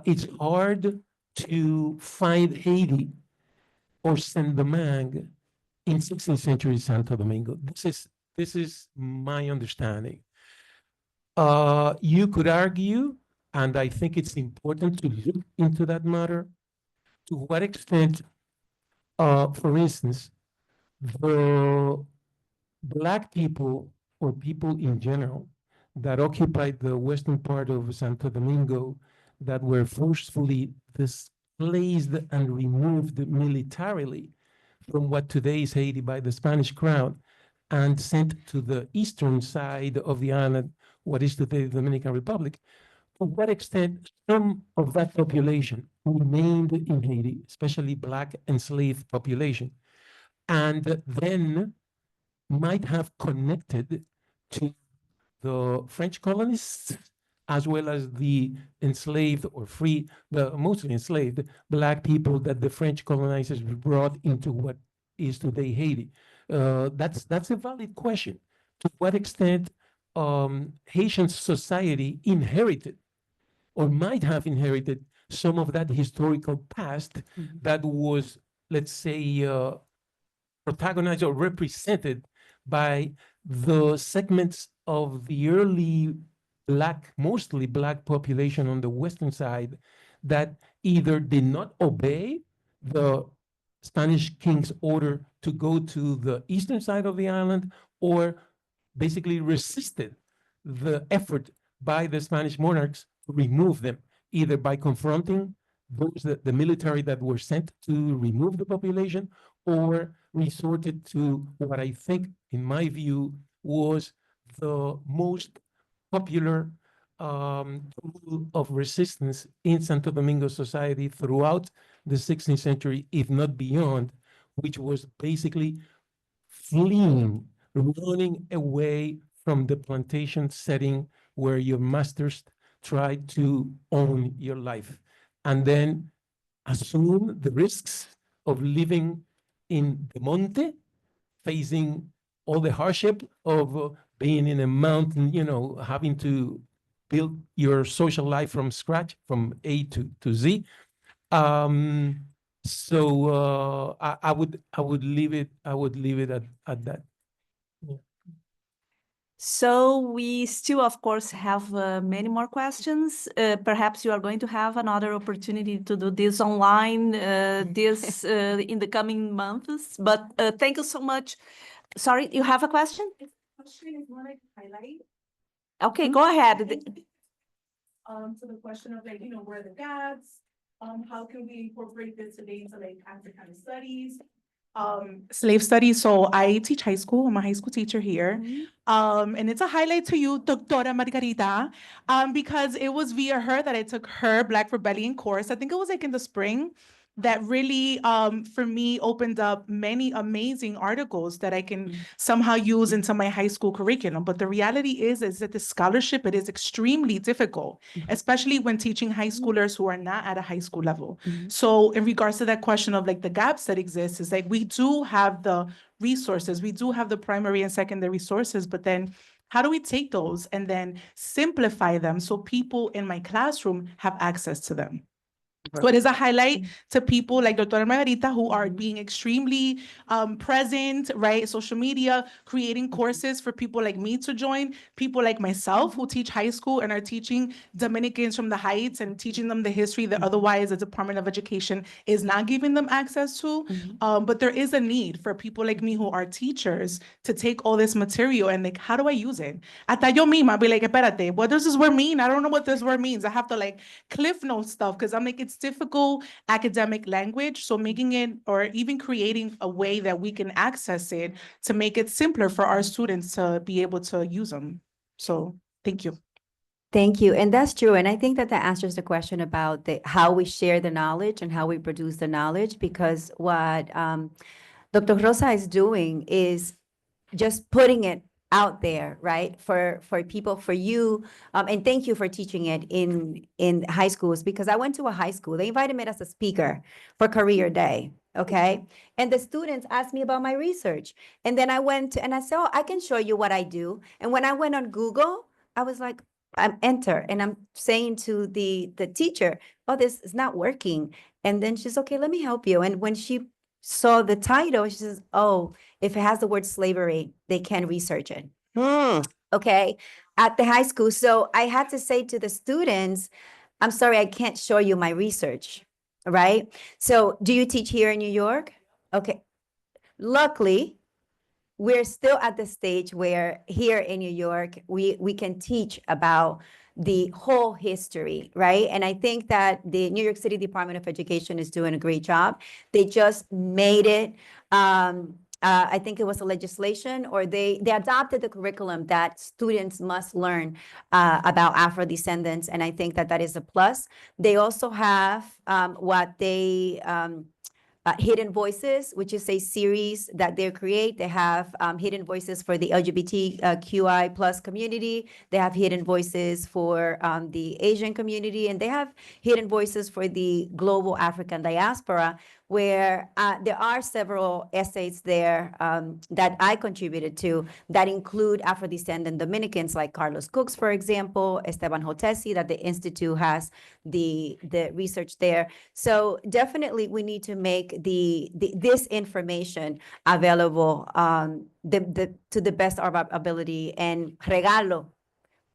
it's hard to find Haiti or Saint-Domingue in 16th century Santo Domingo. This is my understanding. You could argue, and I think it's important to look into that matter, to what extent, for instance, the Black people or people in general that occupied the western part of Santo Domingo that were forcefully displaced and removed militarily from what today is Haiti by the Spanish crown and sent to the eastern side of the island, what is today the Dominican Republic, to what extent some of that population remained in Haiti, especially Black enslaved population, and then might have connected to the French colonists as well as the enslaved or free, the mostly enslaved Black people that the French colonizers brought into what is today Haiti. That's a valid question. To what extent Haitian society inherited or might have inherited some of that historical past that was, let's say, protagonized or represented by the segments of the early Black, mostly Black population on the western side that either did not obey the Spanish king's order to go to the eastern side of the island or basically resisted the effort by the Spanish monarchs to remove them, either by confronting those the military that were sent to remove the population, or resorted to what I think, in my view, was the most popular tool of resistance in Santo Domingo society throughout the 16th century, if not beyond, which was basically fleeing, running away from the plantation setting where your masters tried to own your life, and then assume the risks of living in the monte, facing all the hardship of being in a mountain, having to build your social life from scratch, from A to Z. I would leave it at that. Yeah. So we still, of course, have many more questions. Perhaps you are going to have another opportunity to do this online this in the coming months. But thank you so much. Sorry, you have a question? Question is what I highlight. Okay, go ahead. So the question of like, where are the gaps? How can we incorporate this today into like African studies? Slave studies. So I teach high school. I'm a high school teacher here. And it's a highlight to you, Doctora Margarita, because it was via her that I took her Black Rebellion course. I think it was like in the spring that really, for me, opened up many amazing articles that I can somehow use into my high school curriculum. But the reality is that the scholarship, it is extremely difficult, especially when teaching high schoolers who are not at a high school level. So in regards to that question of like the gaps that exist, is like we do have the resources, we do have the primary and secondary sources, but then how do we take those and then simplify them so people in my classroom have access to them? So it is a highlight to people like Dr. Margarita who are being extremely present, right? Social media, creating courses for people like me to join, people like myself who teach high school and are teaching Dominicans from the Heights and teaching them the history that otherwise the Department of Education is not giving them access to. But there is a need for people like me who are teachers to take all this material and like, how do I use it? Hasta yo misma be like, espérate, what does this word mean? I don't know what this word means. I have to like cliff note stuff because I'm like, it's difficult academic language. So making it or even creating a way that we can access it to make it simpler for our students to be able to use them. So thank you. Thank you. And that's true. And I think that answers the question about how we share the knowledge and how we produce the knowledge, because what Dr. Rosa is doing is just putting it out there, right? For people, for you, and thank you for teaching it in high schools, because I went to a high school. They invited me as a speaker for Career Day, okay? And the students asked me about my research. And then I went and I said, oh, I can show you what I do. And when I went on Google, I was like, I'm enter, and I'm saying to the teacher, oh, this is not working. And then she's, okay, let me help you. And when she saw the title, she says, oh, if it has the word slavery, they can research it. Okay, at the high school. So I had to say to the students, I'm sorry, I can't show you my research, right? So do you teach here in New York? Okay. Luckily, we're still at the stage where here in New York, we can teach about the whole history, right? And I think that the New York City Department of Education is doing a great job. They just made it I think it was a legislation, or they adopted the curriculum that students must learn about Afro descendants, and I think that that is a plus. They also have what they Hidden Voices, which is a series that they create. They have Hidden Voices for the LGBTQI plus community. They have Hidden Voices for the Asian community, and they have Hidden Voices for the global African diaspora, where there are several essays there that I contributed to that include Afro-descendant Dominicans like Carlos Cooks, for example, Esteban Hotesi, that the Institute has the research there. So definitely we need to make this information available to the best of our ability, and regalo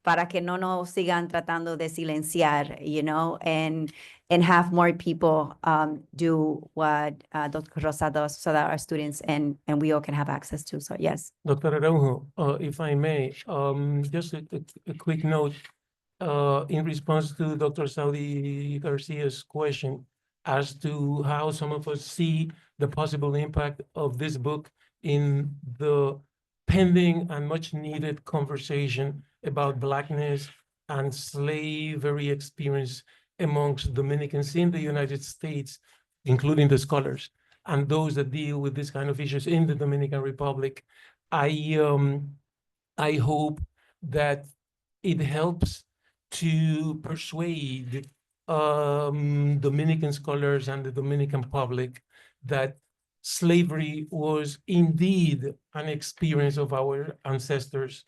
para que no nos sigan tratando de silenciar, you know, and have more people do what Dr. Rosa does, so that our students and we all can have access to. So yes. Dr. Araujo, if I may, just a quick note in response to Dr. Saudi Garcia's question as to how some of us see the possible impact of this book in the pending and much needed conversation about Blackness and slavery experience amongst Dominicans in the United States, including the scholars and those that deal with this kind of issues in the Dominican Republic. I hope that it helps to persuade Dominican scholars and the Dominican public that slavery was indeed an experience of our ancestors,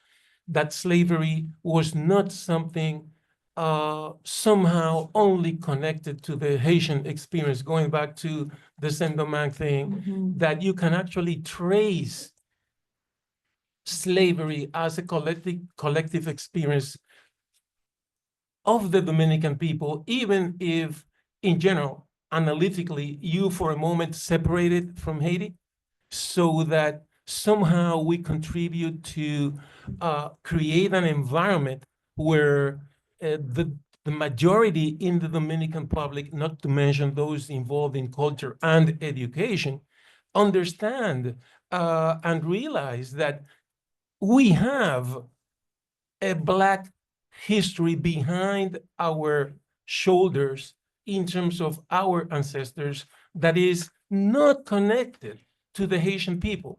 that slavery was not something somehow only connected to the Haitian experience, going back to the Saint-Domingue thing, that you can actually trace slavery as a collective experience of the Dominican people, even if in general, analytically, you for a moment separated from Haiti, so that somehow we contribute to create an environment where the majority in the Dominican public, not to mention those involved in culture and education, understand and realize that we have a Black history behind our shoulders in terms of our ancestors that is not connected to the Haitian people.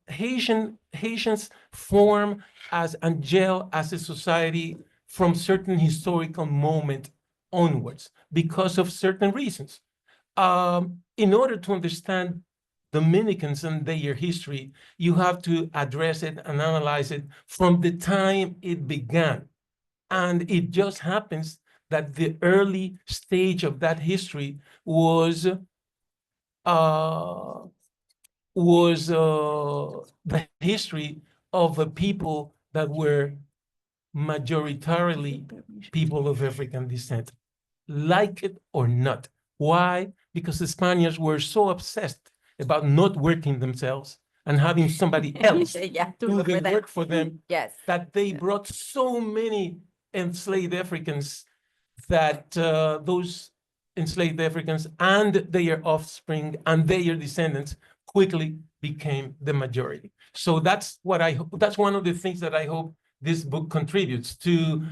Haitians form as and gel as a society from certain historical moment onwards because of certain reasons. In order to understand Dominicans and their history, you have to address it and analyze it from the time it began. And it just happens that the early stage of that history was the history of a people that were majoritarily people of African descent, like it or not. Why? Because the Spaniards were so obsessed about not working themselves and having somebody else do the work for them, that they brought so many enslaved Africans that those enslaved Africans and their offspring and their descendants quickly became the majority. So that's what that's one of the things that I hope this book contributes to,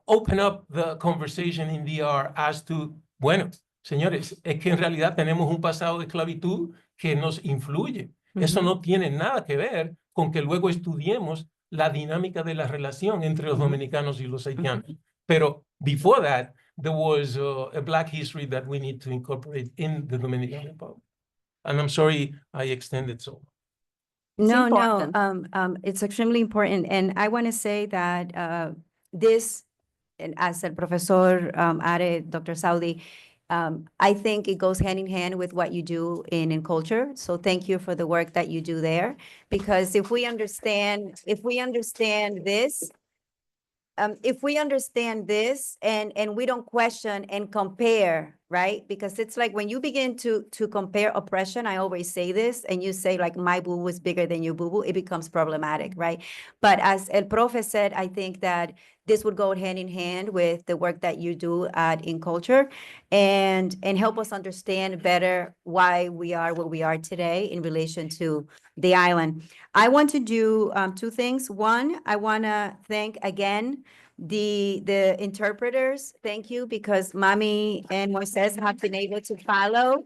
open up the conversation in DR as to, bueno, señores, es que en realidad tenemos un pasado de esclavitud que nos influye. Eso no tiene nada que ver con que luego estudiemos la dinámica de la relación entre los dominicanos y los haitianos. Pero before that, there was a Black history that we need to incorporate in the Dominican Republic. And I'm sorry I extended so. No, it's extremely important. And I want to say that this, and as el profesor added, Dr. Saudi, I think it goes hand in hand with what you do in culture. So thank you for the work that you do there. Because if we understand this, and we don't question and compare right? Because it's like when you begin to compare oppression, I always say this, and you say like my boo is bigger than your boo-boo, it becomes problematic, right? But as El Profe said, I think that this would go hand in hand with the work that you do at In Culture and help us understand better why we are where we are today in relation to the island. I want to do two things. One, I want to thank again the interpreters. Thank you, because Mami and Moises have been able to follow.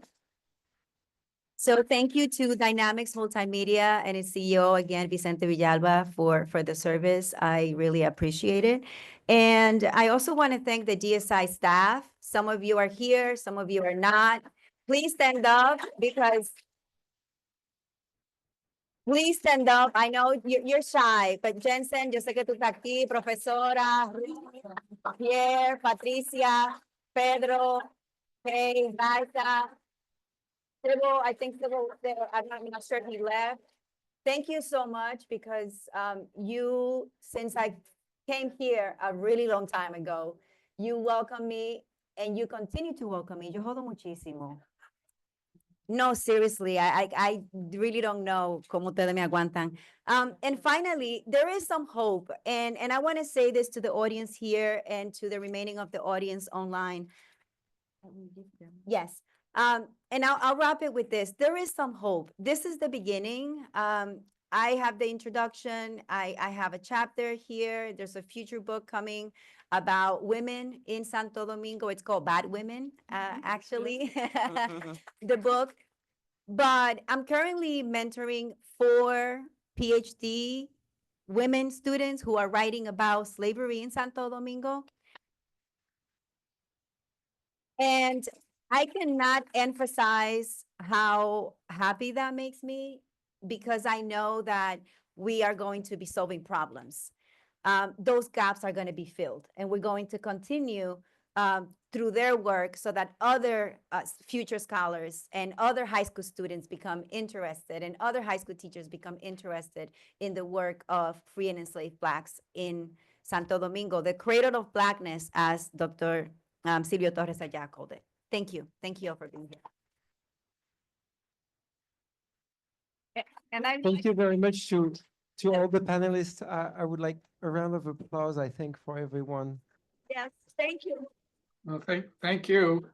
So thank you to Dynamics Multimedia and its CEO, again, Vicente Villalba, for the service. I really appreciate it. And I also want to thank the DSI staff. Some of you are here, some of you are not. Please stand up because please stand up. I know you're shy, but Jensen, yo sé que tú estás aquí, profesora, Pierre, Patricia, Pedro, Kay, Raisa, Sybil, I think Sybil, I'm not sure he left. Thank you so much because you, since I came here a really long time ago, you welcome me and you continue to welcome me. Yo jodo muchísimo. No, seriously, I really don't know cómo ustedes me aguantan. And finally, there is some hope. And I want to say this to the audience here and to the remaining of the audience online. Yes. And I'll wrap it with this. There is some hope. This is the beginning. I have the introduction. I have a chapter here. There's a future book coming about women in Santo Domingo. It's called Bad Women, actually, the book. But I'm currently mentoring 4 PhD women students who are writing about slavery in Santo Domingo. And I cannot emphasize how happy that makes me because I know that we are going to be solving problems. Those gaps are going to be filled, and we're going to continue through their work so that other future scholars and other high school students become interested, and other high school teachers become interested in the work of free and enslaved Blacks in Santo Domingo, the cradle of Blackness, as Dr. Silvio Torres Ayala called it. Thank you. Thank you all for being here. And Thank you very much to all the panelists. I would like a round of applause, I think, for everyone. Yes, thank you. Well, thank you.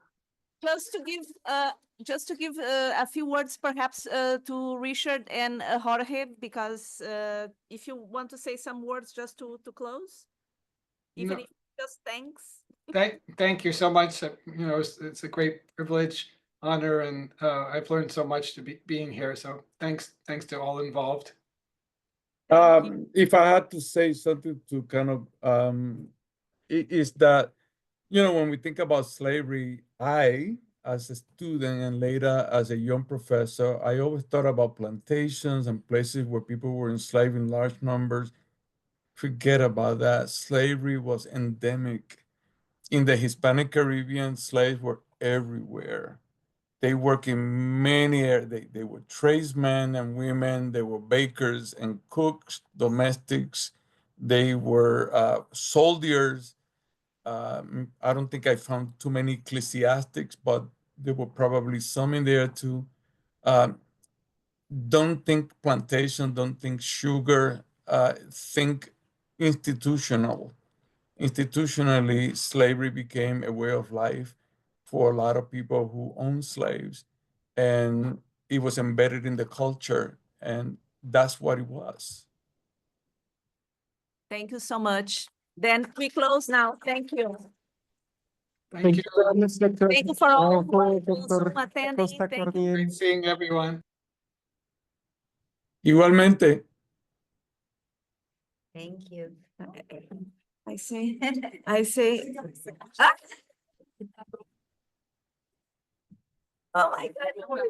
Just to give a few words perhaps to Richard and Jorge, because if you want to say some words just to close, even if just thanks. Thank you so much. You know, it's a great privilege, honor, and I've learned so much to being here. So thanks to all involved. If I had to say something to kind of, is that, you know, when we think about slavery, I, as a student and later as a young professor, I always thought about plantations and places where people were enslaved in large numbers. Forget about that. Slavery was endemic. In the Hispanic Caribbean, slaves were everywhere. They work in many areas. They were tradesmen and women. They were bakers and cooks, domestics. They were soldiers. I don't think I found too many ecclesiastics, but there were probably some in there too. Don't think plantation, don't think sugar, think institutional. Institutionally, slavery became a way of life for a lot of people who owned slaves, and it was embedded in the culture, and that's what it was. Thank you so much. Then we close now. Thank you. Thank you. Thank you for all who attending. Thank you. Great seeing everyone. Igualmente. Thank you. I say, ah! Oh my God.